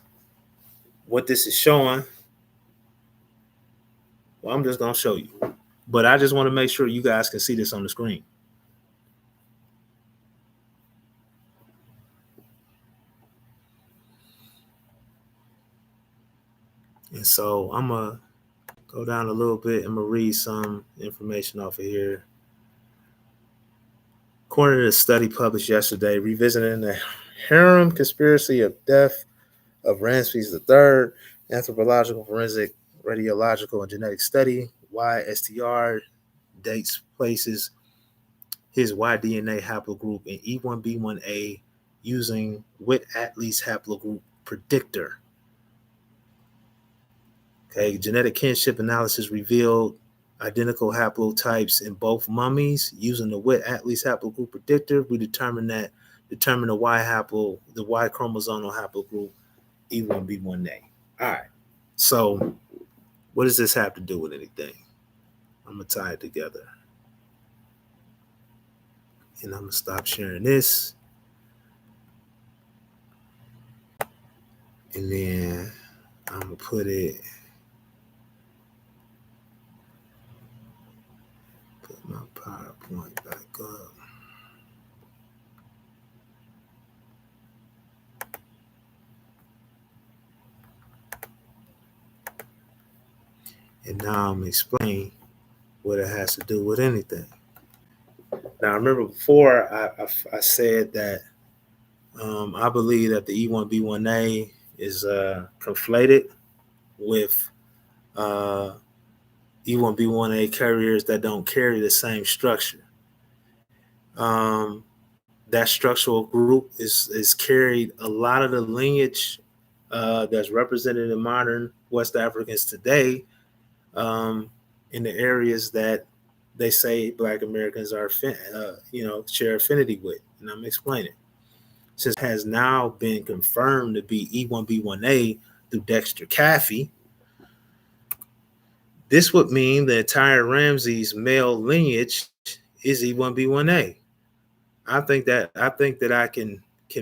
Speaker 1: what this is showing, well, I'm just going to show you. But I just want to make sure you guys can see this on the screen. And so I'm going to go down a little bit. I'm going to read some information off of here. According to the study published yesterday, revisiting the harem conspiracy of death of Ramses III, anthropological, forensic, radiological, and genetic study, YSTR dates places his Y-DNA haplogroup in E1B1A using Witt-Atlee's haplogroup predictor. Okay, genetic kinship analysis revealed identical haplotypes in both mummies. Using the Witt-Atlee's haplogroup predictor, we determined the Y chromosomal haplogroup E1B1A. All right. So, what does this have to do with anything? I'm gonna tie it together, and I'm gonna stop sharing this, and then I'm gonna put my PowerPoint back up. And now I'm gonna explain what it has to do with anything. Now, remember before I said that I believe that the E1B1A is conflated with E1B1A carriers that don't carry the same structure. That structural group is carried a lot of the lineage that's represented in modern West Africans today in the areas that they say Black Americans are, share affinity with. And I'm explaining. Since it has now been confirmed to be E1B1A through Dexter Caffey, this would mean the entire Ramses male lineage is E1B1A. I think that I can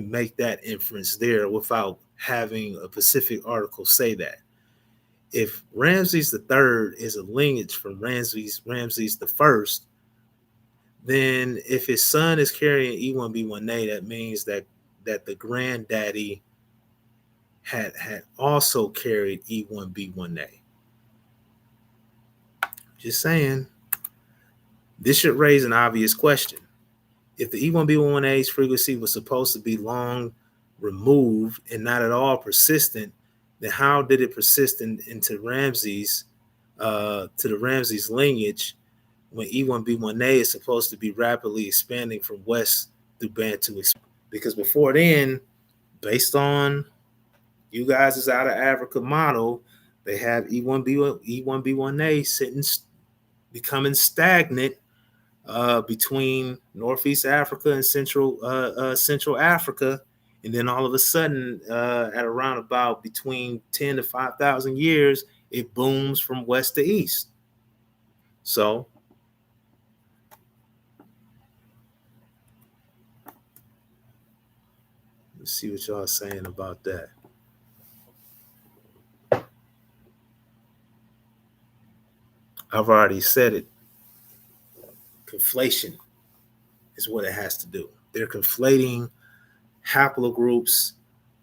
Speaker 1: make that inference there without having a specific article say that. If Ramses III is a lineage from Ramses I, then if his son is carrying E1B1A, that means that the granddaddy had also carried E1B1A. Just saying. This should raise an obvious question. If the E1B1A's frequency was supposed to be long removed and not at all persistent, then how did it persist into Ramses, to the Ramses lineage, when E1B1A is supposed to be rapidly expanding from west through Bantu? Because before then, based on you guys' out of Africa model, they have E1B1A sitting, becoming stagnant between Northeast Africa and Central Africa, and then all of a sudden, at around about between 10 to 5,000 years, it booms from west to east. So, let's see what y'all are saying about that. I've already said it. Conflation is what it has to do. They're conflating haplogroups,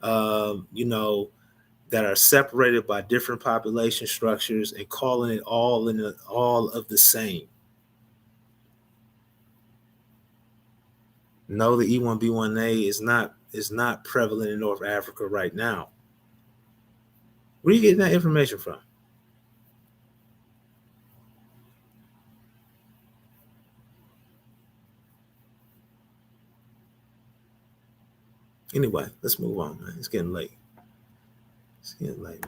Speaker 1: that are separated by different population structures and calling it all all of the same. No, the E1B1A is not prevalent in North Africa right now. Where are you getting that information from? Anyway, let's move on, man. It's getting late. Man.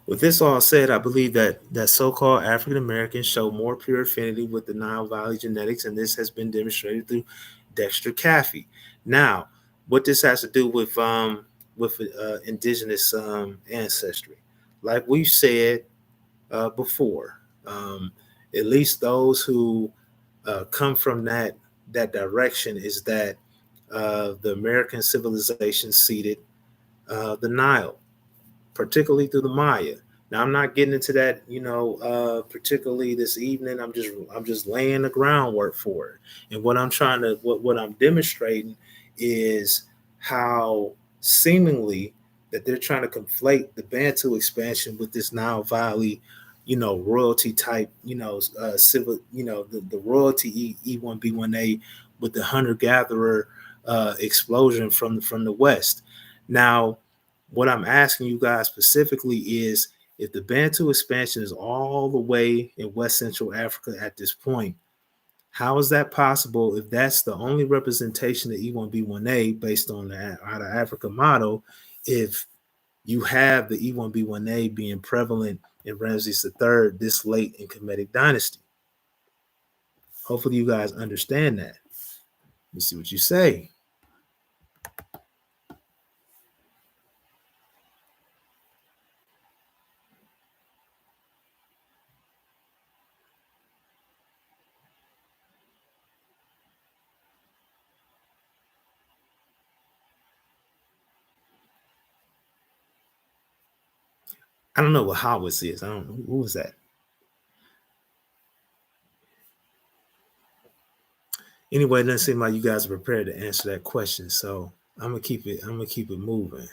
Speaker 1: With this all said, I believe that so-called African Americans show more pure affinity with the Nile Valley genetics, and this has been demonstrated through Dexter Caffey. Now, what this has to do with indigenous ancestry. Like we've said before, at least those who come from that direction is that the American civilization seeded the Nile, particularly through the Maya. Now I'm not getting into that, particularly this evening. I'm just laying the groundwork for it. And what I'm demonstrating is how seemingly that they're trying to conflate the Bantu expansion with this Nile Valley, royalty type, civil, the royalty E1B1A with the hunter gatherer explosion from the West. Now, what I'm asking you guys specifically is if the Bantu expansion is all the way in West Central Africa at this point, how is that possible if that's the only representation of E1B1A based on the out of Africa model? If you have the E1B1A being prevalent in Ramses III this late in Kemetic dynasty. Hopefully you guys understand that. Let me see what you say. I don't know what Howitz is. I don't know. Who was that? Anyway, it doesn't seem like you guys are prepared to answer that question. So I'm gonna keep it moving.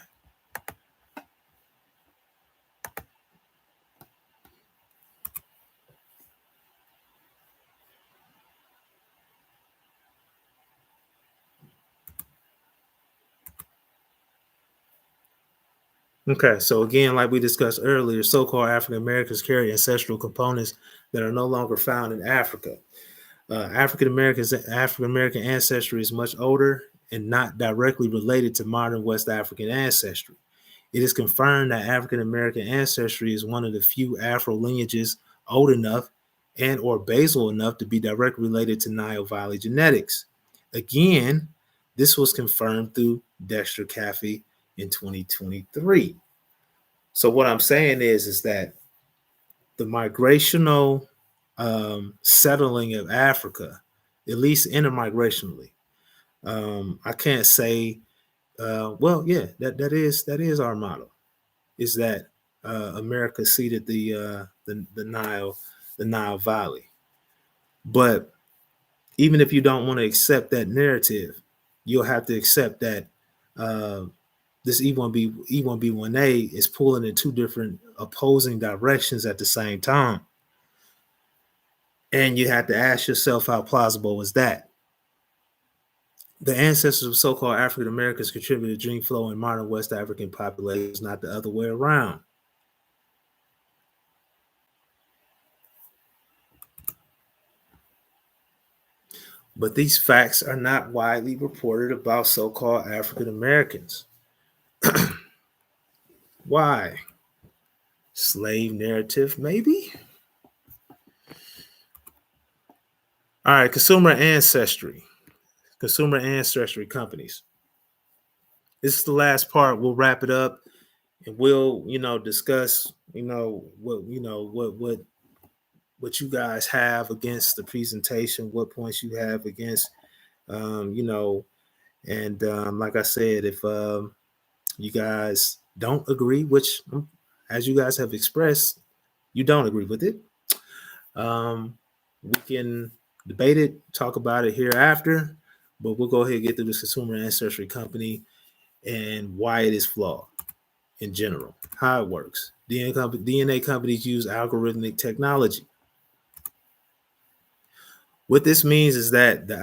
Speaker 1: Okay, so again, like we discussed earlier, so-called African Americans carry ancestral components that are no longer found in Africa. African American ancestry is much older and not directly related to modern West African ancestry. It is confirmed that African American ancestry is one of the few Afro lineages old enough and or basal enough to be directly related to Nile Valley genetics. Again, this was confirmed through Dexter Caffey in 2023. So what I'm saying is that the migrational settling of Africa, at least intermigrationally, I can't say. Well, yeah, that is our model. Is that America seeded the Nile Valley. But even if you don't want to accept that narrative, you'll have to accept that uh, this E1B1A is pulling in two different opposing directions at the same time. And you have to ask yourself how plausible is that? The ancestors of so-called African Americans contributed to gene flow in modern West African populations, not the other way around. But these facts are not widely reported about so-called African Americans. Why? Slave narrative, maybe? All right, consumer ancestry. Consumer ancestry companies. This is the last part. We'll wrap it up and we'll, discuss, what you guys have against the presentation, what points you have against, you know, and like I said, if you guys don't agree, which as you guys have expressed, you don't agree with it, we can debate it, talk about it hereafter, but we'll go ahead and get through this consumer ancestry company and why it is flawed in general, how it works. DNA companies use algorithmic technology. What this means is that the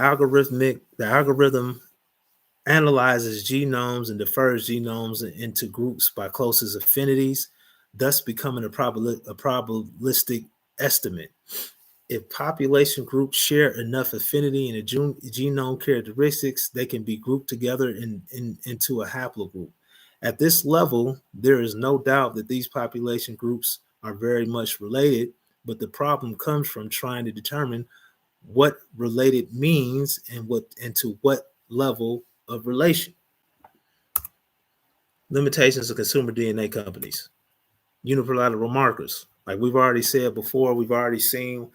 Speaker 1: algorithm analyzes genomes and differs genomes into groups by closest affinities, thus becoming a probabilistic estimate. If population groups share enough affinity in genome characteristics, they can be grouped together into a haplogroup. At this level, there is no doubt that these population groups are very much related, but the problem comes from trying to determine what related means and to what level of relation. limitations of consumer DNA companies. Unilateral markers. Like we've already said before, we've already seen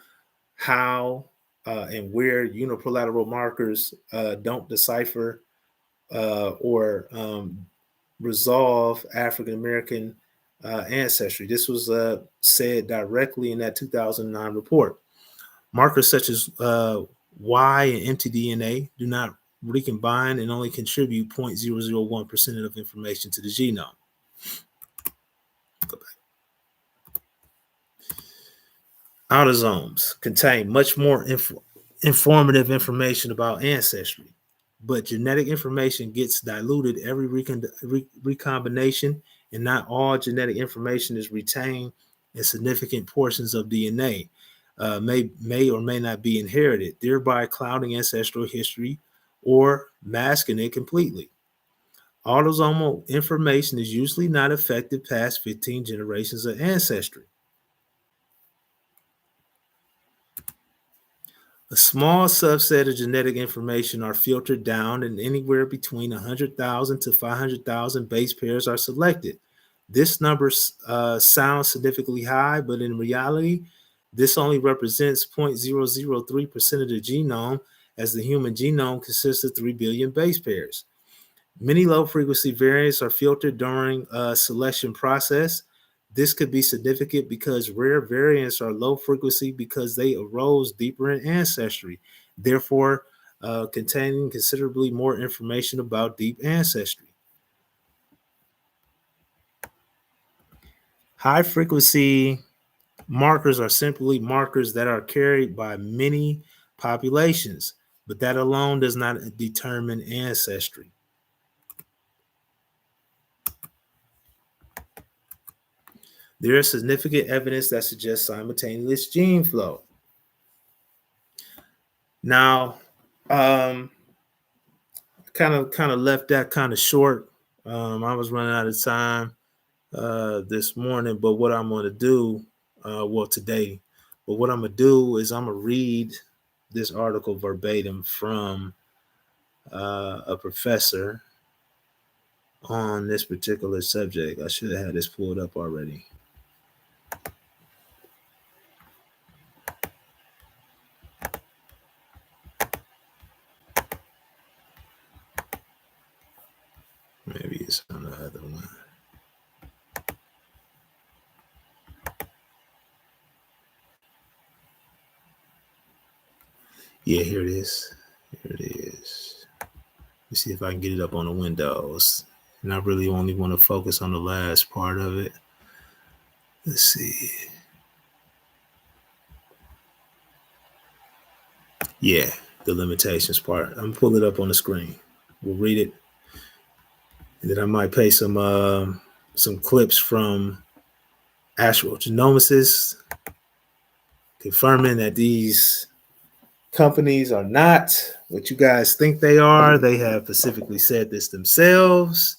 Speaker 1: how and where unilateral markers don't decipher or resolve African American ancestry. This was said directly in that 2009 report. Markers such as Y and mtDNA do not recombine and only contribute 0.001% of information to the genome. Autosomes contain much more informative information about ancestry, but genetic information gets diluted every recombination, and not all genetic information is retained, and significant portions of DNA may or may not be inherited, thereby clouding ancestral history or masking it completely. Autosomal information is usually not affected past 15 generations of ancestry. A small subset of genetic information are filtered down, and anywhere between 100,000 to 500,000 base pairs are selected. This number sounds significantly high, but in reality, this only represents 0.003% of the genome, as the human genome consists of 3 billion base pairs. Many low-frequency variants are filtered during a selection process. This could be significant because rare variants are low frequency because they arose deeper in ancestry, therefore containing considerably more information about deep ancestry. High frequency markers are simply markers that are carried by many populations, but that alone does not determine ancestry. There is significant evidence that suggests simultaneous gene flow. Now, kind of left that kind of short. I was running out of time this morning, but what I'm going to do, today, but what I'm going to do is I'm going to read this article verbatim from a professor on this particular subject. I should have had this pulled up already. Maybe it's on the other one. Yeah, here it is. Here it is. Let me see if I can get it up on the Windows. And I really only want to focus on the last part of it. Let's see. Yeah, the limitations part. I'm gonna pull it up on the screen. We'll read it, and then I might play some clips from actual genomicists confirming that these companies are not what you guys think they are. They have specifically said this themselves,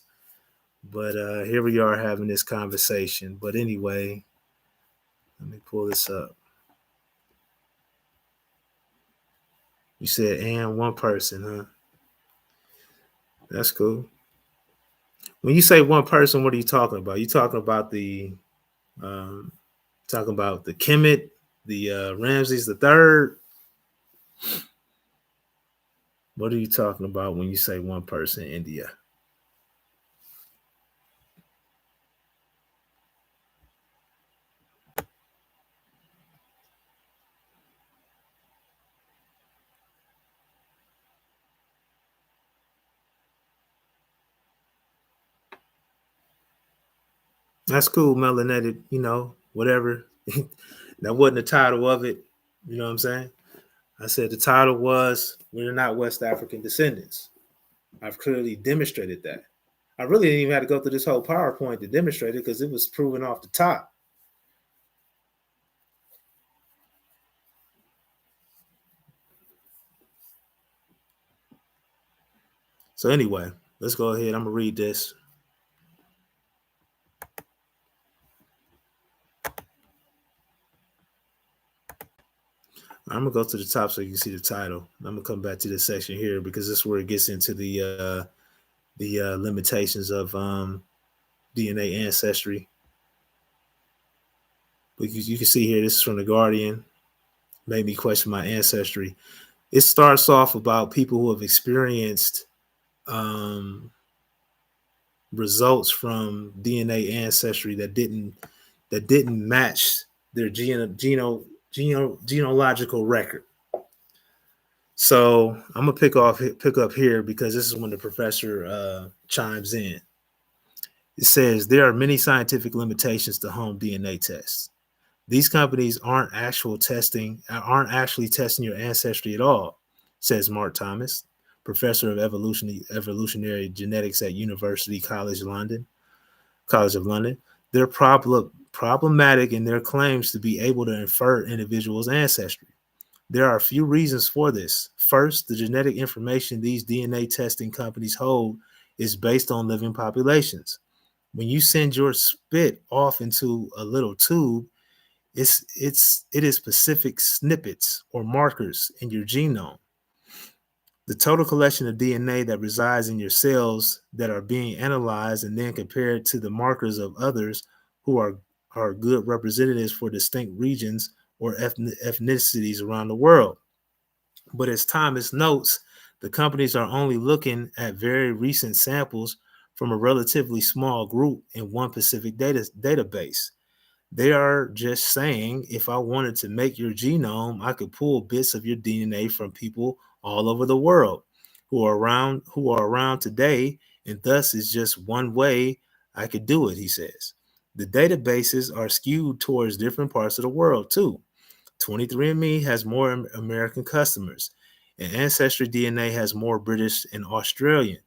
Speaker 1: but here we are having this conversation. But anyway, let me pull this up. You said, and one person, huh? That's cool. When you say one person, what are you talking about? You talking about the Kemet, the Ramses the third. What are you talking about when you say one person, India? That's cool, melanated, whatever. That wasn't the title of it. You know what I'm saying? I said the title was We're Not West African Descendants. I've clearly demonstrated that. I really didn't even have to go through this whole PowerPoint to demonstrate it because it was proven off the top. So anyway, let's go ahead. I'm going to read this. I'm gonna go to the top so you can see the title. I'm gonna come back to this section here because this is where it gets into the limitations of DNA Ancestry. But you can see here, this is from The Guardian. Made me question my ancestry. It starts off about people who have experienced results from DNA ancestry that didn't match their genealogical record. So I'm gonna pick up here because this is when the professor chimes in. It says there are many scientific limitations to home DNA tests. These companies aren't actually testing your ancestry at all, says Mark Thomas, professor of evolutionary genetics at University College of London. They're problematic in their claims to be able to infer individuals' ancestry. There are a few reasons for this. First, the genetic information these DNA testing companies hold is based on living populations. When you send your spit off into a little tube, it is specific snippets or markers in your genome. The total collection of DNA that resides in your cells that are being analyzed and then compared to the markers of others who are good representatives for distinct regions or ethnicities around the world. But as Thomas notes, the companies are only looking at very recent samples from a relatively small group in one specific database. They are just saying if I wanted to make your genome, I could pull bits of your DNA from people all over the world who are around today, and thus is just one way I could do it, he says. The databases are skewed towards different parts of the world too. 23andMe has more American customers, and Ancestry DNA has more British and Australian.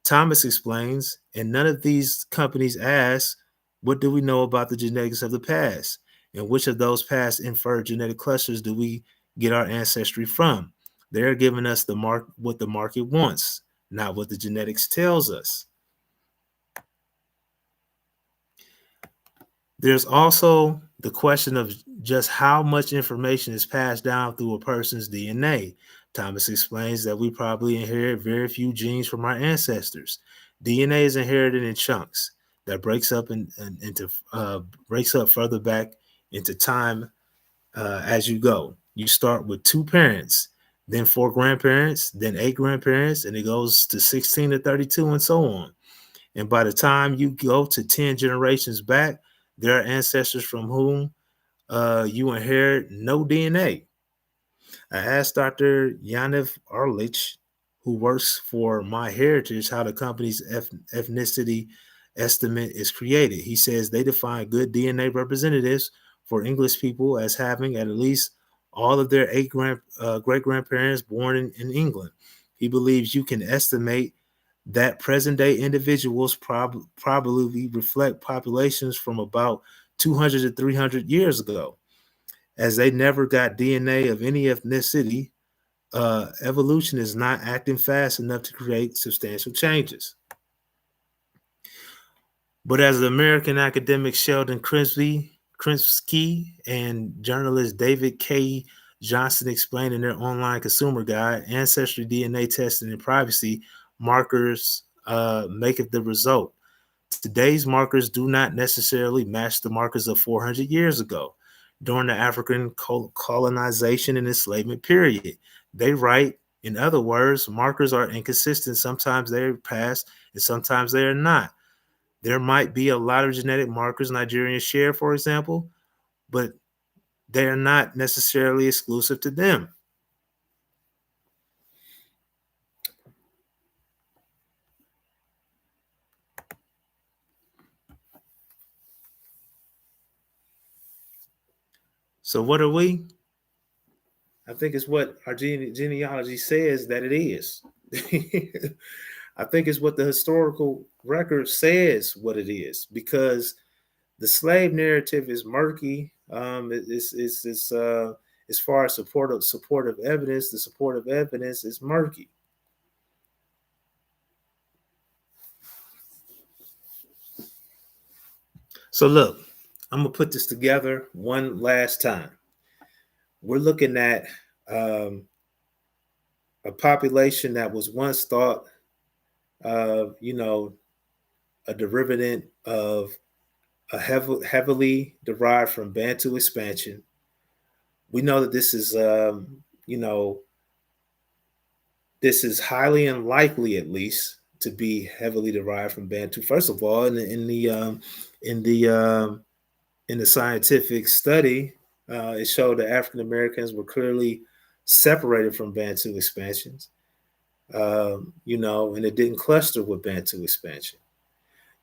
Speaker 1: Thomas explains, and none of these companies ask, what do we know about the genetics of the past? And which of those past inferred genetic clusters do we get our ancestry from? They're giving us what the market wants, not what the genetics tells us. There's also the question of just how much information is passed down through a person's DNA. Thomas explains that we probably inherit very few genes from our ancestors. DNA is inherited in chunks that breaks up further back into time as you go. You start with 2 parents, then 4 grandparents, then 8 grandparents, and it goes to 16 to 32 and so on. And by the time you go to 10 generations back, there are ancestors from whom you inherit no DNA. I asked Dr. Yaniv Arlich, who works for MyHeritage, how the company's ethnicity estimate is created. He says they define good DNA representatives for English people as having at least all of their 8 great grandparents born in England. He believes you can estimate that present day individuals probably reflect populations from about 200 to 300 years ago. As they never got DNA of any ethnicity, evolution is not acting fast enough to create substantial changes. But as the American academic Sheldon Krimsky and journalist David K. Johnson explained in their online consumer guide, ancestry DNA testing and privacy markers make it the result. Today's markers do not necessarily match the markers of 400 years ago during the African colonization and enslavement period. They write, in other words, markers are inconsistent. Sometimes they're passed and sometimes they are not. There might be a lot of genetic markers Nigerians share, for example, but they are not necessarily exclusive to them. So what are we? I think it's what our genealogy says that it is. I think it's what the historical record says what it is, because the slave narrative is murky. As far as supportive evidence, the supportive evidence is murky. So look, I'm gonna put this together one last time. We're looking at a population that was once thought, uh, you know, a derivative of a heavily derived from Bantu expansion. We know that this is, this is highly unlikely, at least, to be heavily derived from Bantu. First of all, in the in the scientific study, it showed that African Americans were clearly separated from Bantu expansions. And it didn't cluster with Bantu expansion.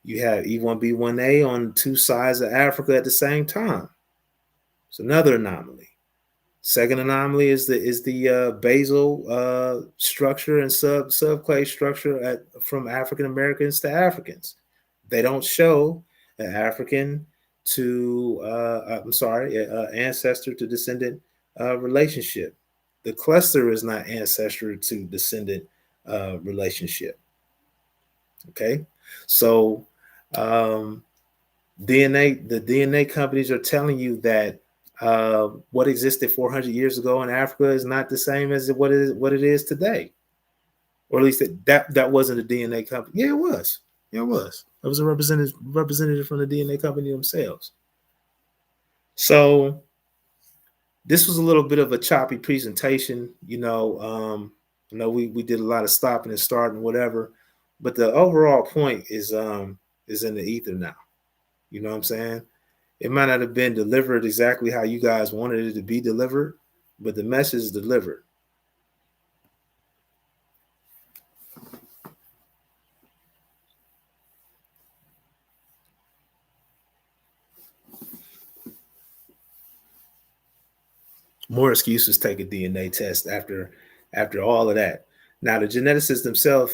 Speaker 1: You have E1B1A on two sides of Africa at the same time. It's another anomaly. Second anomaly is the basal structure and subclade structure from African Americans to Africans. They don't show an African to ancestor to descendant relationship. The cluster is not ancestor to descendant relationship. Okay, so um, the DNA companies are telling you that what existed 400 years ago in Africa is not the same as what it is today, or at least that wasn't a DNA company. Yeah, it was. Yeah, it was. It was a representative from the DNA company themselves. So this was a little bit of a choppy presentation. We did a lot of stopping and starting, whatever, but the overall point is in the ether now. You know what I'm saying? It might not have been delivered exactly how you guys wanted it to be delivered, but the message is delivered. More excuses take a DNA test after all of that. Now the geneticists themselves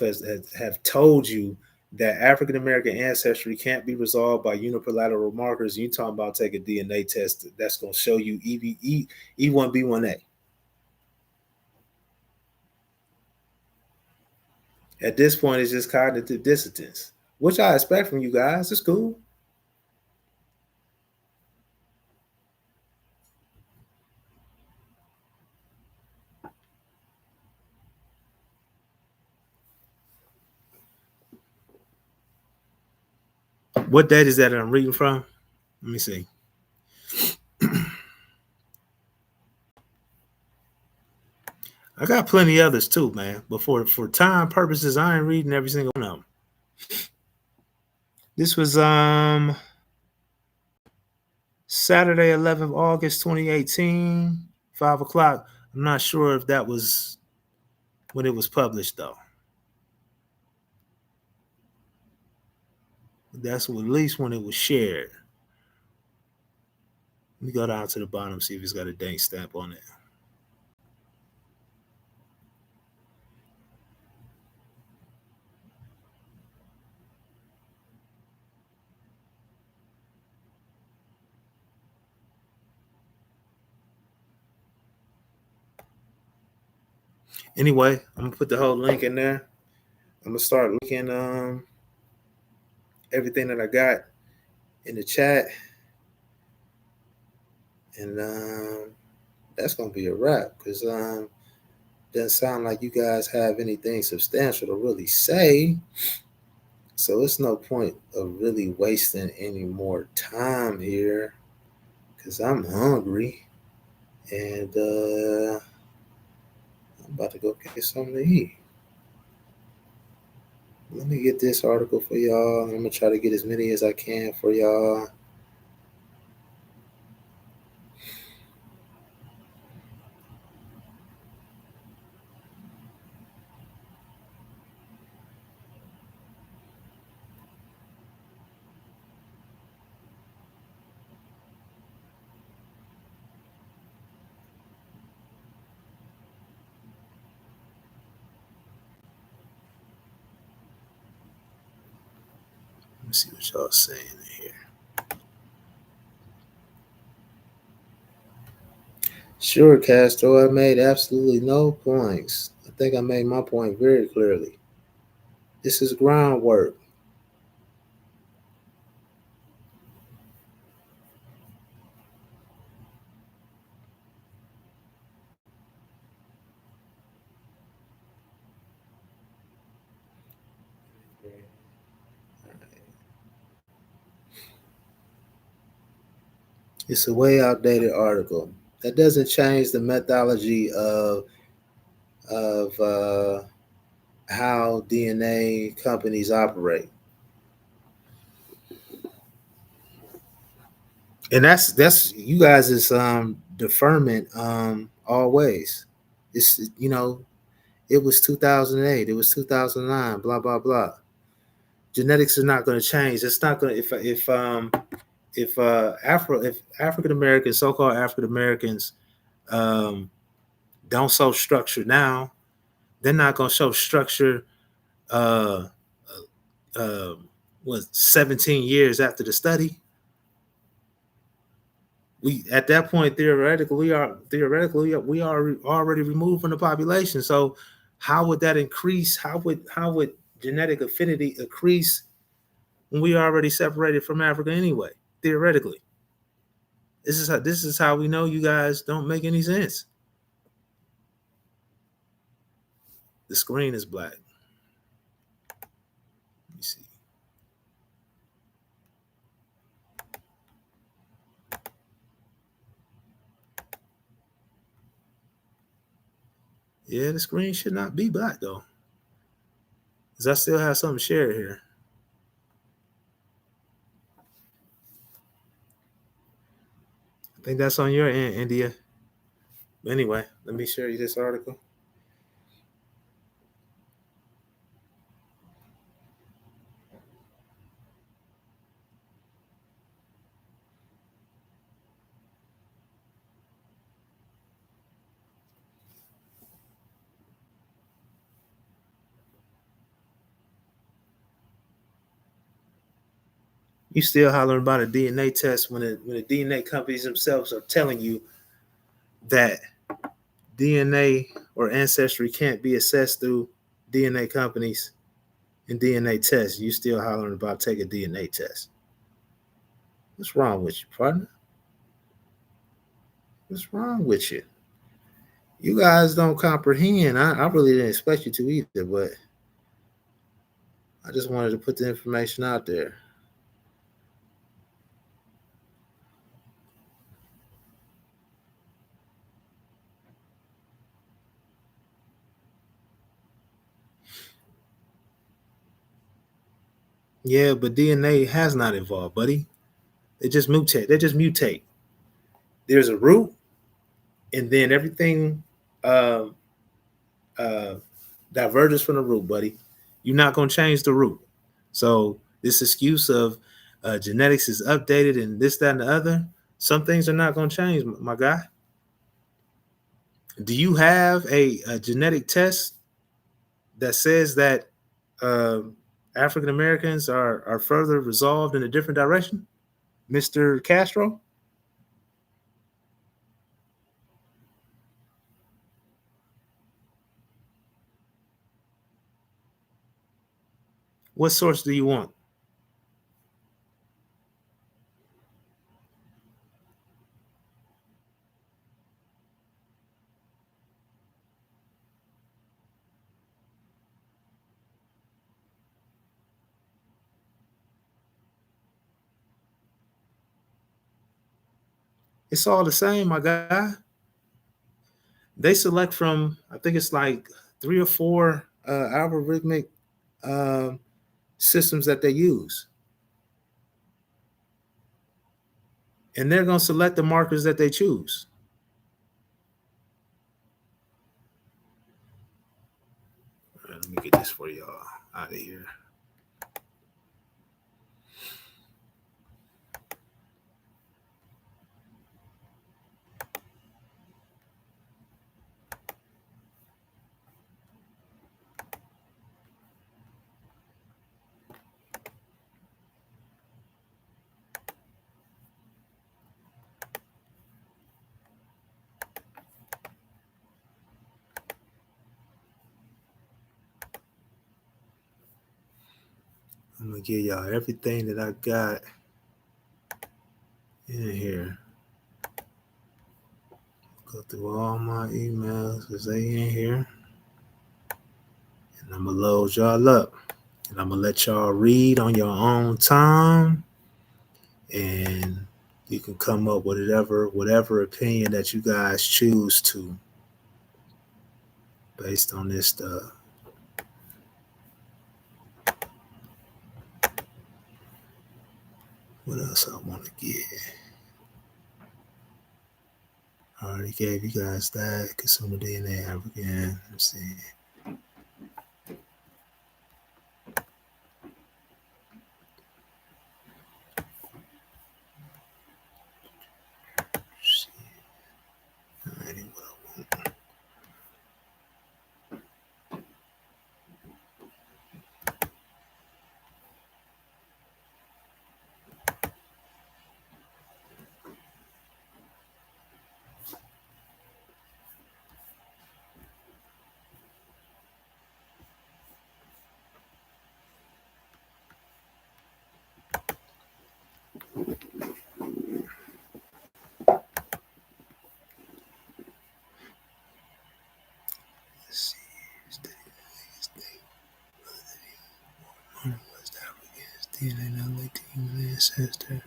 Speaker 1: have told you that African American ancestry can't be resolved by unilateral markers. You talking about take a DNA test that's going to show you E1B1A. At this point, it's just cognitive dissonance, which I expect from you guys. It's cool. What date is that I'm reading from? Let me see. I got plenty others too, man. But for time purposes, I ain't reading every single one of them. This was Saturday, 11th August 2018, 5 o'clock. I'm not sure if that was when it was published though. That's at least when it was shared. Let me go down to the bottom, see if it's got a date stamp on it. Anyway, I'm gonna put the whole link in there. I'm gonna start looking everything that I got in the chat, and that's gonna be a wrap because doesn't sound like you guys have anything substantial to really say. So it's no point of really wasting any more time here because I'm hungry and I'm about to go get something to eat. Let me get this article for y'all. I'm gonna try to get as many as I can for y'all. Let me see what y'all saying here. Sure, Castro, I made absolutely no points. I think I made my point very clearly. This is groundwork. It's a way outdated article. That doesn't change the methodology of how DNA companies operate. And that's you guys is deferment always. It's it was 2008, it was 2009, blah blah blah. Genetics is not going to change. It's not going to if African Americans, so-called African Americans, um, don't show structure now, they're not going to show structure. Uh, uh, was 17 years after the study. We at that point theoretically we are already removed from the population. So how would that increase? How would genetic affinity increase when we already separated from Africa anyway? Theoretically, this is how we know you guys don't make any sense. The screen is black. Let me see. Yeah, the screen should not be black though, because I still have something shared here. I think that's on your end, India. Anyway, let me share you this article. You still hollering about a DNA test when the DNA companies themselves are telling you that DNA or ancestry can't be assessed through DNA companies and DNA tests. You still hollering about take a DNA test. What's wrong with you, partner? What's wrong with you? You guys don't comprehend. I really didn't expect you to either, but I just wanted to put the information out there. Yeah, but DNA has not evolved, buddy. They just mutate. They just mutate. There's a root, and then everything um, uh, diverges from the root, buddy. You're not gonna change the root. So this excuse of genetics is updated and this, that, and the other. Some things are not gonna change, my guy. Do you have a genetic test that says that uh, African Americans are further resolved in a different direction, Mr. Castro? What source do you want? It's all the same, my guy. They select from, I think it's like 3 or 4 algorithmic um, systems that they use, and they're going to select the markers that they choose. All right, let me get this for y'all out of here. I'm gonna give y'all everything that I got in here. Go through all my emails because they in here, and I'm gonna load y'all up, and I'm gonna let y'all read on your own time, and You can come up with whatever opinion that you guys choose to based on this stuff. What else I want to get? I already gave you guys that. Consumer DNA, African. Let's see. Alrighty, what I want. Let's see. West Africans, DNA not linked to human ancestor.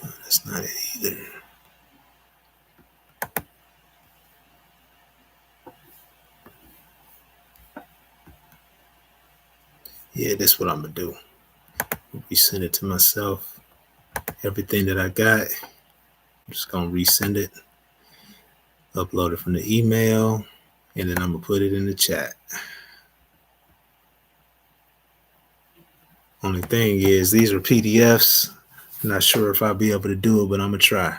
Speaker 1: No, that's not it either. Yeah, that's what I'm gonna do. Resend it to myself. Everything that I got, I'm just gonna resend it, upload it from the email, and then I'm gonna put it in the chat. Only thing is, these are PDFs. I'm not sure if I'll be able to do it, but I'm gonna try.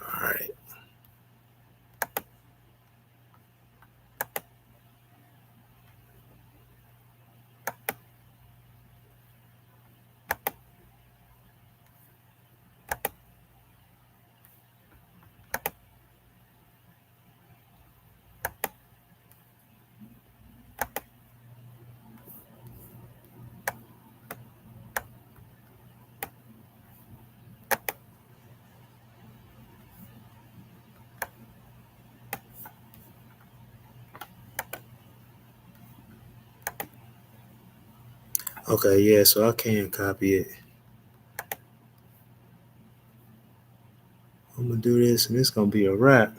Speaker 1: All right. Okay, yeah, so I can copy it. I'm gonna do this, and it's gonna be a wrap.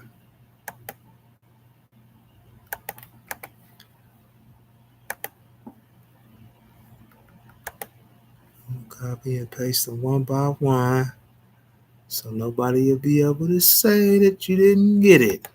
Speaker 1: Copy and paste them one by one, so nobody will be able to say that you didn't get it.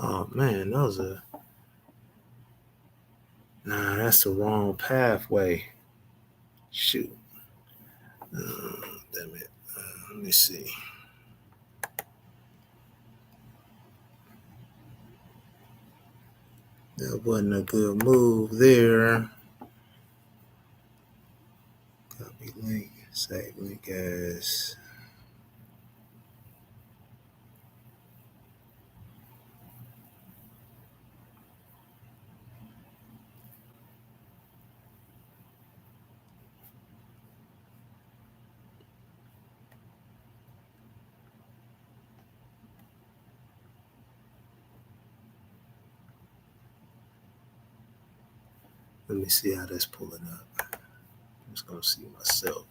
Speaker 1: Oh man, that's the wrong pathway. Shoot. Damn it. Let me see. That wasn't a good move there. Copy link, save link as. Let me see how that's pulling up. I'm just gonna see myself.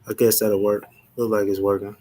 Speaker 1: I guess that'll work. Look like it's working.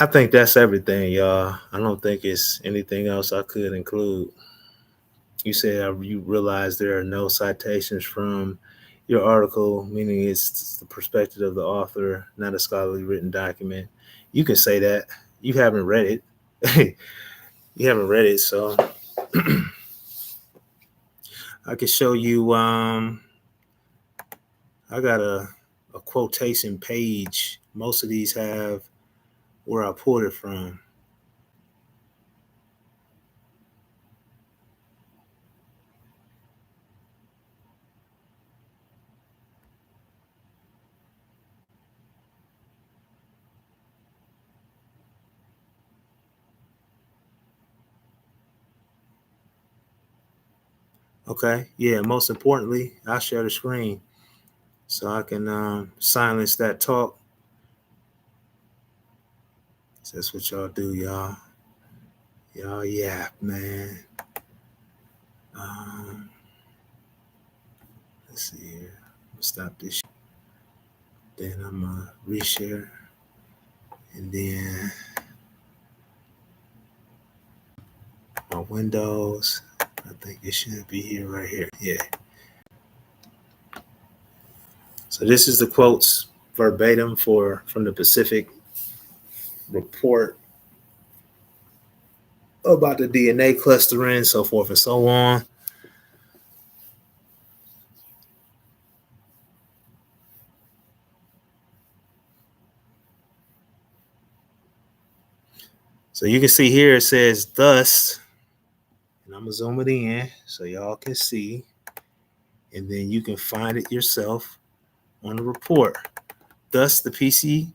Speaker 1: I think that's everything, y'all. I don't think it's anything else I could include. You said you realize there are no citations from your article, meaning it's the perspective of the author, not a scholarly written document. You can say that. You haven't read it. You haven't read it, so I can show you. I got a quotation page. Most of these have where I pulled it from. Okay. Yeah. Most importantly, I'll share the screen so I can silence that talk. That's what y'all do, y'all. Y'all yap, man. Um, let's see here. Stop this. Then I'm gonna reshare, and then my windows. I think it should be here, right here. Yeah. So this is the quotes verbatim from the Pacific report about the DNA clustering, so forth and so on. So you can see here it says thus, and I'm gonna zoom it in so y'all can see, and then you can find it yourself on the report. Thus, the PC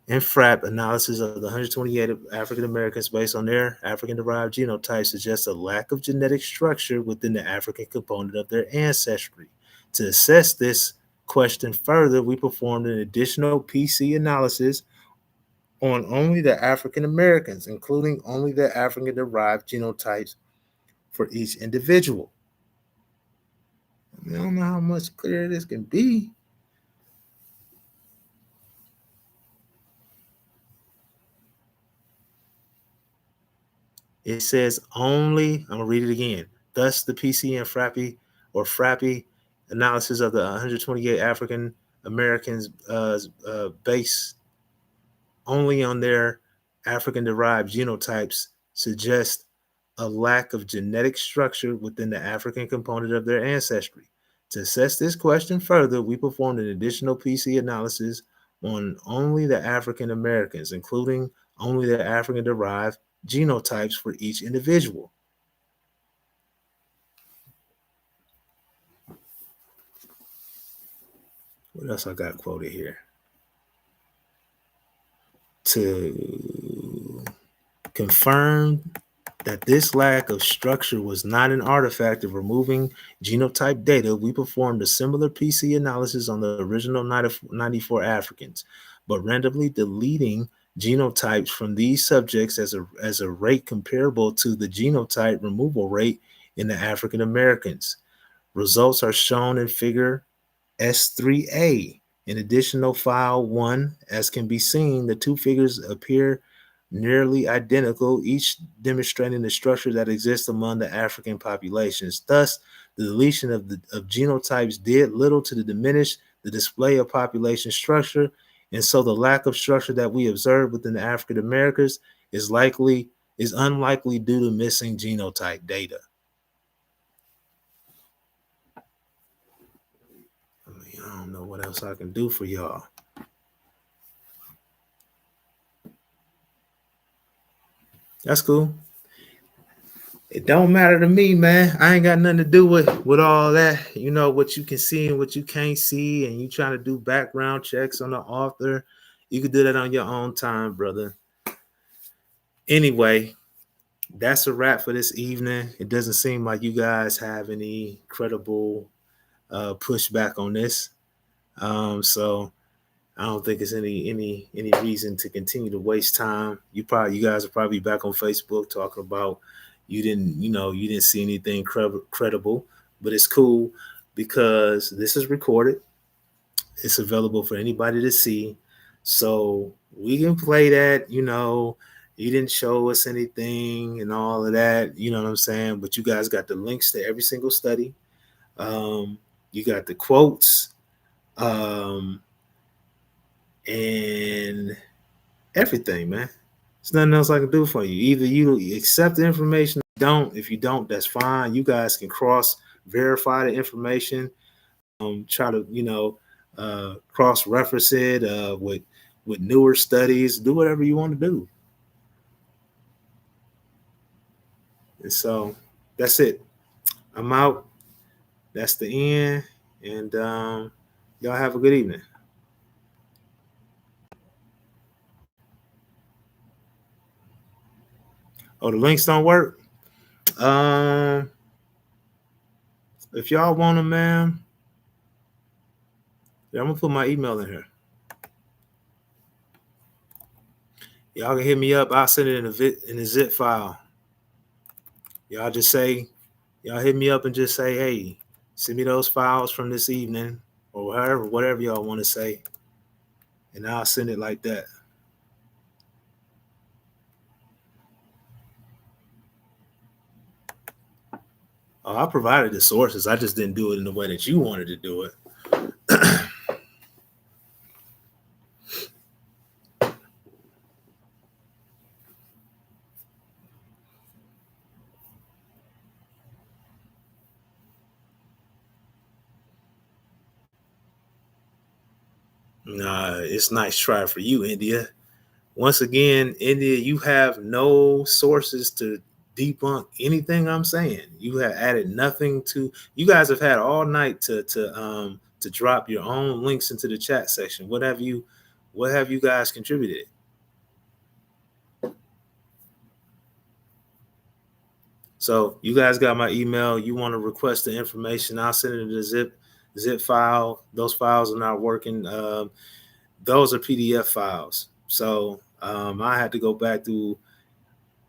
Speaker 1: and FRAP analysis of the 128 African Americans based on their African derived genotype suggests a lack of genetic structure within the African component of their ancestry. To assess this question further, we performed an additional PC analysis on only the African Americans, including only the African derived genotypes for each individual. I mean, I don't know how much clearer this can be. It says only, I'm going to read it again. Thus, the PC and FRAPI analysis of the 128 African Americans based only on their African derived genotypes suggest a lack of genetic structure within the African component of their ancestry. To assess this question further, we performed an additional PC analysis on only the African Americans, including only the African derived genotypes for each individual. What else I got quoted here? To confirm that this lack of structure was not an artifact of removing genotype data, we performed a similar PC analysis on the original 94 Africans, but randomly deleting genotypes from these subjects as a rate comparable to the genotype removal rate in the African Americans. Results are shown in figure S3A. In additional file 1, as can be seen, the two figures appear nearly identical, each demonstrating the structure that exists among the African populations. Thus, the deletion of genotypes did little to diminish the display of population structure, and so the lack of structure that we observe within the African Americans is unlikely due to missing genotype data. I mean, I don't know what else I can do for y'all. That's cool. It don't matter to me, man. I ain't got nothing to do with all that. You know what you can see and what you can't see, and you trying to do background checks on the author. You can do that on your own time, brother. Anyway, that's a wrap for this evening. It doesn't seem like you guys have any credible pushback on this. So I don't think it's any reason to continue to waste time. You guys are probably back on Facebook talking about you didn't see anything credible, but it's cool because this is recorded. It's available for anybody to see, so we can play that. You didn't show us anything and all of that. You know what I'm saying? But you guys got the links to every single study. Um, you got the quotes. Um, and everything, man. There's nothing else I can do for you. Either you accept the information, or don't. If you don't, that's fine. You guys can cross verify the information. Try to cross reference it with newer studies. Do whatever you want to do. And so that's it. I'm out. That's the end. And y'all have a good evening. Oh, the links don't work. Um, If y'all want them, man, yeah, I'm gonna put my email in here. Y'all can hit me up. I'll send it in a zip file. Y'all just say, y'all hit me up and just say, hey, send me those files from this evening or whatever y'all want to say, and I'll send it like that. Oh, I provided the sources. I just didn't do it in the way that you wanted to do it. Nah, it's nice try for you, India. Once again, India, you have no sources to debunk anything I'm saying. You have added nothing to. You guys have had all night to drop your own links into the chat section. What have you guys contributed? So you guys got my email. You want to request the information? I'll send it in the zip file. Those files are not working. Those are PDF files. So I had to go back through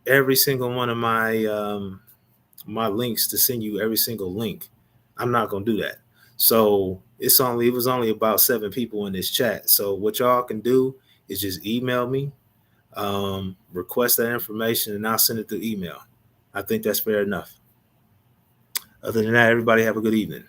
Speaker 1: every single one of my links to send you every single link. I'm not gonna do that. So it was only about 7 people in this chat. So what y'all can do is just email me, request that information, and I'll send it through email. I think that's fair enough. Other than that, everybody have a good evening.